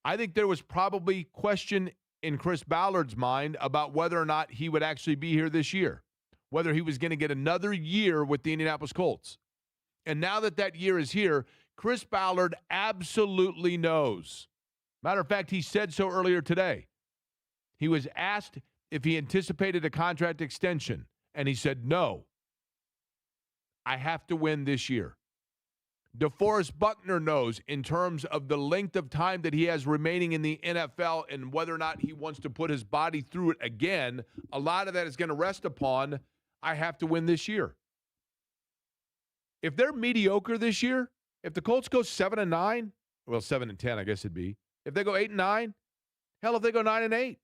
I think there was probably question in Chris Ballard's mind about whether or not he would actually be here this year, whether he was going to get another year with the Indianapolis Colts. And now that that year is here, Chris Ballard absolutely knows. Matter of fact, he said so earlier today. He was asked if he anticipated a contract extension, and he said, no, I have to win this year. DeForest Buckner knows in terms of the length of time that he has remaining in the NFL and whether or not he wants to put his body through it again, a lot of that is going to rest upon, I have to win this year. If they're mediocre this year, if the Colts go 7-9, well, 7-10, I guess it'd be. If they go 8-9, hell, if they go 9-8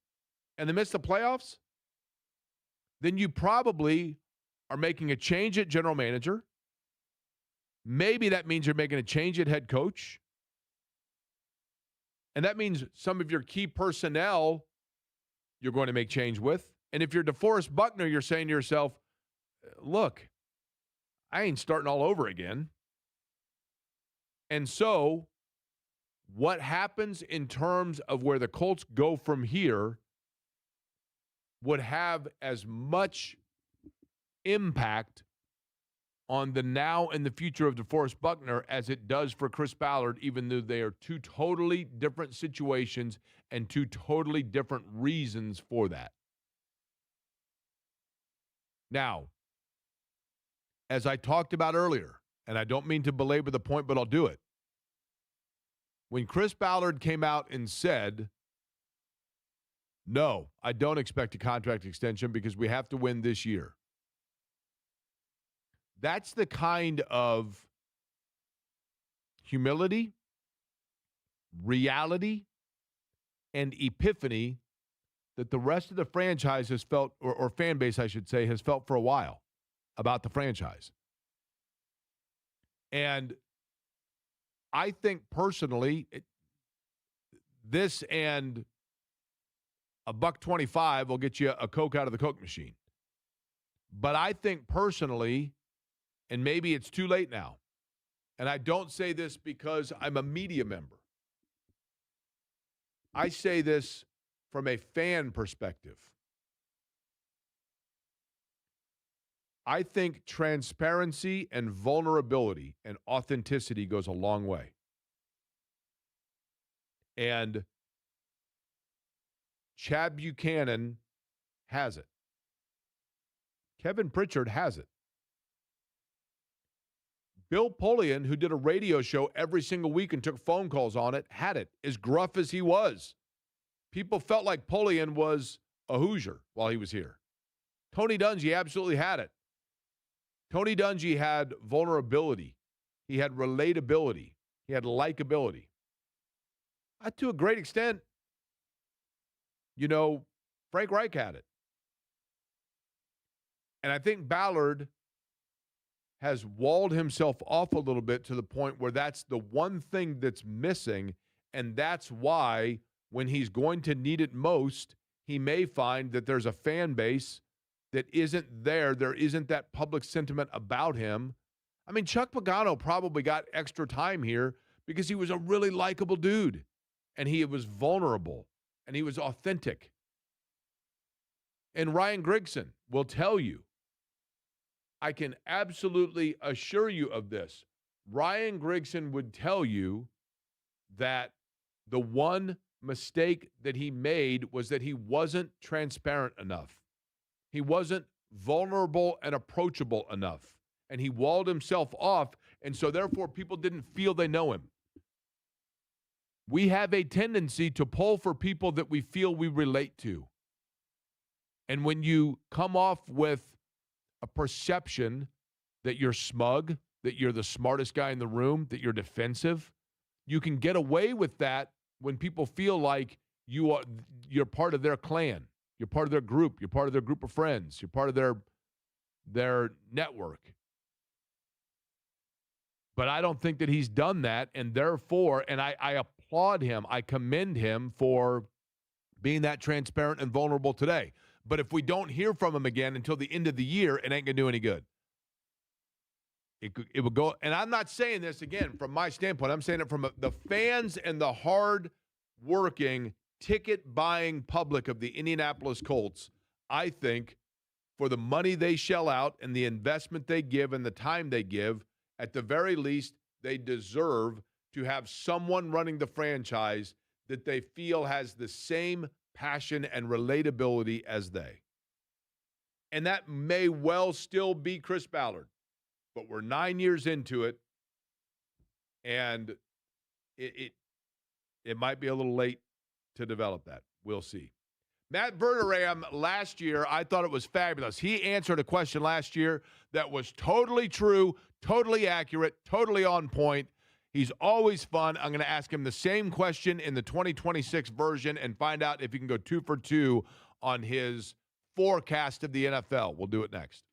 and they miss the playoffs, then you probably are making a change at general manager. Maybe that means you're making a change at head coach. And that means some of your key personnel you're going to make change with. And if you're DeForest Buckner, you're saying to yourself, look, I ain't starting all over again. And so what happens in terms of where the Colts go from here would have as much impact on the now and the future of DeForest Buckner as it does for Chris Ballard, even though they are two totally different situations and two totally different reasons for that. Now, as I talked about earlier, and I don't mean to belabor the point, but I'll do it. When Chris Ballard came out and said, no, I don't expect a contract extension because we have to win this year. That's the kind of humility, reality, and epiphany that the rest of the franchise has felt, or fan base, I should say, has felt for a while about the franchise. And I think personally, this and $1.25 will get you a Coke out of the Coke machine. But I think personally, and maybe it's too late now, and I don't say this because I'm a media member. I say this from a fan perspective. I think transparency and vulnerability and authenticity goes a long way. And Chad Buchanan has it. Kevin Pritchard has it. Bill Polian, who did a radio show every single week and took phone calls on it, had it, as gruff as he was. People felt like Polian was a Hoosier while he was here. Tony Dungy absolutely had it. Tony Dungy had vulnerability. He had relatability. He had likability. To a great extent, Frank Reich had it. And I think Ballard has walled himself off a little bit to the point where that's the one thing that's missing, and that's why when he's going to need it most, he may find that there's a fan base that isn't there. There isn't that public sentiment about him. I mean, Chuck Pagano probably got extra time here because he was a really likable dude, and he was vulnerable, and he was authentic. And Ryan Grigson will tell you, I can absolutely assure you of this. Ryan Grigson would tell you that the one mistake that he made was that he wasn't transparent enough. He wasn't vulnerable and approachable enough. And he walled himself off, and so therefore people didn't feel they know him. We have a tendency to pull for people that we feel we relate to. And when you come off with a perception that you're smug, that you're the smartest guy in the room, that you're defensive, you can get away with that when people feel like you're part of their clan, you're part of their group, you're part of their group of friends, you're part of their network. But I don't think that he's done that, and therefore, and I applaud him, I commend him for being that transparent and vulnerable today. But if we don't hear from him again until the end of the year, it ain't going to do any good. It would go, and I'm not saying this, again, from my standpoint. I'm saying it from the fans and the hard-working, ticket-buying public of the Indianapolis Colts. I think for the money they shell out and the investment they give and the time they give, at the very least, they deserve to have someone running the franchise that they feel has the same passion and relatability as they. And that may well still be Chris Ballard. But we're 9 years into it, and it might be a little late to develop that. We'll see. Matt Verderame last year, I thought it was fabulous. He answered a question last year that was totally true, totally accurate, totally on point. He's always fun. I'm going to ask him the same question in the 2026 version and find out if he can go 2 for 2 on his forecast of the NFL. We'll do it next.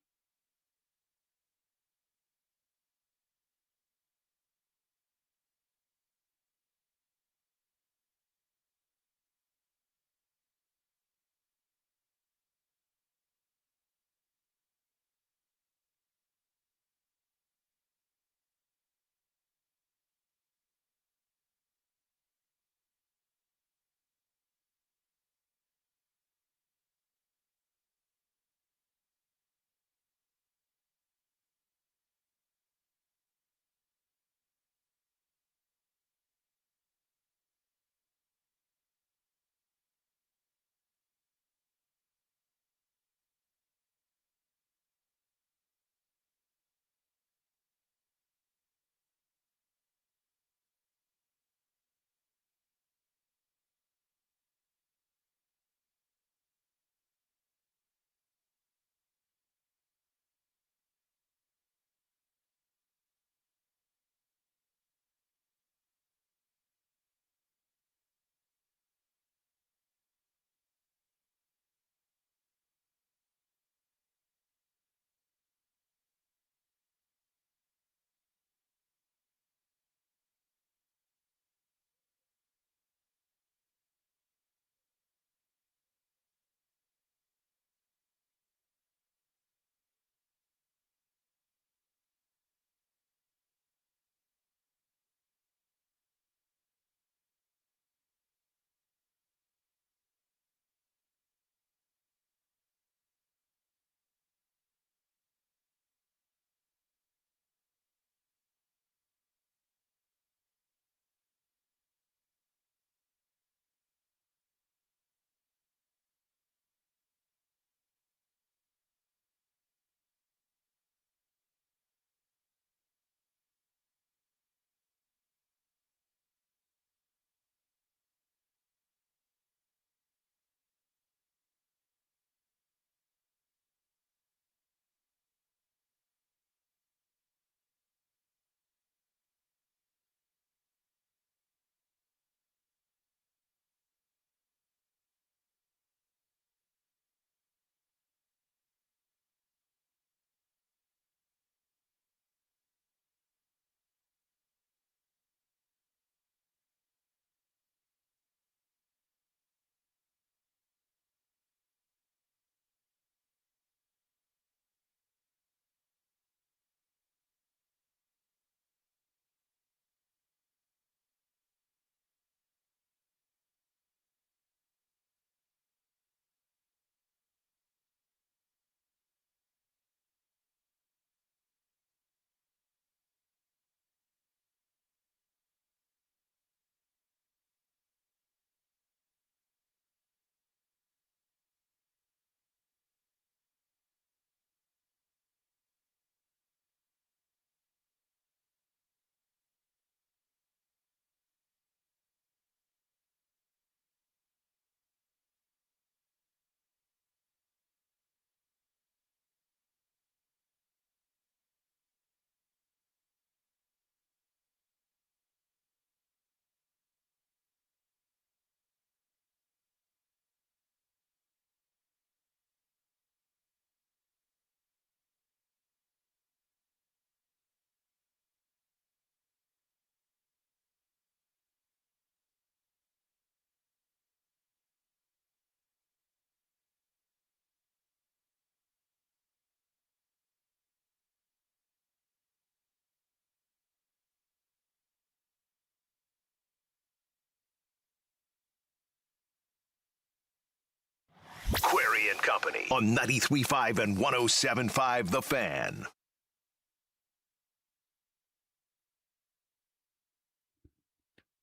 Barry and Company on 93.5 and 107.5 The Fan.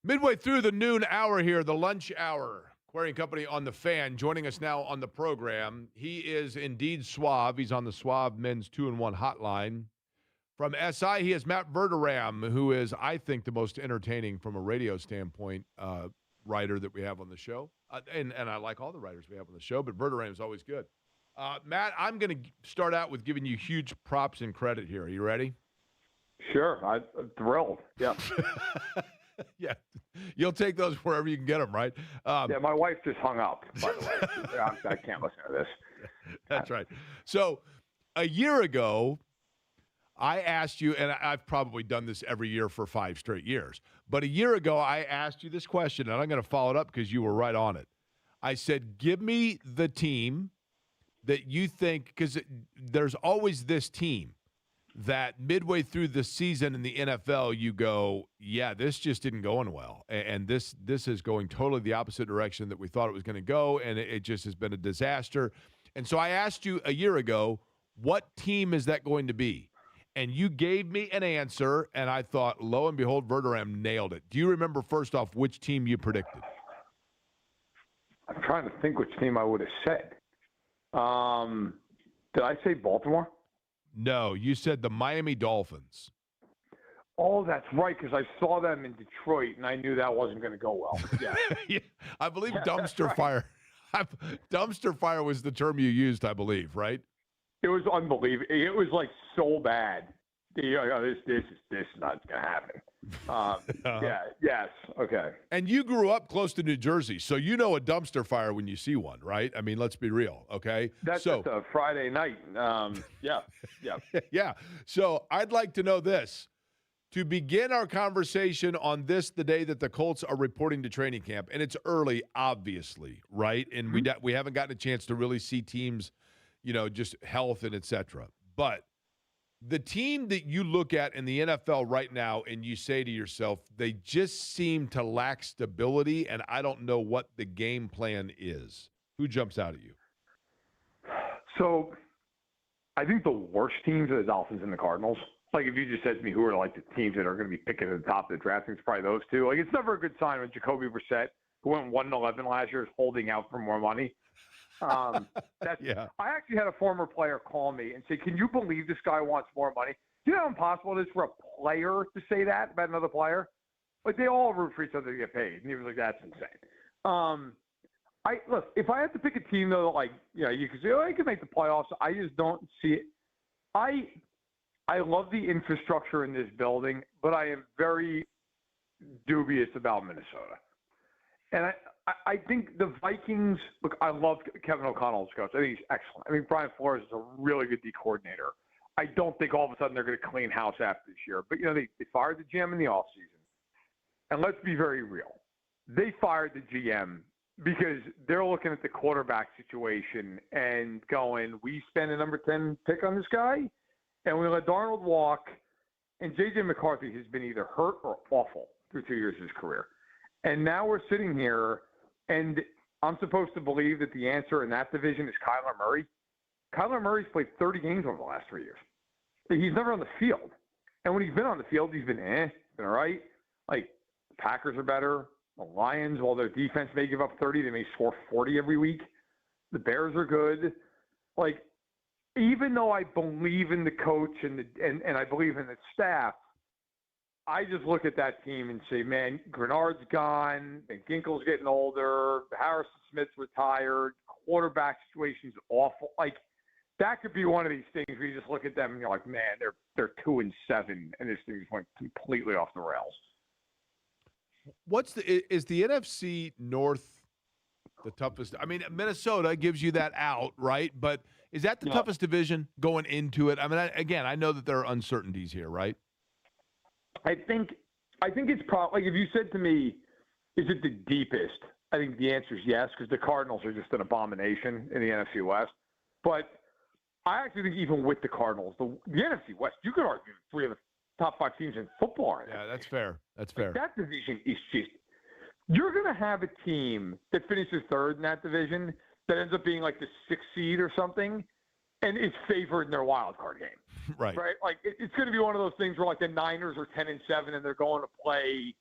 Midway through the noon hour here, the lunch hour. Query and Company on The Fan. Joining us now on the program, he is indeed Suave. He's on the Suave Men's 2-in-1 hotline. From SI, he is Matt Verderame, who is, I think, the most entertaining from a radio standpoint writer that we have on the show. And I like all the writers we have on the show, but Verderame is always good. Matt, I'm going to start out with giving you huge props and credit here. Are you ready? Sure. I'm thrilled. Yeah. Yeah. You'll take those wherever you can get them, right? Yeah, my wife just hung up, by the way. I can't listen to this. That's right. So a year ago, I asked you, and I've probably done this every year for 5 straight years, but a year ago I asked you this question, and I'm going to follow it up because you were right on it. I said, give me the team that you think, because there's always this team that midway through the season in the NFL, you go, yeah, this just didn't going well. And this is going totally the opposite direction that we thought it was going to go, and it just has been a disaster. And so I asked you a year ago, what team is that going to be? And you gave me an answer, and I thought, lo and behold, Verderame nailed it. Do you remember, first off, which team you predicted? I'm trying to think which team I would have said. Did I say Baltimore? No, you said the Miami Dolphins. Oh, that's right, because I saw them in Detroit, and I knew that wasn't going to go well. Yeah. Yeah, I believe dumpster fire. Dumpster fire was the term you used, I believe, right? It was unbelievable. It was like so bad. This is not going to happen. Yeah. Yes. Okay. And you grew up close to New Jersey, so you know a dumpster fire when you see one, right? I mean, let's be real, okay? That's just a Friday night. Yeah. Yeah. Yeah. So I'd like to know this. To begin our conversation on this, the day that the Colts are reporting to training camp, and it's early, obviously, right? And we haven't gotten a chance to really see teams, just health and et cetera. But the team that you look at in the NFL right now and you say to yourself, they just seem to lack stability, and I don't know what the game plan is. Who jumps out at you? So I think the worst teams are the Dolphins and the Cardinals. Like, if you just said to me who are like the teams that are going to be picking at the top of the draft, it's probably those two. Like, it's never a good sign when Jacoby Brissett, who went 1-11 last year, is holding out for more money. Yeah. I actually had a former player call me and say, "Can you believe this guy wants more money?" Do you know how impossible it is for a player to say that about another player? Like, they all root for each other to get paid, and he was like, "That's insane." Look, if I had to pick a team though, like, you could say, "Oh, I could make the playoffs." I just don't see it. I love the infrastructure in this building, but I am very dubious about Minnesota. And I think the Vikings, look, I love Kevin O'Connell as coach. I think he's excellent. I mean, Brian Flores is a really good D coordinator. I don't think all of a sudden they're going to clean house after this year. But, they fired the GM in the offseason. And let's be very real. They fired the GM because they're looking at the quarterback situation and going, we spend a number 10 pick on this guy, and we let Darnold walk. And J.J. McCarthy has been either hurt or awful through 2 years of his career. And now we're sitting here, and I'm supposed to believe that the answer in that division is Kyler Murray. Kyler Murray's played 30 games over the last 3 years. He's never on the field. And when he's been on the field, he's been been all right. Like, the Packers are better. The Lions, while their defense may give up 30, they may score 40 every week. The Bears are good. Like, even though I believe in the coach and I believe in the staff, I just look at that team and say, man, Grenard's gone, McGinkle's getting older, Harrison Smith's retired, quarterback situation's awful. Like, that could be one of these things where you just look at them and you're like, man, they're 2-7, and this thing just went completely off the rails. Is the NFC North the toughest? I mean, Minnesota gives you that out, right? But is that the toughest division going into it? I mean, I know that there are uncertainties here, right? I think it's probably, like, if you said to me, is it the deepest? I think the answer is yes, because the Cardinals are just an abomination in the NFC West. But I actually think even with the Cardinals, the NFC West, you could argue 3 of the top 5 teams in football are in Yeah, that's fair. That's fair. That division is just – you're going to have a team that finishes third in that division that ends up being like the 6th seed or something, and is favored in their wild card game. Right. Right. Like it's going to be one of those things where like the Niners are 10-7 and they're going to play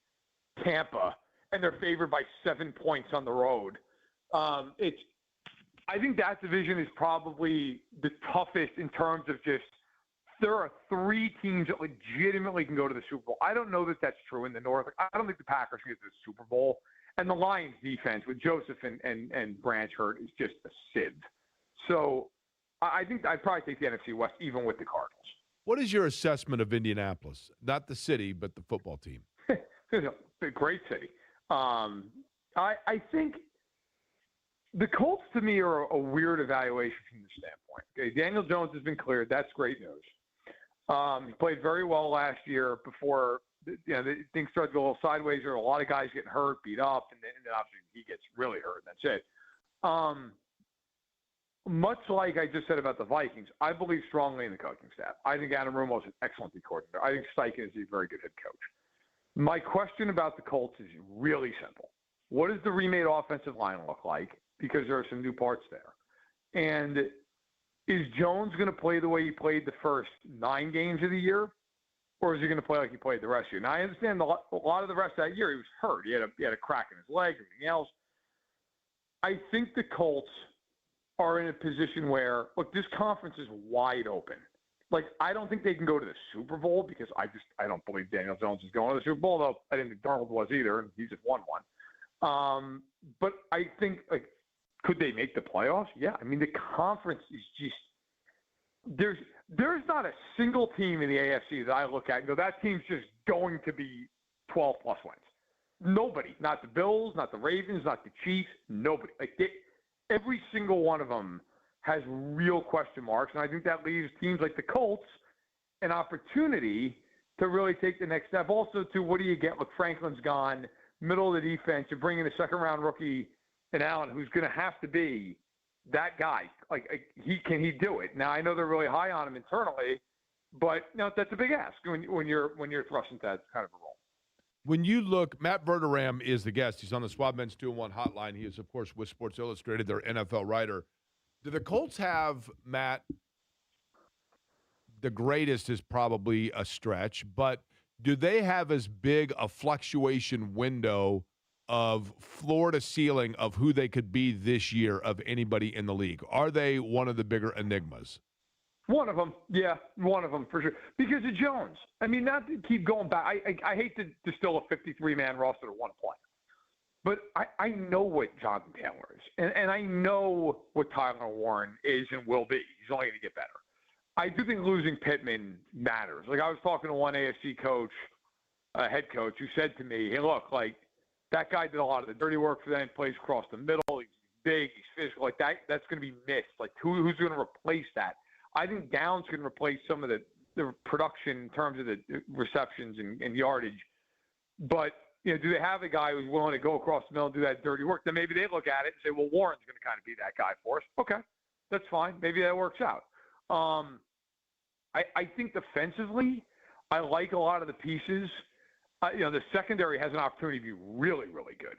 Tampa and they're favored by 7 points on the road. I think that division is probably the toughest in terms of just there are 3 teams that legitimately can go to the Super Bowl. I don't know that that's true in the North. I don't think the Packers can get to the Super Bowl. And the Lions defense with Joseph and Branch hurt is just a sieve. So I think I'd probably take the NFC West even with the Cardinals. What is your assessment of Indianapolis? Not the city, but the football team. It's a great city. I think the Colts, to me, are a weird evaluation from the standpoint. Okay, Daniel Jones has been cleared. That's great news. He played very well last year before things started to go a little sideways. There were a lot of guys getting hurt, beat up, and then obviously he gets really hurt, and that's it. Much like I just said about the Vikings, I believe strongly in the coaching staff. I think Adam Rumo is an excellent coordinator. I think Steichen is a very good head coach. My question about the Colts is really simple. What does the remade offensive line look like? Because there are some new parts there. And is Jones going to play the way he played the first 9 games of the year? Or is he going to play like he played the rest of the year? Now, I understand a lot of the rest of that year he was hurt. He had a crack in his leg, everything else. I think the Colts are in a position where, look, this conference is wide open. Like, I don't think they can go to the Super Bowl because I don't believe Daniel Jones is going to the Super Bowl, though I didn't think Darnold was either, and he just won one. But I think, like, could they make the playoffs? Yeah. I mean, the conference is just there's not a single team in the AFC that I look at and go, that team's just going to be 12-plus wins. Nobody. Not the Bills, not the Ravens, not the Chiefs. Nobody. Every single one of them has real question marks, and I think that leaves teams like the Colts an opportunity to really take the next step. Also, to what do you get? Look, Franklin's gone, middle of the defense. You're bringing a second-round rookie in Allen, who's going to have to be that guy. Can he do it? Now, I know they're really high on him internally, but that's a big ask when you're thrust into that kind of a role. When you look, Matt Verderame is the guest. He's on the Swab Men's 2-1 hotline. He is, of course, with Sports Illustrated, their NFL writer. Do the Colts have, Matt, the greatest is probably a stretch, but do they have as big a fluctuation window of floor to ceiling of who they could be this year of anybody in the league? Are they one of the bigger enigmas? One of them, yeah, one of them for sure. Because of Jones. I mean, not to keep going back. I hate to distill a 53-man roster to one player. But I know what Jonathan Taylor is. And I know what Tyler Warren is and will be. He's only going to get better. I do think losing Pittman matters. Like, I was talking to one AFC coach, head coach, who said to me, hey, look, like, that guy did a lot of the dirty work for them, plays across the middle. He's big, he's physical. Like, that's going to be missed. Like, who's going to replace that? I think Downs can replace some of the production in terms of the receptions and yardage. But, do they have a guy who's willing to go across the middle and do that dirty work? Then maybe they look at it and say, well, Warren's going to kind of be that guy for us. Okay, that's fine. Maybe that works out. I think defensively, I like a lot of the pieces. The secondary has an opportunity to be really, really good.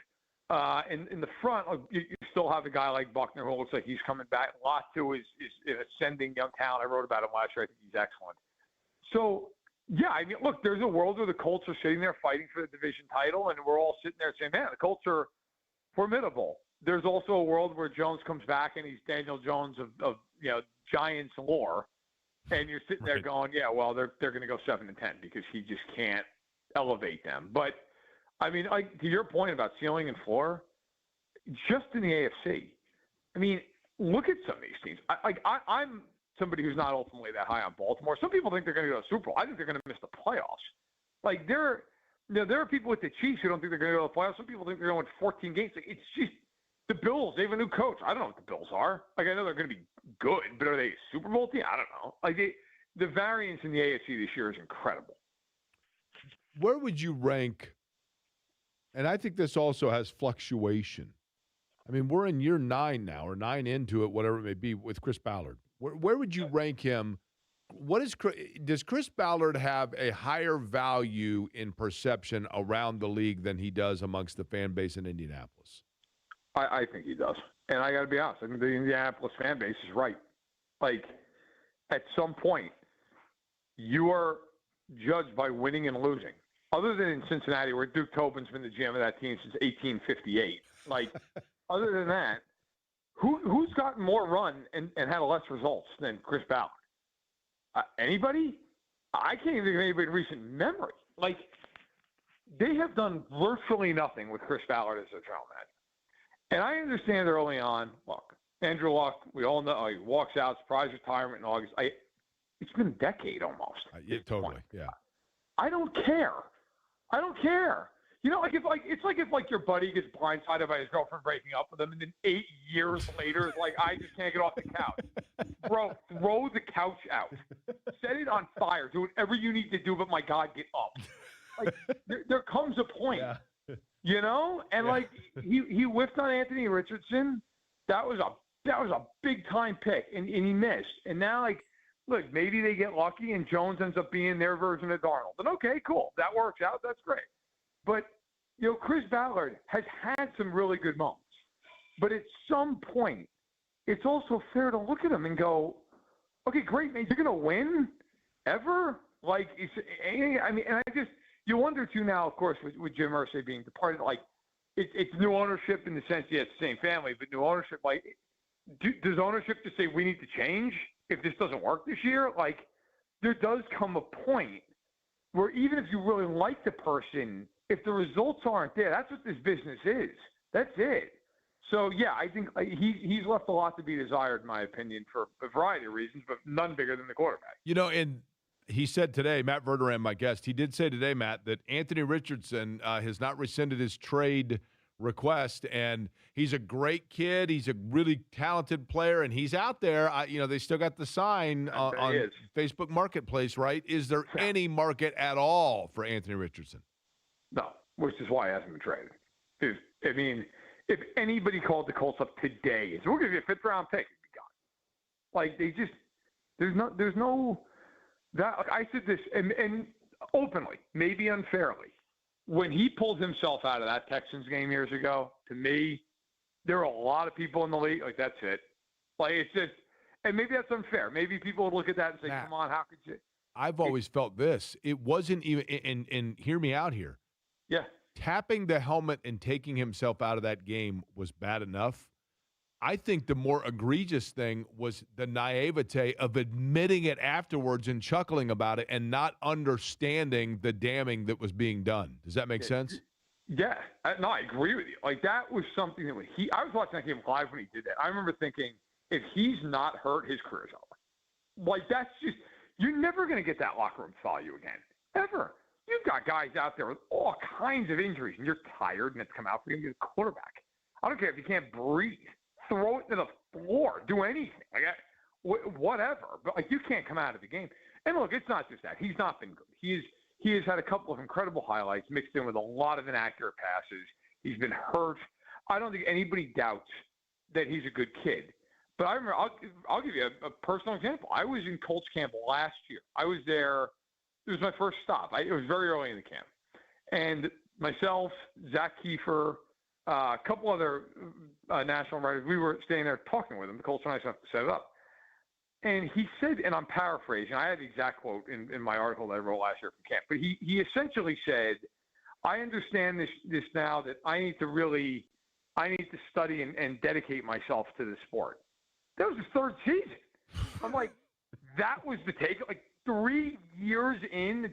In the front, you still have a guy like Buckner who looks like he's coming back. Latu is an ascending young talent. I wrote about him last year. I think he's excellent. So, yeah, I mean, look, there's a world where the Colts are sitting there fighting for the division title, and we're all sitting there saying, man, the Colts are formidable. There's also a world where Jones comes back and he's Daniel Jones of Giants lore, and you're sitting there going, yeah, well, they're going to go 7-10 because he just can't elevate them. But I mean, to your point about ceiling and floor, just in the AFC, I mean, look at some of these teams. I'm somebody who's not ultimately that high on Baltimore. Some people think they're going to go to the Super Bowl. I think they're going to miss the playoffs. Like, there are people with the Chiefs who don't think they're going to go to the playoffs. Some people think they're going to win 14 games. Like, it's just the Bills. They have a new coach. I don't know what the Bills are. Like, I know they're going to be good, but are they a Super Bowl team? I don't know. Like, the variance in the AFC this year is incredible. Where would you rank? And I think this also has fluctuation. I mean, we're in year 9 now, or 9 into it, whatever it may be, with Chris Ballard. Where would you rank him? Does Chris Ballard have a higher value in perception around the league than he does amongst the fan base in Indianapolis? I think he does. And I got to be honest, I think the Indianapolis fan base is right. Like, at some point, you are judged by winning and losing. Other than in Cincinnati, where Duke Tobin's been the GM of that team since 1858. Like, other than that, who's gotten more run and had less results than Chris Ballard? Anybody? I can't even think of anybody in recent memory. Like, they have done virtually nothing with Chris Ballard as their general manager. And I understand early on, look, Andrew Luck, we all know he walks out, surprise retirement in August. It's been a decade almost. Totally, yeah. I don't care. You know, it's like if your buddy gets blindsided by his girlfriend breaking up with him, and then 8 years later, it's like, I just can't get off the couch. Bro, throw the couch out. Set it on fire. Do whatever you need to do, but my God, get up. Like, there comes a point, you know? And like, he whiffed on Anthony Richardson. That was a big time pick, and he missed. And now, like, look, maybe they get lucky and Jones ends up being their version of Darnold. And okay, cool. That works out. That's great. But, you know, Chris Ballard has had some really good moments. But at some point, it's also fair to look at him and go, okay, great, man, you're going to win ever? Like, you wonder too now, of course, with Jim Irsay being departed, like, it's new ownership in the sense, it's the same family, but new ownership, like, does ownership just say we need to change if this doesn't work this year? Like, there does come a point where even if you really like the person, if the results aren't there, that's what this business is. That's it. So, yeah, I think he's left a lot to be desired, in my opinion, for a variety of reasons, but none bigger than the quarterback. You know, and he said today, Matt Verderame, my guest, he did say today, Matt, that Anthony Richardson has not rescinded his trade request, and he's a great kid. He's a really talented player, and he's out there. They still got the sign on Facebook Marketplace, right? Is there any market at all for Anthony Richardson? No, which is why he hasn't been traded. If anybody called the Colts up today, it's we're going to get a fifth-round pick, it'd be gone. Like, there's no that. Like, I said this, and openly, maybe unfairly, when he pulled himself out of that Texans game years ago, to me, there were a lot of people in the league like, that's it. Like, it's just, and maybe that's unfair. Maybe people would look at that and say, come on, how could you? I've always felt this. It wasn't even, and hear me out here. Yeah. Tapping the helmet and taking himself out of that game was bad enough. I think the more egregious thing was the naivete of admitting it afterwards and chuckling about it and not understanding the damning that was being done. Does that make sense? Yeah. No, I agree with you. Like, that was something that I was watching that game live when he did that. I remember thinking, if he's not hurt, his career's over. Like, that's just, you're never going to get that locker room value again. Ever. You've got guys out there with all kinds of injuries, and you're tired, and it's come out for you to get a quarterback. I don't care if you can't breathe. Throw it to the floor. Do anything. Whatever. But, like, you can't come out of the game. And, look, it's not just that. He's not been good. He has had a couple of incredible highlights mixed in with a lot of inaccurate passes. He's been hurt. I don't think anybody doubts that he's a good kid. But I remember, I'll give you a personal example. I was in Colts camp last year. I was there. It was my first stop. It was very early in the camp. And myself, Zach Kiefer, a couple other national writers, we were staying there talking with him. The Colts were nice enough to set it up. And he said, and I'm paraphrasing, I had the exact quote in my article that I wrote last year from camp, but he essentially said, I understand this now that I need to study and dedicate myself to the sport. That was his third season. I'm like, that was the take. Like, 3 years in,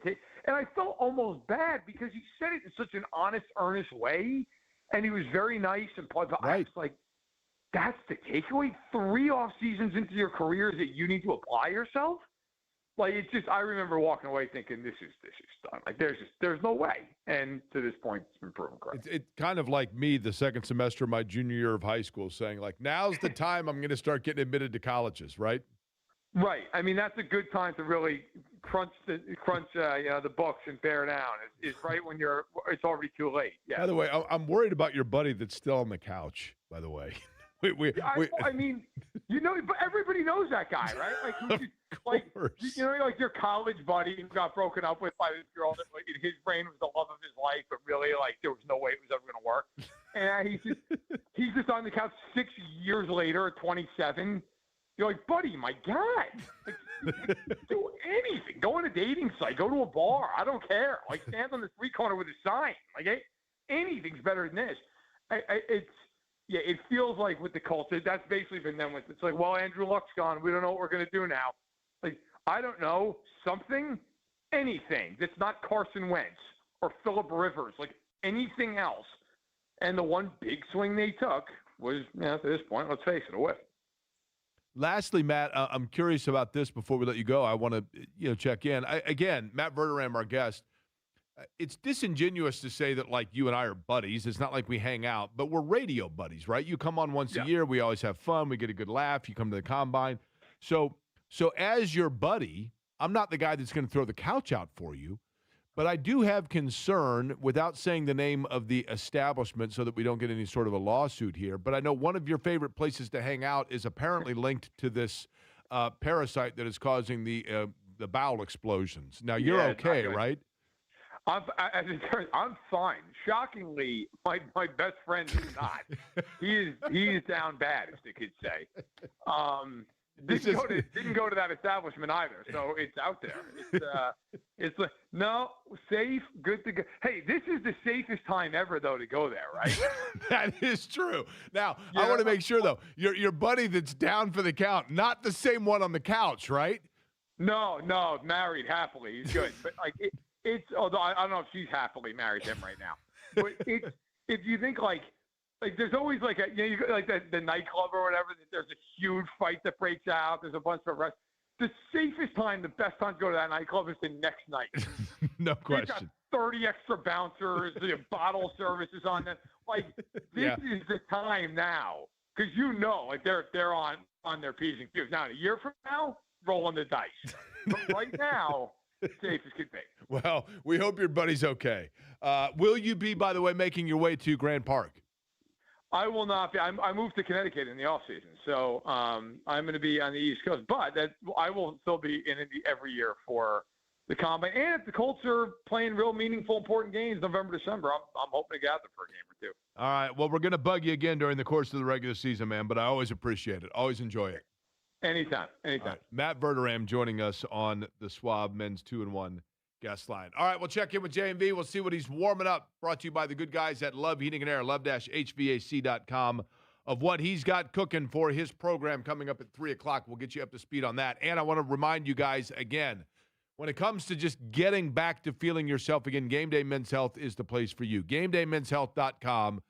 and I felt almost bad because he said it in such an honest, earnest way, and he was very nice and pleasant. I was like, that's the takeaway? 3 off seasons into your career that you need to apply yourself? Like, it's just, I remember walking away thinking, this is done. Like, there's no way. And to this point, it's been proven correct. It's kind of like me the second semester of my junior year of high school saying, like, now's the time I'm going to start getting admitted to colleges, right? Right. I mean, that's a good time to really crunch the books and bear down. It's right when it's already too late. Yeah. By the way, I'm worried about your buddy that's still on the couch, by the way. I mean, but everybody knows that guy, right? Like, like your college buddy who got broken up with by this girl that, like, his brain was the love of his life, but really, like, there was no way it was ever going to work. And he's just on the couch 6 years later at 27. You're like, buddy, my God, like, do anything. Go on a dating site. Go to a bar. I don't care. Like, stand on the street corner with a sign. Like, anything's better than this. It feels like with the Colts, that's basically been them with. It's like, well, Andrew Luck's gone. We don't know what we're going to do now. Like, I don't know, anything that's not Carson Wentz or Phillip Rivers, like anything else. And the one big swing they took was, to this point, let's face it, a whiff. Lastly, Matt, I'm curious about this before we let you go. I want to check in. Again, Matt Verderame, our guest, it's disingenuous to say that, like, you and I are buddies. It's not like we hang out, but we're radio buddies, right? You come on once a year. We always have fun. We get a good laugh. You come to the Combine. So as your buddy, I'm not the guy that's going to throw the couch out for you, but I do have concern, without saying the name of the establishment so that we don't get any sort of a lawsuit here, but I know one of your favorite places to hang out is apparently linked to this parasite that is causing the bowel explosions. Now, you're okay, right? As it turns, I'm fine. Shockingly, my best friend is not. He is down bad, as the kids say. Didn't go to that establishment either, so it's out there. It's like, no, safe, good to go. Hey, this is the safest time ever, though, to go there, right? That is true. Now, I want to make sure, though, your buddy that's down for the count, not the same one on the couch, right? No, married happily. He's good, but like it's. Although I don't know if she's happily married to him right now, but it's. If you think like there's always like you go, like the nightclub or whatever. There's a huge fight that breaks out. There's a bunch of arrests. The safest time, the best time to go to that nightclub is the next night. No question. They've got 30 extra bouncers. The bottle services on them. Like this is the time now because like they're on their P's and Q's. Now, a year from now, rolling the dice. But right now, safe as could be. Well, we hope your buddy's okay. Will you be, by the way, making your way to Grand Park? I will not be. I moved to Connecticut in the off season, so I'm going to be on the East Coast. But I will still be in Indy every year for the Combine. And if the Colts are playing real meaningful, important games November, December, I'm hoping to get out there for a game or two. All right. Well, we're going to bug you again during the course of the regular season, man. But I always appreciate it. Always enjoy it. Anytime. Right. Matt Verderame joining us on the Schwab Men's 2-in-1 guest line. All right, we'll check in with J&V. We'll see what he's warming up. Brought to you by the good guys at Love Heating and Air, love-hvac.com, of what he's got cooking for his program coming up at 3 o'clock. We'll get you up to speed on that. And I want to remind you guys again, when it comes to just getting back to feeling yourself again, Game Day Men's Health is the place for you. GameDayMen'sHealth.com,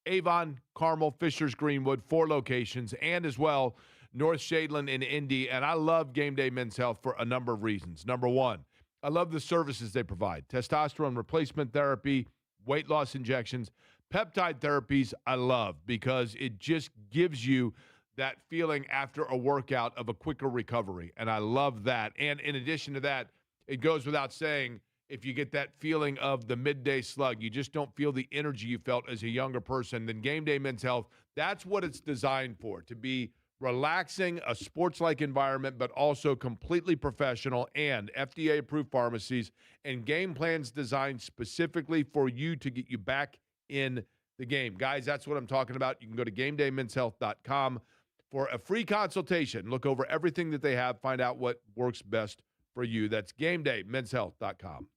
Avon, Carmel, Fishers, Greenwood, 4 locations, and as well, North Shadeland and Indy. And I love Game Day Men's Health for a number of reasons. Number one, I love the services they provide. Testosterone replacement therapy, weight loss injections, peptide therapies I love because it just gives you that feeling after a workout of a quicker recovery. And I love that. And in addition to that, it goes without saying, if you get that feeling of the midday slug, you just don't feel the energy you felt as a younger person, then Game Day Men's Health, that's what it's designed for, to be relaxing, a sports-like environment, but also completely professional and FDA-approved pharmacies and game plans designed specifically for you to get you back in the game. Guys, that's what I'm talking about. You can go to GameDayMen'sHealth.com for a free consultation. Look over everything that they have. Find out what works best for you. That's GameDayMen'sHealth.com.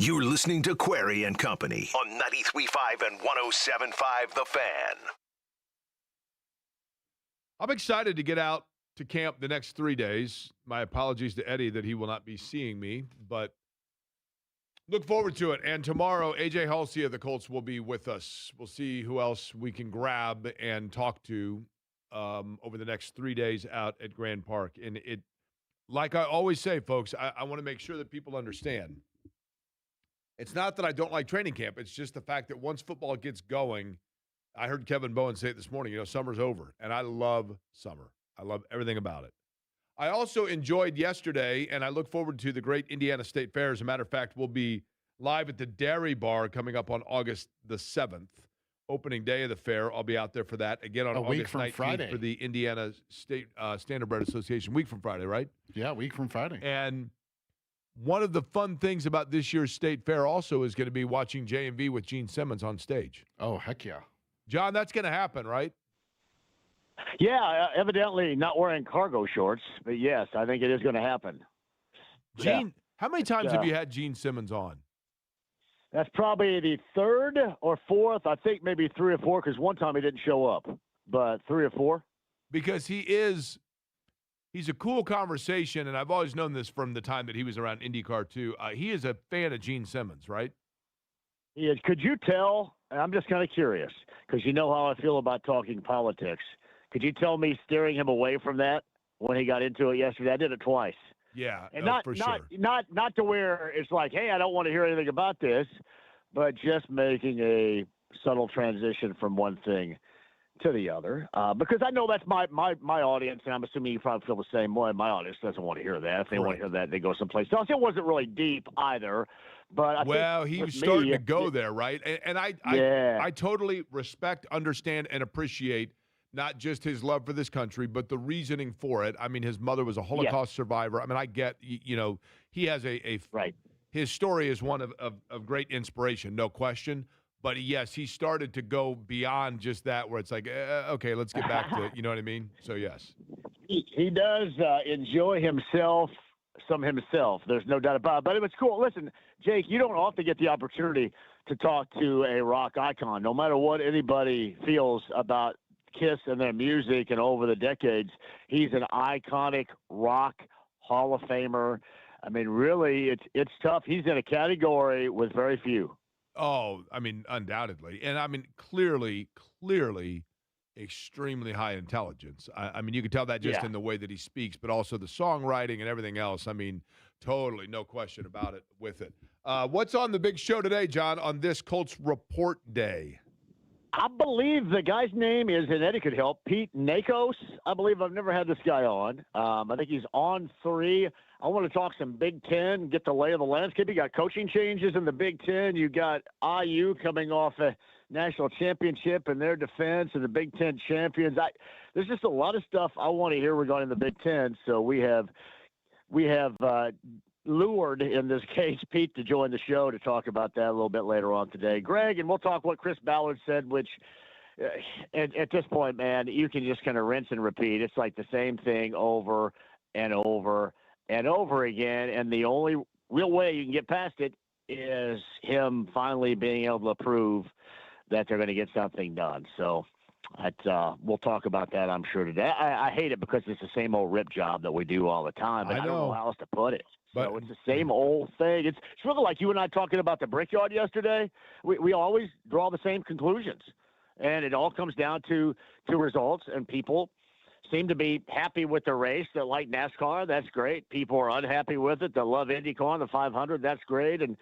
You're listening to Query and Company on 93.5 and 107.5 The Fan. I'm excited to get out to camp the next 3 days. My apologies to Eddie that he will not be seeing me, but look forward to it. And tomorrow, AJ Halsey of the Colts will be with us. We'll see who else we can grab and talk to over the next 3 days out at Grand Park. And it, like I always say, folks, I want to make sure that people understand. It's not that I don't like training camp. It's just the fact that once football gets going, I heard Kevin Bowen say it this morning, summer's over. And I love summer. I love everything about it. I also enjoyed yesterday, and I look forward to the great Indiana State Fair. As a matter of fact, we'll be live at the Dairy Bar coming up on August the 7th, opening day of the fair. I'll be out there for that. Again, on August 19th Friday. For the Indiana State Standardbred Association. Week from Friday, right? Yeah, week from Friday. And one of the fun things about this year's State Fair also is going to be watching J&V with Gene Simmons on stage. Oh, heck yeah. John, that's going to happen, right? Yeah, evidently not wearing cargo shorts, but yes, I think it is going to happen. Gene, how many times have you had Gene Simmons on? That's probably the third or fourth. I think maybe 3 or 4 because one time he didn't show up, but 3 or 4. Because he's a cool conversation, and I've always known this from the time that he was around IndyCar too. He is a fan of Gene Simmons, right? He is. Could you tell? I'm just kind of curious because you know how I feel about talking politics. Could you tell me steering him away from that when he got into it yesterday? I did it twice. Yeah, and not to where it's like, hey, I don't want to hear anything about this, but just making a subtle transition from one thing to the other, because I know that's my audience, and I'm assuming you probably feel the same way. My audience doesn't want to hear that. If they want to hear that, they go someplace else. It wasn't really deep either, but I think he was starting to go there, right? And I totally respect, understand, and appreciate not just his love for this country, but the reasoning for it. I mean, his mother was a Holocaust survivor. I mean, I get, he has his story is one of great inspiration, no question. But yes, he started to go beyond just that, where it's like, okay, let's get back to, you know what I mean? So yes. He does enjoy himself, There's no doubt about it. But it was cool. Listen, Jake, you don't often get the opportunity to talk to a rock icon, no matter what anybody feels about Kiss and their music and over the decades. He's an iconic rock Hall of Famer. I mean, really, it's tough. He's in a category with very few. Oh, I mean, undoubtedly. And I mean, clearly extremely high intelligence. I mean, you can tell that just in the way that he speaks, but also the songwriting and everything else. I mean, totally, no question about it with it. What's on the big show today, John, on this Colts Report Day? I believe the guy's name is, and Eddie could help, Pete Nakos. I believe I've never had this guy on. I think he's on 3. I want to talk some Big Ten, get the lay of the landscape. You got coaching changes in the Big Ten. You got IU coming off a national championship and their defense and the Big Ten champions. There's just a lot of stuff I want to hear regarding the Big Ten. So we have lured, in this case, Pete to join the show to talk about that a little bit later on today. Greg, and we'll talk what Chris Ballard said, which at this point, man, you can just kind of rinse and repeat. It's like the same thing over and over and over again, and the only real way you can get past it is him finally being able to prove that they're going to get something done. So we'll talk about that, I'm sure, today. I hate it because it's the same old rip job that we do all the time, but I don't know how else to put it. So it's the same old thing. It's really like you and I talking about the Brickyard yesterday. We always draw the same conclusions, and it all comes down to results, and people seem to be happy with the race that like NASCAR. That's great. People are unhappy with it that love IndyCar and the 500. That's great. And,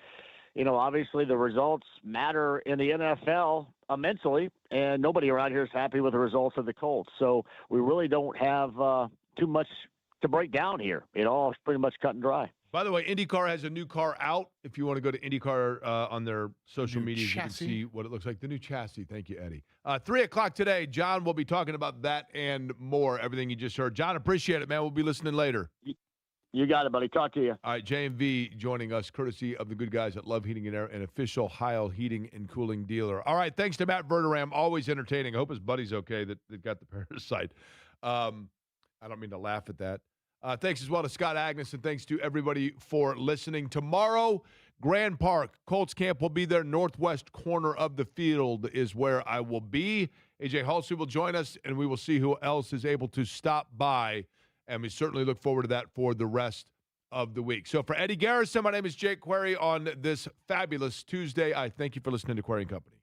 obviously the results matter in the NFL immensely, and nobody around here is happy with the results of the Colts. So we really don't have too much to break down here. It all is pretty much cut and dry. By the way, IndyCar has a new car out. If you want to go to IndyCar on their social media, you can see what it looks like. The new chassis. Thank you, Eddie. 3 o'clock today, John will be talking about that and more, everything you just heard. John, appreciate it, man. We'll be listening later. You got it, buddy. Talk to you. All right, J&V joining us, courtesy of the good guys at Love Heating and Air, an official Heil Heating and Cooling dealer. All right, thanks to Matt Verderame. Always entertaining. I hope his buddy's okay that got the parasite. I don't mean to laugh at that. Thanks as well to Scott Agness, and thanks to everybody for listening. Tomorrow, Grand Park, Colts camp will be there. Northwest corner of the field is where I will be. AJ Halsey will join us, and we will see who else is able to stop by. And we certainly look forward to that for the rest of the week. So for Eddie Garrison, my name is Jake Query on this fabulous Tuesday. I thank you for listening to Query & Company.